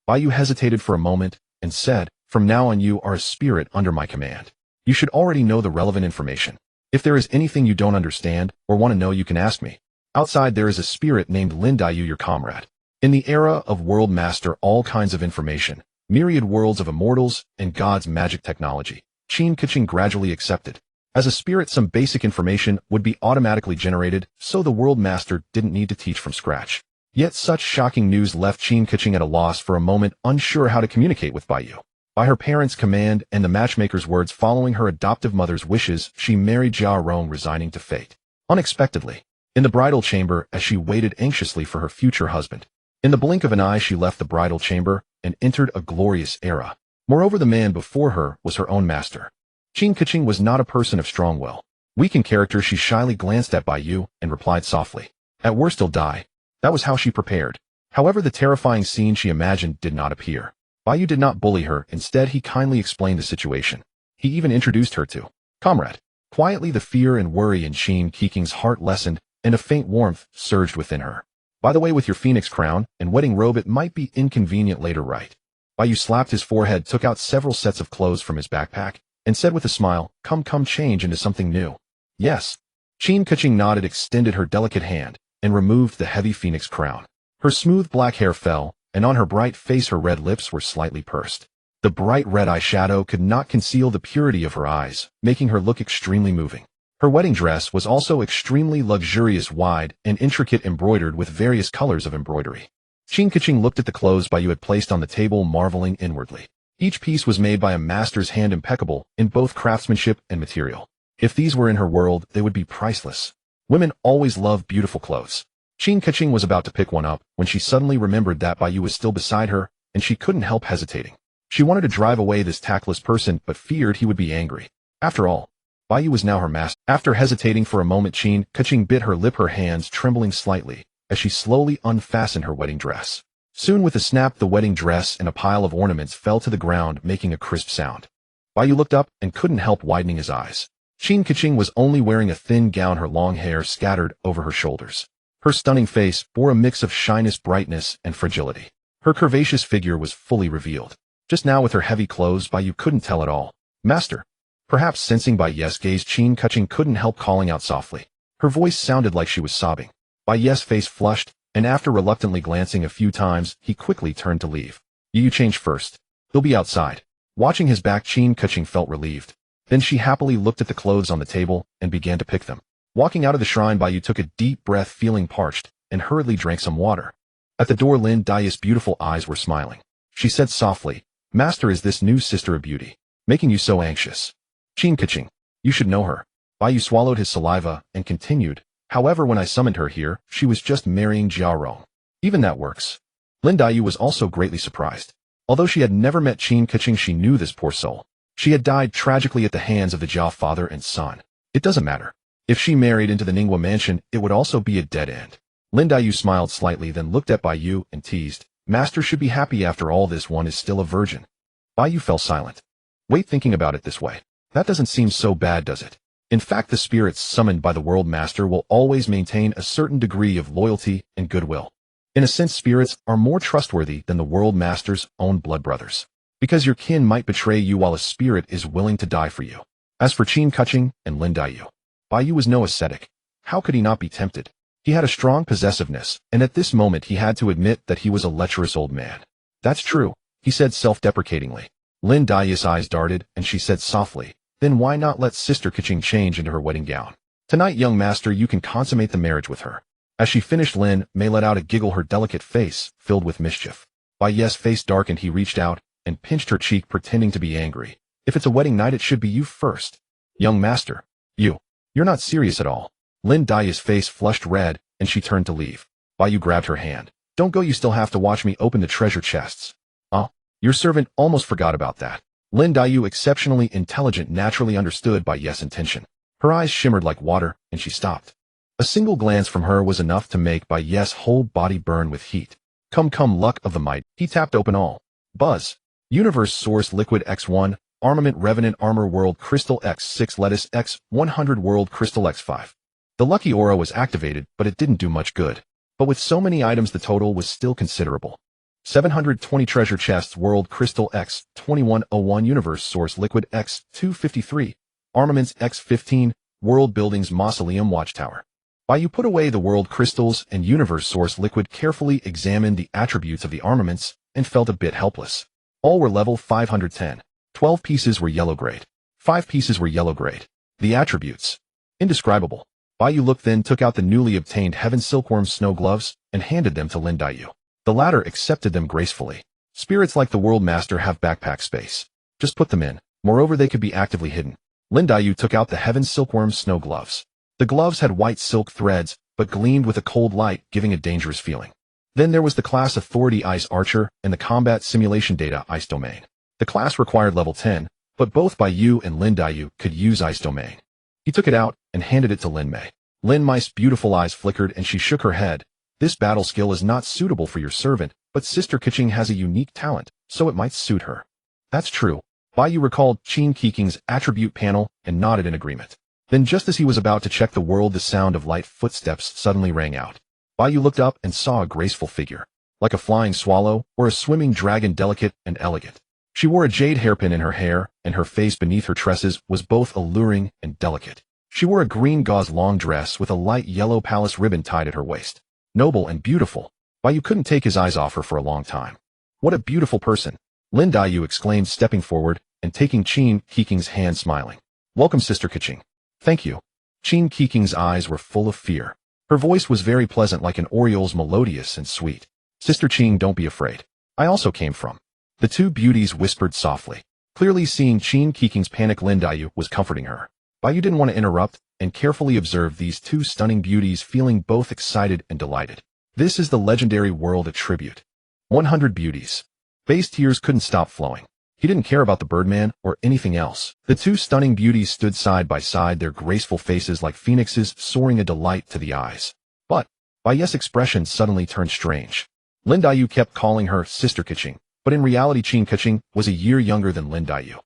Bai Yu hesitated for a moment and said, from now on you are a spirit under my command. You should already know the relevant information. If there is anything you don't understand or want to know, you can ask me. Outside there is a spirit named Lin Daiyu, your comrade. In the era of World Master, all kinds of information, myriad worlds of immortals and gods, magic technology, Tianqing gradually accepted. As a spirit, some basic information would be automatically generated, so the World Master didn't need to teach from scratch. Yet such shocking news left Tianqing at a loss for a moment, unsure how to communicate with Bai Yu. By her parents' command and the matchmaker's words, following her adoptive mother's wishes, she married Jia Rong, resigning to fate. Unexpectedly, in the bridal chamber, as she waited anxiously for her future husband. In the blink of an eye, she left the bridal chamber and entered a glorious era. Moreover, the man before her was her own master. Tianqing was not a person of strong will. Weak in character, she shyly glanced at Bai Yu and replied softly, at worst he'll die. That was how she prepared. However, the terrifying scene she imagined did not appear. Bai Yu did not bully her. Instead, he kindly explained the situation. He even introduced her to comrade. Quietly, the fear and worry in Tianqing's heart lessened, and a faint warmth surged within her. By the way, with your phoenix crown and wedding robe, it might be inconvenient later, right? Bai Yu slapped his forehead, took out several sets of clothes from his backpack, and said with a smile, come, change into something new. Yes. Tianqing nodded, extended her delicate hand, and removed the heavy phoenix crown. Her smooth black hair fell, and on her bright face her red lips were slightly pursed. The bright red eyeshadow could not conceal the purity of her eyes, making her look extremely moving. Her wedding dress was also extremely luxurious, wide and intricate, embroidered with various colors of embroidery. Tianqing looked at the clothes Bai Yu had placed on the table, marveling inwardly. Each piece was made by a master's hand, impeccable in both craftsmanship and material. If these were in her world, they would be priceless. Women always love beautiful clothes. Tianqing was about to pick one up when she suddenly remembered that Bai Yu was still beside her, and she couldn't help hesitating. She wanted to drive away this tactless person, but feared he would be angry. After all, Bai Yu was now her master. After hesitating for a moment, Tianqing bit her lip, her hands trembling slightly, as she slowly unfastened her wedding dress. Soon, with a snap, the wedding dress and a pile of ornaments fell to the ground, making a crisp sound. Bai Yu looked up and couldn't help widening his eyes. Tianqing was only wearing a thin gown, her long hair scattered over her shoulders. Her stunning face bore a mix of shyness, brightness, and fragility. Her curvaceous figure was fully revealed. Just now, with her heavy clothes, Bai Yu couldn't tell at all. Master. Perhaps sensing Bai Yu's gaze, Tianqing couldn't help calling out softly. Her voice sounded like she was sobbing. Bai Yu's face flushed, and after reluctantly glancing a few times, he quickly turned to leave. You change first. He'll be outside. Watching his back, Tianqing felt relieved. Then she happily looked at the clothes on the table and began to pick them. Walking out of the shrine, Bai Yu took a deep breath, feeling parched, and hurriedly drank some water. At the door, Lin Daiyu's beautiful eyes were smiling. She said softly, Master, is this new sister a beauty, making you so anxious? Tianqing, you should know her. Bai Yu swallowed his saliva and continued, however, when I summoned her here, she was just marrying Jia Rong. Even that works. Lin Daiyu was also greatly surprised. Although she had never met Tianqing, she knew this poor soul. She had died tragically at the hands of the Jia father and son. It doesn't matter. If she married into the Ningguo mansion, it would also be a dead end. Lin Daiyu smiled slightly, then looked at Bai Yu and teased, Master should be happy after all this, one is still a virgin. Bai Yu fell silent. Wait, thinking about it this way, that doesn't seem so bad, does it? In fact, the spirits summoned by the World Master will always maintain a certain degree of loyalty and goodwill. In a sense, spirits are more trustworthy than the world master's own blood brothers, because your kin might betray you while a spirit is willing to die for you. As for Tianqing and Lin Daiyu, Bai Yu was no ascetic. How could he not be tempted? He had a strong possessiveness, and at this moment he had to admit that he was a lecherous old man. That's true, he said self-deprecatingly. Lin Daiyu's eyes darted, and she said softly, then why not let Sister Keqing change into her wedding gown? Tonight, young master, you can consummate the marriage with her. As she finished, Lin Mei let out a giggle, her delicate face filled with mischief. Bai Yu's face darkened. He reached out and pinched her cheek, pretending to be angry. If it's a wedding night, it should be you first. Young master, you're not serious at all. Lin Daiyu's face flushed red, and she turned to leave. Bai Yu grabbed her hand. Don't go, you still have to watch me open the treasure chests. Your servant almost forgot about that. Lin Daiyu, exceptionally intelligent, naturally understood Bai Yu's intention. Her eyes shimmered like water, and she stopped. A single glance from her was enough to make Bai Yu's whole body burn with heat. Come, luck of the might. He tapped open all. Buzz. Universe Source Liquid X1, Armament Revenant Armor World Crystal X6 Lettuce X100 World Crystal X5. The lucky aura was activated, but it didn't do much good. But with so many items, the total was still considerable. 720 Treasure Chests World Crystal X2101 Universe Source Liquid X253 Armaments X15 World Buildings Mausoleum Watchtower. Bai Yu put away the world crystals and Universe Source Liquid, carefully examined the attributes of the armaments, and felt a bit helpless. All were level 510. 12 pieces were yellow grade. 5 pieces were yellow grade. The attributes. Indescribable. Bai Yu looked, then took out the newly obtained Heaven Silkworm snow gloves and handed them to Lin Daiyu. The latter accepted them gracefully. Spirits like the World Master have backpack space. Just put them in. Moreover, they could be actively hidden. Lin Daiyu took out the Heaven Silkworm snow gloves. The gloves had white silk threads, but gleamed with a cold light, giving a dangerous feeling. Then there was the Class Authority Ice Archer and the Combat Simulation Data Ice Domain. The class required level 10, but both Bai Yu and Lin Daiyu could use Ice Domain. He took it out and handed it to Lin Mei. Lin Mei's beautiful eyes flickered, and she shook her head. This battle skill is not suitable for your servant, but Sister Keqing has a unique talent, so it might suit her. That's true. Bai Yu recalled Qin Keqing's attribute panel and nodded in agreement. Then, just as he was about to check the world, the sound of light footsteps suddenly rang out. Bai Yu looked up and saw a graceful figure, like a flying swallow or a swimming dragon, delicate and elegant. She wore a jade hairpin in her hair, and her face beneath her tresses was both alluring and delicate. She wore a green gauze long dress with a light yellow palace ribbon tied at her waist. Noble and beautiful. Bai Yu couldn't take his eyes off her for a long time. What a beautiful person! Lin Daiyu exclaimed, stepping forward and taking Qin Keqing's hand, smiling. Welcome, Sister Keqing. Thank you. Qin Keqing's eyes were full of fear. Her voice was very pleasant, like an oriole's, melodious and sweet. Sister Qing, don't be afraid. I also came from. The two beauties whispered softly. Clearly seeing Qin Keqing's panic, Lin Daiyu was comforting her. Bai Yu didn't want to interrupt and carefully observed these two stunning beauties, feeling both excited and delighted. This is the legendary world attribute. 100 beauties. Bai's tears couldn't stop flowing. He didn't care about the Birdman or anything else. The two stunning beauties stood side by side, their graceful faces like phoenixes, soaring a delight to the eyes. But Bai Yu's expression suddenly turned strange. Lin Daiyu kept calling her Sister Keqing, but in reality Qin Keqing was a year younger than Lin Daiyu.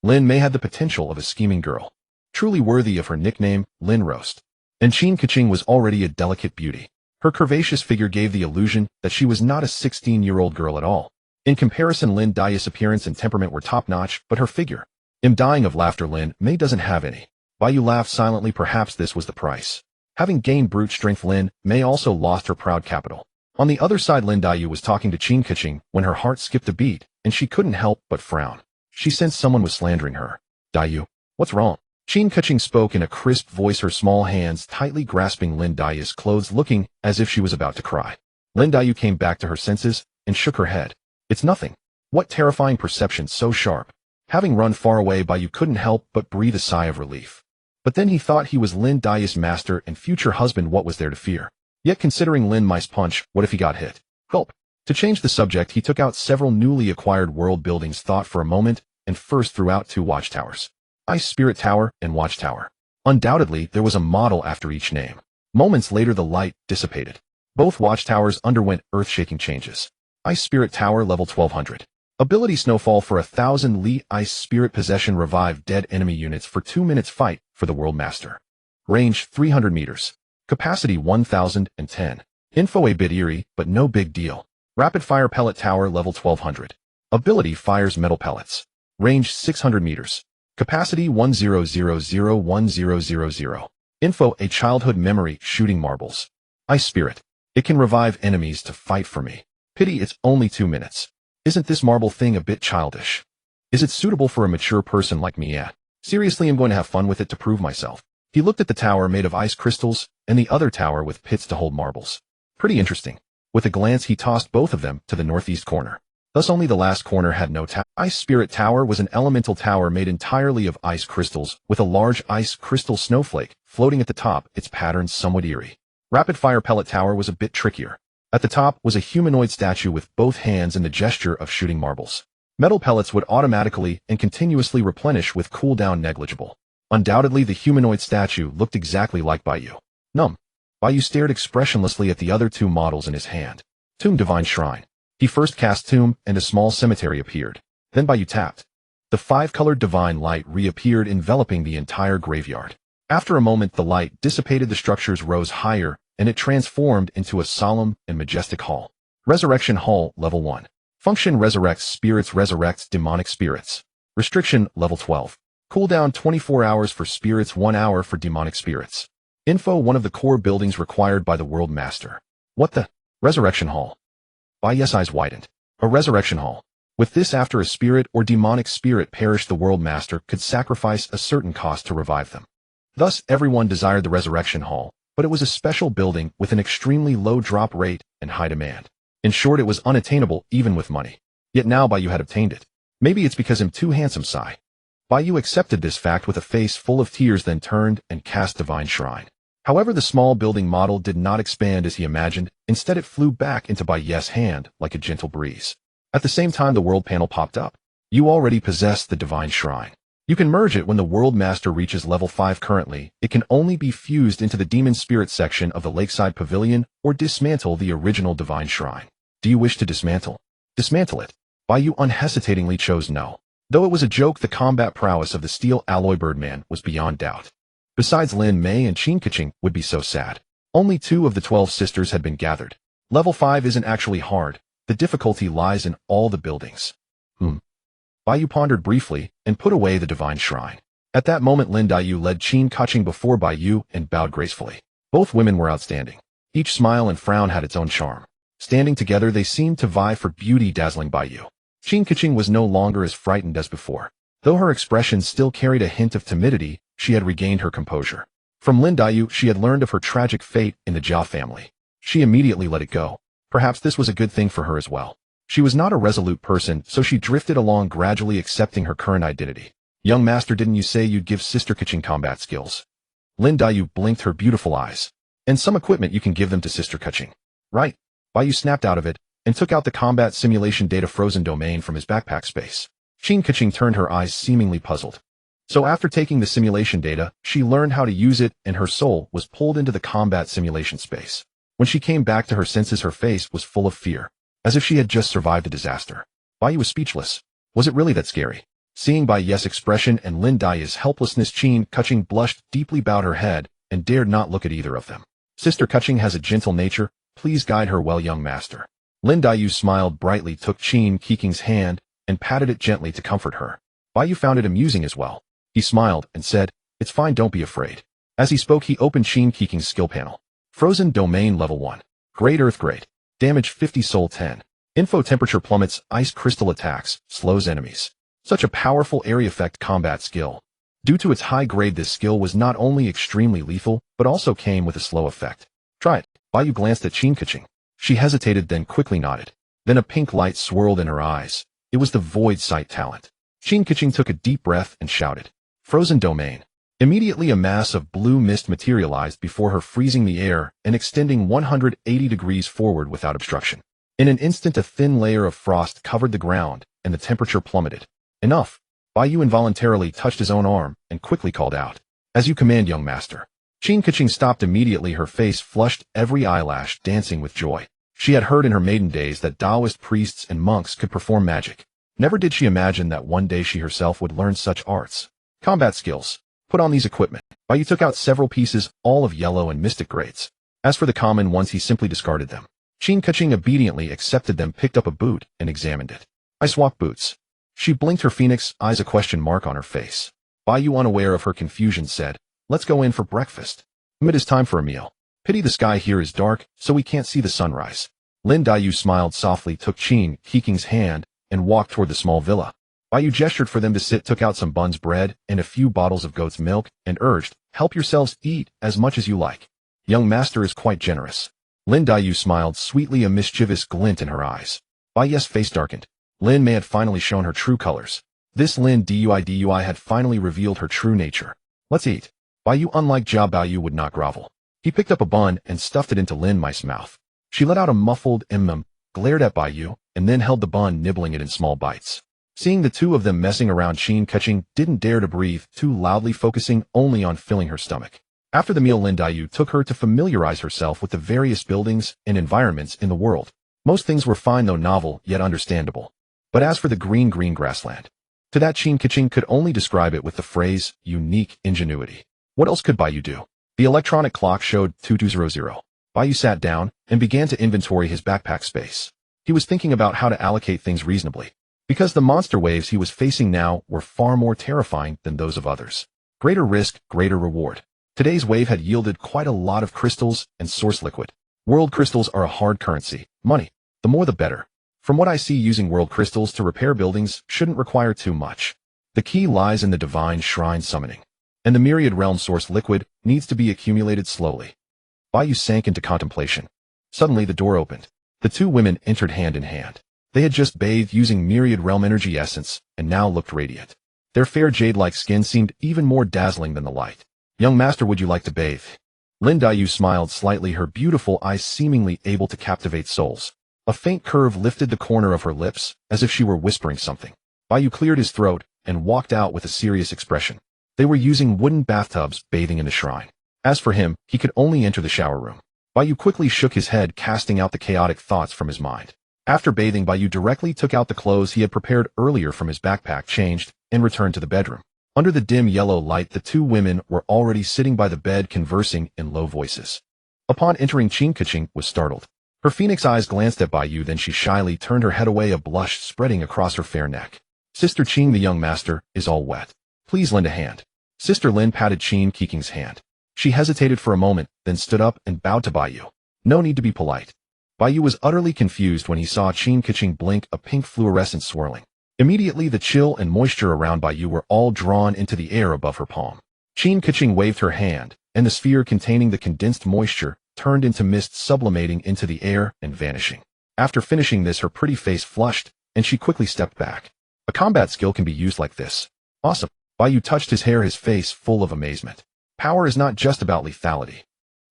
Lin Mei had the potential of a scheming girl, truly worthy of her nickname, Lin Roast. And Qin Keqing was already a delicate beauty. Her curvaceous figure gave the illusion that she was not a 16-year-old girl at all. In comparison, Lin Daiyu's appearance and temperament were top-notch, but her figure. I'm dying of laughter. Lin Mei doesn't have any. Bai Yu laughed silently. Perhaps this was the price. Having gained brute strength, Lin Mei also lost her proud capital. On the other side, Lin Daiyu was talking to Qin Keqing when her heart skipped a beat, and she couldn't help but frown. She sensed someone was slandering her. Daiyu, what's wrong? Qin Keqing spoke in a crisp voice, her small hands tightly grasping Lin Daiyu's clothes, looking as if she was about to cry. Lin Daiyu came back to her senses and shook her head. It's nothing. What terrifying perception, so sharp. Having run far away, Bai Yu couldn't help but breathe a sigh of relief. But then he thought he was Lin Daiyu's master and future husband. What was there to fear? Yet considering Lin Mei's punch, what if he got hit? Gulp. To change the subject, he took out several newly acquired world buildings, thought for a moment, and first threw out 2 watchtowers. Ice Spirit Tower and Watchtower. Undoubtedly, there was a model after each name. Moments later, the light dissipated. Both watchtowers underwent earth-shaking changes. Ice Spirit Tower level 1200. Ability Snowfall for 1,000 Li. Ice Spirit Possession, revive dead enemy units for 2 minutes. Fight for the World Master. Range 300 meters. Capacity 1010. Info a bit eerie, but no big deal. Rapid fire pellet tower level 1200. Ability fires metal pellets. Range 600 meters. Capacity 10001000. Info a childhood memory shooting marbles. Ice spirit. It can revive enemies to fight for me. Pity it's only 2 minutes. Isn't this marble thing a bit childish? Is it suitable for a mature person like me? Yeah. Seriously, I'm going to have fun with it to prove myself. He looked at the tower made of ice crystals and the other tower with pits to hold marbles. Pretty interesting. With a glance he tossed both of them to the northeast corner. Thus only the last corner had no tower. Ice Spirit Tower was an elemental tower made entirely of ice crystals, with a large ice crystal snowflake floating at the top, its pattern somewhat eerie. Rapid Fire Pellet Tower was a bit trickier. At the top was a humanoid statue with both hands in the gesture of shooting marbles. Metal pellets would automatically and continuously replenish with cooldown negligible. Undoubtedly the humanoid statue looked exactly like Bai Yu. Bai Yu stared expressionlessly at the other two models in his hand. Tomb Divine Shrine. He first cast Tomb, and a small cemetery appeared. Then Bai Yu tapped. The 5-colored divine light reappeared, enveloping the entire graveyard. After a moment the light dissipated, the structures rose higher, and it transformed into a solemn and majestic hall. Resurrection Hall, Level 1. Function resurrects spirits, resurrects demonic spirits. Restriction, Level 12. Cooldown 24 hours for spirits, 1 hour for demonic spirits. Info: one of the core buildings required by the World Master. What the? Resurrection Hall. Bai Yu's eyes widened. A resurrection hall. With this, after a spirit or demonic spirit perished, the World Master could sacrifice a certain cost to revive them. Thus, everyone desired the resurrection hall, but it was a special building with an extremely low drop rate and high demand. In short, it was unattainable even with money. Yet now Bai Yu had obtained it. Maybe it's because I'm too handsome, sigh. Bai Yu accepted this fact with a face full of tears, then turned and cast Divine Shrine. However, the small building model did not expand as he imagined. Instead, it flew back into Bai Yu's hand like a gentle breeze. At the same time, the world panel popped up. You already possess the Divine Shrine. You can merge it when the World Master reaches level 5. Currently, it can only be fused into the Demon Spirit section of the Lakeside Pavilion or dismantle the original Divine Shrine. Do you wish to dismantle? Dismantle it. Bai Yu unhesitatingly chose no. Though it was a joke, the combat prowess of the Steel Alloy Birdman was beyond doubt. Besides, Lin Mei and Qin would be so sad. Only 2 of the 12 sisters had been gathered. Level 5 isn't actually hard. The difficulty lies in all the buildings. Bai Yu pondered briefly and put away the Divine Shrine. At that moment, Lin Yu led Qin before Bai Yu and bowed gracefully. Both women were outstanding. Each smile and frown had its own charm. Standing together, they seemed to vie for beauty, dazzling Bai Yu. Qin was no longer as frightened as before. Though her expression still carried a hint of timidity, she had regained her composure. From Lin Yu, she had learned of her tragic fate in the Jia family. She immediately let it go. Perhaps this was a good thing for her as well. She was not a resolute person, so she drifted along, gradually accepting her current identity. Young master, didn't you say you'd give Sister Qin combat skills? Lin Yu blinked her beautiful eyes. And some equipment you can give them to Sister Qin. Right. Bai Yu snapped out of it and took out the combat simulation data frozen domain from his backpack space. Qin turned her eyes, seemingly puzzled. So after taking the simulation data, she learned how to use it, and her soul was pulled into the combat simulation space. When she came back to her senses, her face was full of fear, as if she had just survived a disaster. Bai Yu was speechless. Was it really that scary? Seeing Bai Yu's expression and Lin Yu's helplessness, Qin blushed deeply, bowed her head, and dared not look at either of them. Sister Qin has a gentle nature. Please guide her well, young master. Lin Yu smiled brightly, took Qin's hand, and patted it gently to comfort her. Bai Yu found it amusing as well. He smiled and said, "It's fine, don't be afraid." As he spoke, he opened Qin's skill panel. Frozen Domain Level 1. Great Earth Great. Damage 50, Soul 10. Info: temperature plummets, ice crystal attacks, slows enemies. Such a powerful area effect combat skill. Due to its high grade, this skill was not only extremely lethal, but also came with a slow effect. Try it. Bai Yu glanced at Qin. She hesitated, then quickly nodded. Then a pink light swirled in her eyes. It was the Void Sight talent. Qin took a deep breath and shouted, "Frozen Domain." Immediately a mass of blue mist materialized before her, freezing the air and extending 180 degrees forward without obstruction. In an instant, a thin layer of frost covered the ground, and the temperature plummeted. Enough. Bai Yu involuntarily touched his own arm and quickly called out, "As you command, young master." Qin stopped immediately, her face flushed, every eyelash dancing with joy. She had heard in her maiden days that Taoist priests and monks could perform magic. Never did she imagine that one day she herself would learn such arts. Combat skills. Put on these equipment. Bai Yu took out several pieces, all of yellow and mystic grades. As for the common ones, he simply discarded them. Qin obediently accepted them, picked up a boot, and examined it. I swap boots. She blinked, her phoenix eyes a question mark on her face. Bai Yu, unaware of her confusion, said, let's go in for breakfast. It is time for a meal. Pity the sky here is dark, so we can't see the sunrise. Lin Daiyu smiled softly, took Qing's hand, and walked toward the small villa. Bai Yu gestured for them to sit, took out some buns, bread, and a few bottles of goat's milk, and urged, help yourselves, eat as much as you like. Young master is quite generous. Lin Daiyu smiled sweetly, a mischievous glint in her eyes. Bai Yu's face darkened. Lin Mei had finally shown her true colors. This Lin Dui had finally revealed her true nature. Let's eat. Bai Yu, unlike Bai Yu, would not grovel. He picked up a bun and stuffed it into Lin Mei's mouth. She let out a muffled glared at Bai Yu, and then held the bun, nibbling it in small bites. Seeing the two of them messing around, Qin didn't dare to breathe too loudly, focusing only on filling her stomach. After the meal, Lin Daiyu took her to familiarize herself with the various buildings and environments in the world. Most things were fine, though novel, yet understandable. But as for the green grassland, to that Qin could only describe it with the phrase, unique ingenuity. What else could Bai Yu do? The electronic clock showed 2200. Bai Yu sat down and began to inventory his backpack space. He was thinking about how to allocate things reasonably, because the monster waves he was facing now were far more terrifying than those of others. Greater risk, greater reward. Today's wave had yielded quite a lot of crystals and source liquid. World crystals are a hard currency. Money. The more the better. From what I see, using world crystals to repair buildings shouldn't require too much. The key lies in the divine shrine summoning. And the myriad realm source liquid needs to be accumulated slowly. Bai Yu sank into contemplation. Suddenly the door opened. The two women entered hand in hand. They had just bathed using myriad realm energy essence, and now looked radiant. Their fair jade-like skin seemed even more dazzling than the light. Young master, would you like to bathe? Lin Daiyu smiled slightly, her beautiful eyes seemingly able to captivate souls. A faint curve lifted the corner of her lips, as if she were whispering something. Bai Yu cleared his throat, and walked out with a serious expression. They were using wooden bathtubs, bathing in the shrine. As for him, he could only enter the shower room. Bai Yu quickly shook his head, casting out the chaotic thoughts from his mind. After bathing, Bai Yu directly took out the clothes he had prepared earlier from his backpack, changed, and returned to the bedroom. Under the dim yellow light, the two women were already sitting by the bed, conversing in low voices. Upon entering, Qin was startled. Her phoenix eyes glanced at Bai Yu, then she shyly turned her head away, a blush spreading across her fair neck. Sister Qing, the young master is all wet. Please lend a hand. Sister Lin patted Qing's hand. She hesitated for a moment, then stood up and bowed to Bai Yu. No need to be polite. Bai Yu was utterly confused when he saw Qin blink, a pink fluorescence swirling. Immediately the chill and moisture around Bai Yu were all drawn into the air above her palm. Qin waved her hand, and the sphere containing the condensed moisture turned into mist, sublimating into the air and vanishing. After finishing this, her pretty face flushed, and she quickly stepped back. A combat skill can be used like this. Awesome. Bai Yu touched his hair, his face full of amazement. Power is not just about lethality.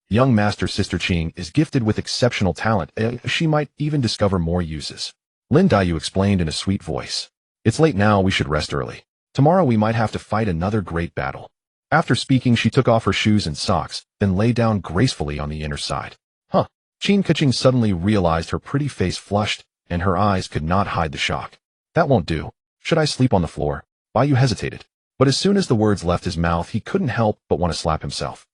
Young master Sister Qing is gifted with exceptional talent. She might even discover more uses. Lin Daiyu explained in a sweet voice. It's late now, we should rest early. Tomorrow we might have to fight another great battle. After speaking, she took off her shoes and socks, then lay down gracefully on the inner side. Qin suddenly realized her pretty face flushed, and her eyes could not hide the shock. That won't do. Should I sleep on the floor? Bai Yu hesitated. But as soon as the words left his mouth, he couldn't help but want to slap himself.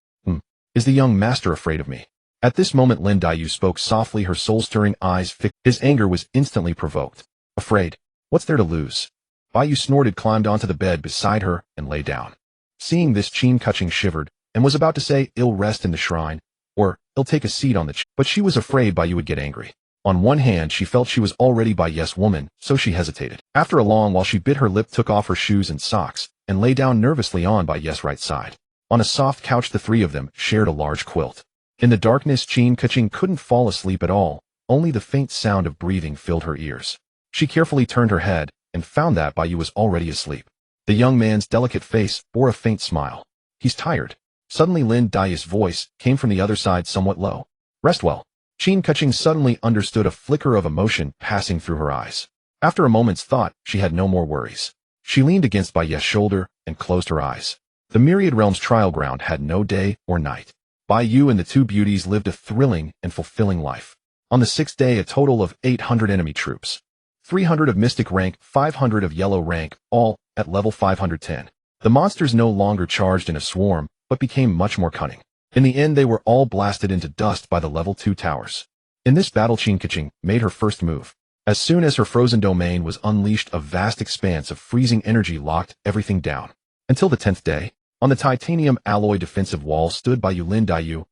Is the young master afraid of me? At this moment, Lin Daiyu spoke softly, her soul-stirring eyes fixed. His anger was instantly provoked. Afraid? What's there to lose? Bai Yu snorted, climbed onto the bed beside her, and lay down. Seeing this, Qin shivered, and was about to say, "I'll rest in the shrine," or, "I'll take a seat on the but she was afraid Bai Yu would get angry. On one hand, she felt she was already Bai Yu's woman, so she hesitated. After a long while, she bit her lip, took off her shoes and socks, and lay down nervously on Bai Yu's right side. On a soft couch, the three of them shared a large quilt. In the darkness, Qin couldn't fall asleep at all. Only the faint sound of breathing filled her ears. She carefully turned her head, and found that Bai Yu was already asleep. The young man's delicate face bore a faint smile. He's tired. Suddenly Lin Daiyu's voice came from the other side, somewhat low. Rest well. Qin suddenly understood, a flicker of emotion passing through her eyes. After a moment's thought, she had no more worries. She leaned against Bai Yu's shoulder and closed her eyes. The Myriad Realm's trial ground had no day or night. Bai Yu and the two beauties lived a thrilling and fulfilling life. On the sixth day, a total of 800 enemy troops. 300 of mystic rank, 500 of yellow rank, all at level 510. The monsters no longer charged in a swarm, but became much more cunning. In the end, they were all blasted into dust by the level 2 towers. In this battle, Tianqing made her first move. As soon as her frozen domain was unleashed, a vast expanse of freezing energy locked everything down. Until the 10th day, on the titanium alloy defensive wall stood Bai Yu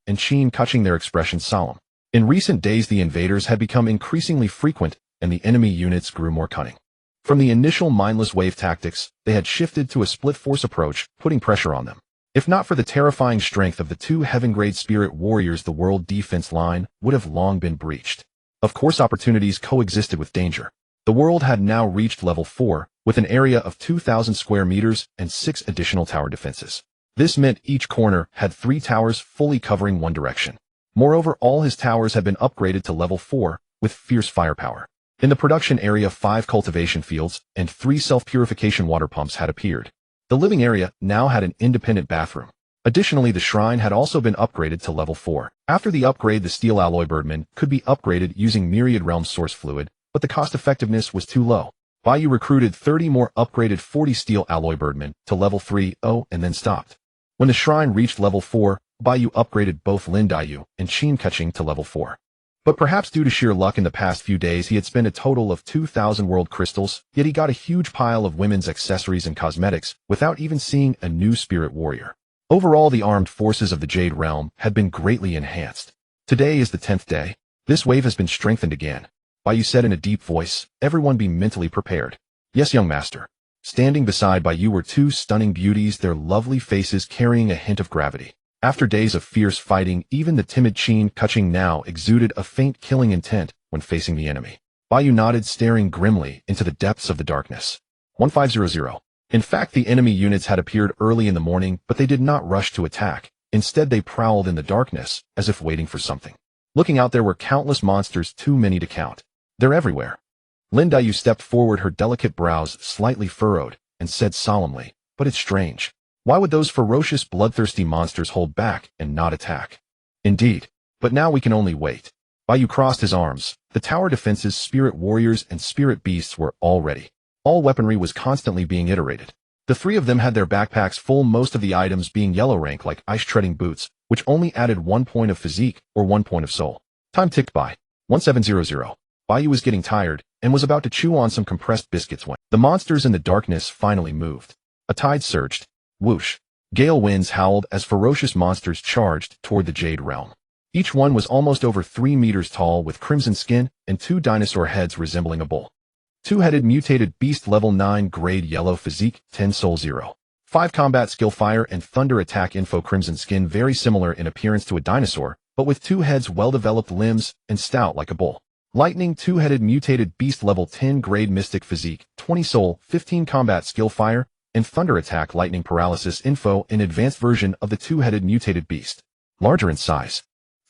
and Tianqing, their expressions solemn. In recent days, the invaders had become increasingly frequent, and the enemy units grew more cunning. From the initial mindless wave tactics, they had shifted to a split-force approach, putting pressure on them. If not for the terrifying strength of the 2 heaven-grade spirit warriors, the world defense line would have long been breached. Of course, opportunities coexisted with danger. The world had now reached level 4, with an area of 2,000 square meters and 6 additional tower defenses. This meant each corner had 3 towers fully covering one direction. Moreover, all his towers had been upgraded to level 4, with fierce firepower. In the production area, 5 cultivation fields and 3 self-purification water pumps had appeared. The living area now had an independent bathroom. Additionally, the shrine had also been upgraded to level 4. After the upgrade, the steel alloy birdman could be upgraded using myriad realm source fluid, but the cost effectiveness was too low. Bai Yu recruited 30 more upgraded 40 steel alloy birdmen to level 3-0 and then stopped. When the shrine reached level 4, Bai Yu upgraded both Lin Daiyu and Tianqing to level 4. But perhaps due to sheer luck, in the past few days he had spent a total of 2,000 world crystals, yet he got a huge pile of women's accessories and cosmetics without even seeing a new spirit warrior. Overall, the armed forces of the Jade Realm had been greatly enhanced. Today is the 10th day. This wave has been strengthened again. Bai Yu said in a deep voice, "Everyone be mentally prepared." "Yes, young master." Standing beside Bai Yu were 2 stunning beauties, their lovely faces carrying a hint of gravity. After days of fierce fighting, even the timid Tianqing now exuded a faint killing intent when facing the enemy. Bai Yu nodded, staring grimly into the depths of the darkness. 1500. In fact, the enemy units had appeared early in the morning, but they did not rush to attack. Instead, they prowled in the darkness, as if waiting for something. Looking out, there were countless monsters, too many to count. They're everywhere. Lin Daiyu stepped forward, her delicate brows slightly furrowed, and said solemnly, "But it's strange. Why would those ferocious, bloodthirsty monsters hold back and not attack?" "Indeed. But now we can only wait." Bai Yu crossed his arms. The tower defenses, spirit warriors, and spirit beasts were all ready. All weaponry was constantly being iterated. The 3 of them had their backpacks full, most of the items being yellow rank like ice-treading boots, which only added 1 point of physique or 1 point of soul. Time ticked by. 1700. Bai Yu was getting tired and was about to chew on some compressed biscuits when the monsters in the darkness finally moved. A tide surged. Whoosh. Gale winds howled as ferocious monsters charged toward the Jade Realm. Each one was almost over 3 meters tall, with crimson skin and 2 dinosaur heads resembling a bull. 2-headed mutated beast, level 9 grade, yellow physique, 10 soul 0. 5 combat skill, fire and thunder attack info, crimson skin, very similar in appearance to a dinosaur, but with 2 heads, well-developed limbs, and stout like a bull. Lightning, 2-headed mutated beast, level 10 grade, mystic physique, 20 soul, 15 combat skill, fire and thunder attack, lightning paralysis info, an advanced version of the 2-headed mutated beast. Larger in size.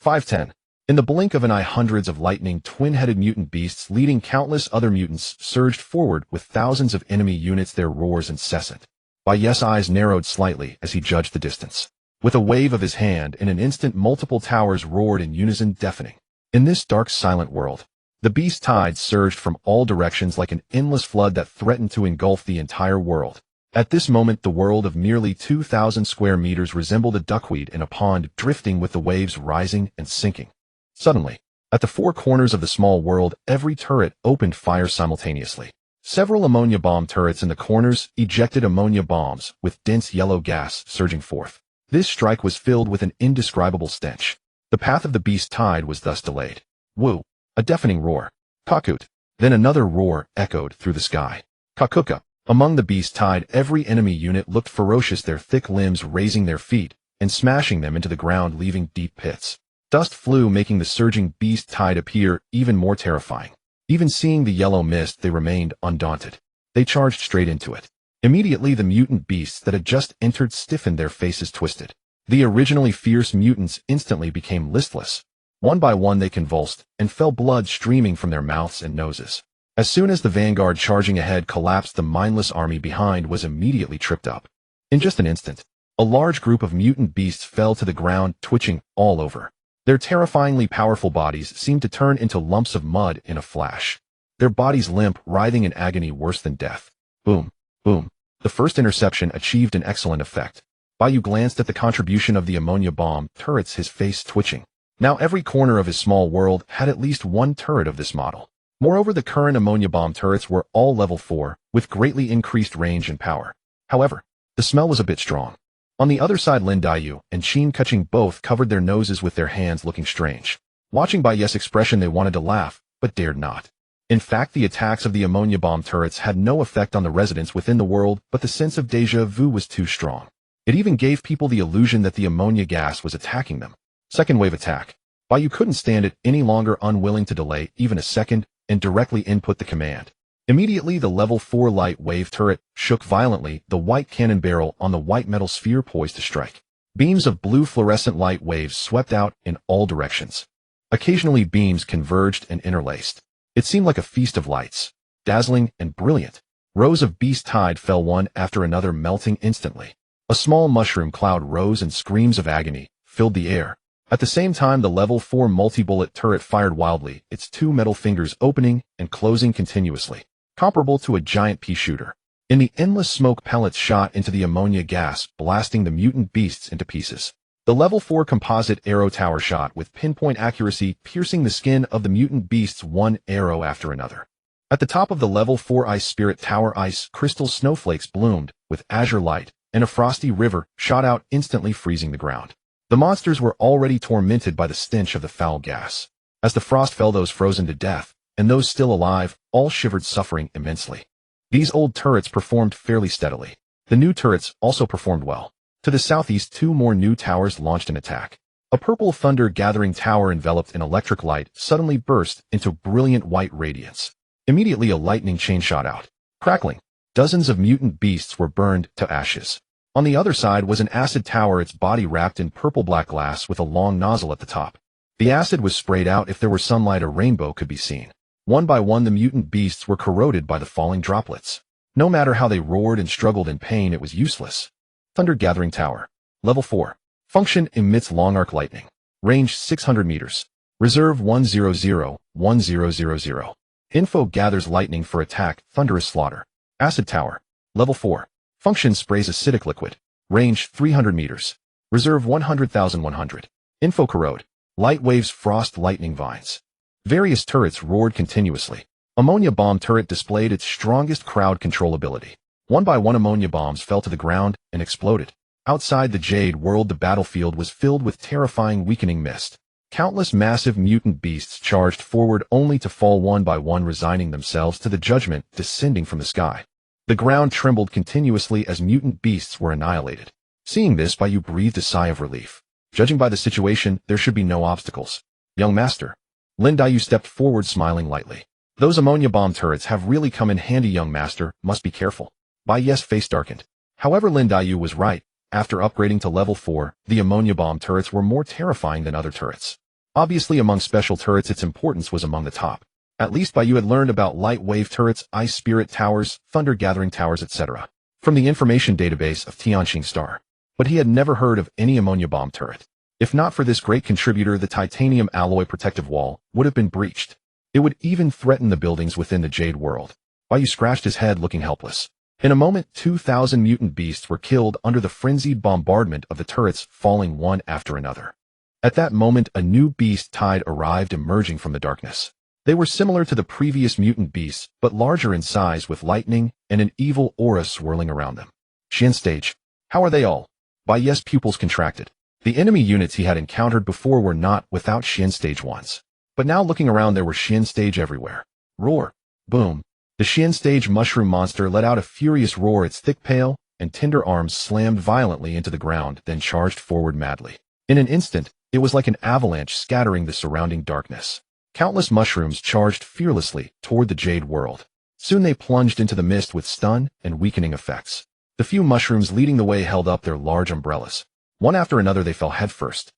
5'10". In the blink of an eye, hundreds of lightning twin-headed mutant beasts, leading countless other mutants, surged forward with thousands of enemy units, their roars incessant. Bai Yu's eyes narrowed slightly as he judged the distance. With a wave of his hand, in an instant multiple towers roared in unison, deafening. In this dark, silent world, the beast tide surged from all directions like an endless flood that threatened to engulf the entire world. At this moment, the world of nearly 2,000 square meters resembled a duckweed in a pond, drifting with the waves rising and sinking. Suddenly, at the 4 corners of the small world, every turret opened fire simultaneously. Several ammonia bomb turrets in the corners ejected ammonia bombs, with dense yellow gas surging forth. This strike was filled with an indescribable stench. The path of the beast tide was thus delayed. Woo! A deafening roar. Kakut! Then another roar echoed through the sky. Kakuka! Among the beast tide, every enemy unit looked ferocious, their thick limbs raising their feet and smashing them into the ground, leaving deep pits. Dust flew, making the surging beast tide appear even more terrifying. Even seeing the yellow mist, they remained undaunted. They charged straight into it. Immediately, the mutant beasts that had just entered stiffened, their faces twisted. The originally fierce mutants instantly became listless. One by one they convulsed and fell, blood streaming from their mouths and noses. As soon as the vanguard charging ahead collapsed, the mindless army behind was immediately tripped up. In just an instant, a large group of mutant beasts fell to the ground, twitching all over. Their terrifyingly powerful bodies seemed to turn into lumps of mud in a flash. Their bodies limp, writhing in agony worse than death. Boom, boom. The first interception achieved an excellent effect. Bai Yu glanced at the contribution of the ammonia bomb turrets, his face twitching. Now every corner of his small world had at least one turret of this model. Moreover, the current ammonia bomb turrets were all level 4, with greatly increased range and power. However, the smell was a bit strong. On the other side, Lin Daiyu and Qin Keqing both covered their noses with their hands, looking strange. Watching Bai Yu's expression, they wanted to laugh, but dared not. In fact, the attacks of the ammonia bomb turrets had no effect on the residents within the world, but the sense of déjà vu was too strong. It even gave people the illusion that the ammonia gas was attacking them. Second wave attack. Bai Yu couldn't stand it any longer, unwilling to delay even a second, and directly input the command. Immediately, the level 4 light wave turret shook violently, the white cannon barrel on the white metal sphere poised to strike. Beams of blue fluorescent light waves swept out in all directions. Occasionally, beams converged and interlaced. It seemed like a feast of lights, dazzling and brilliant. Rows of beast tide fell one after another, melting instantly. A small mushroom cloud rose and screams of agony filled the air. At the same time, the level 4 multi-bullet turret fired wildly, its two metal fingers opening and closing continuously, comparable to a giant pea shooter. In the endless smoke, pellets shot into the ammonia gas, blasting the mutant beasts into pieces. The level 4 composite arrow tower shot with pinpoint accuracy, piercing the skin of the mutant beasts one arrow after another. At the top of the level 4 ice spirit tower, ice crystal snowflakes bloomed with azure light, and a frosty river shot out, instantly freezing the ground. The monsters were already tormented by the stench of the foul gas. As the frost fell, those frozen to death, and those still alive, all shivered, suffering immensely. These old turrets performed fairly steadily. The new turrets also performed well. To the southeast, 2 more new towers launched an attack. A purple thunder-gathering tower enveloped in electric light suddenly burst into brilliant white radiance. Immediately, a lightning chain shot out. Crackling, dozens of mutant beasts were burned to ashes. On the other side was an acid tower, its body wrapped in purple-black glass with a long nozzle at the top. The acid was sprayed out. If there were sunlight, a rainbow could be seen. One by one, the mutant beasts were corroded by the falling droplets. No matter how they roared and struggled in pain, it was useless. Thunder-gathering tower. Level 4. Function: emits long arc lightning. Range 600 meters. Reserve 100-1000. Info: gathers lightning for attack, thunderous slaughter. Acid tower. Level 4. Function: sprays acidic liquid. Range 300 meters. Reserve 100,100. Info: corrode. Light waves, frost, lightning vines. Various turrets roared continuously. Ammonia bomb turret displayed its strongest crowd control ability. One by one, ammonia bombs fell to the ground and exploded. Outside the Jade world, the battlefield was filled with terrifying, weakening mist. Countless massive mutant beasts charged forward, only to fall one by one, resigning themselves to the judgment descending from the sky. The ground trembled continuously as mutant beasts were annihilated. Seeing this, Bai Yu breathed a sigh of relief. Judging by the situation, there should be no obstacles. Young master. Lin Daiyu stepped forward, smiling lightly. Those ammonia bomb turrets have really come in handy, young master. Must be careful. Bai Yu's face darkened. However, Lin Daiyu was right. After upgrading to level 4, the ammonia bomb turrets were more terrifying than other turrets. Obviously, among special turrets, its importance was among the top. At least Bai Yu had learned about light wave turrets, ice spirit towers, thunder-gathering towers, etc. from the information database of Tianqing Star. But he had never heard of any ammonia bomb turret. If not for this great contributor, the titanium alloy protective wall would have been breached. It would even threaten the buildings within the Jade world. Bai Yu scratched his head, looking helpless. In a moment, 2,000 mutant beasts were killed under the frenzied bombardment of the turrets, falling one after another. At that moment, a new beast tide arrived, emerging from the darkness. They were similar to the previous mutant beasts, but larger in size, with lightning and an evil aura swirling around them. Xian stage. How are they all? Bai Yu's pupils contracted. The enemy units he had encountered before were not without Xian stage ones. But now, looking around, there were Xian stage everywhere. Roar. Boom. The Xian stage mushroom monster let out a furious roar. Its thick, pale, and tender arms slammed violently into the ground, then charged forward madly. In an instant, it was like an avalanche, scattering the surrounding darkness. Countless mushrooms charged fearlessly toward the Jade world. Soon they plunged into the mist with stun and weakening effects. The few mushrooms leading the way held up their large umbrellas. One after another, they fell headfirst,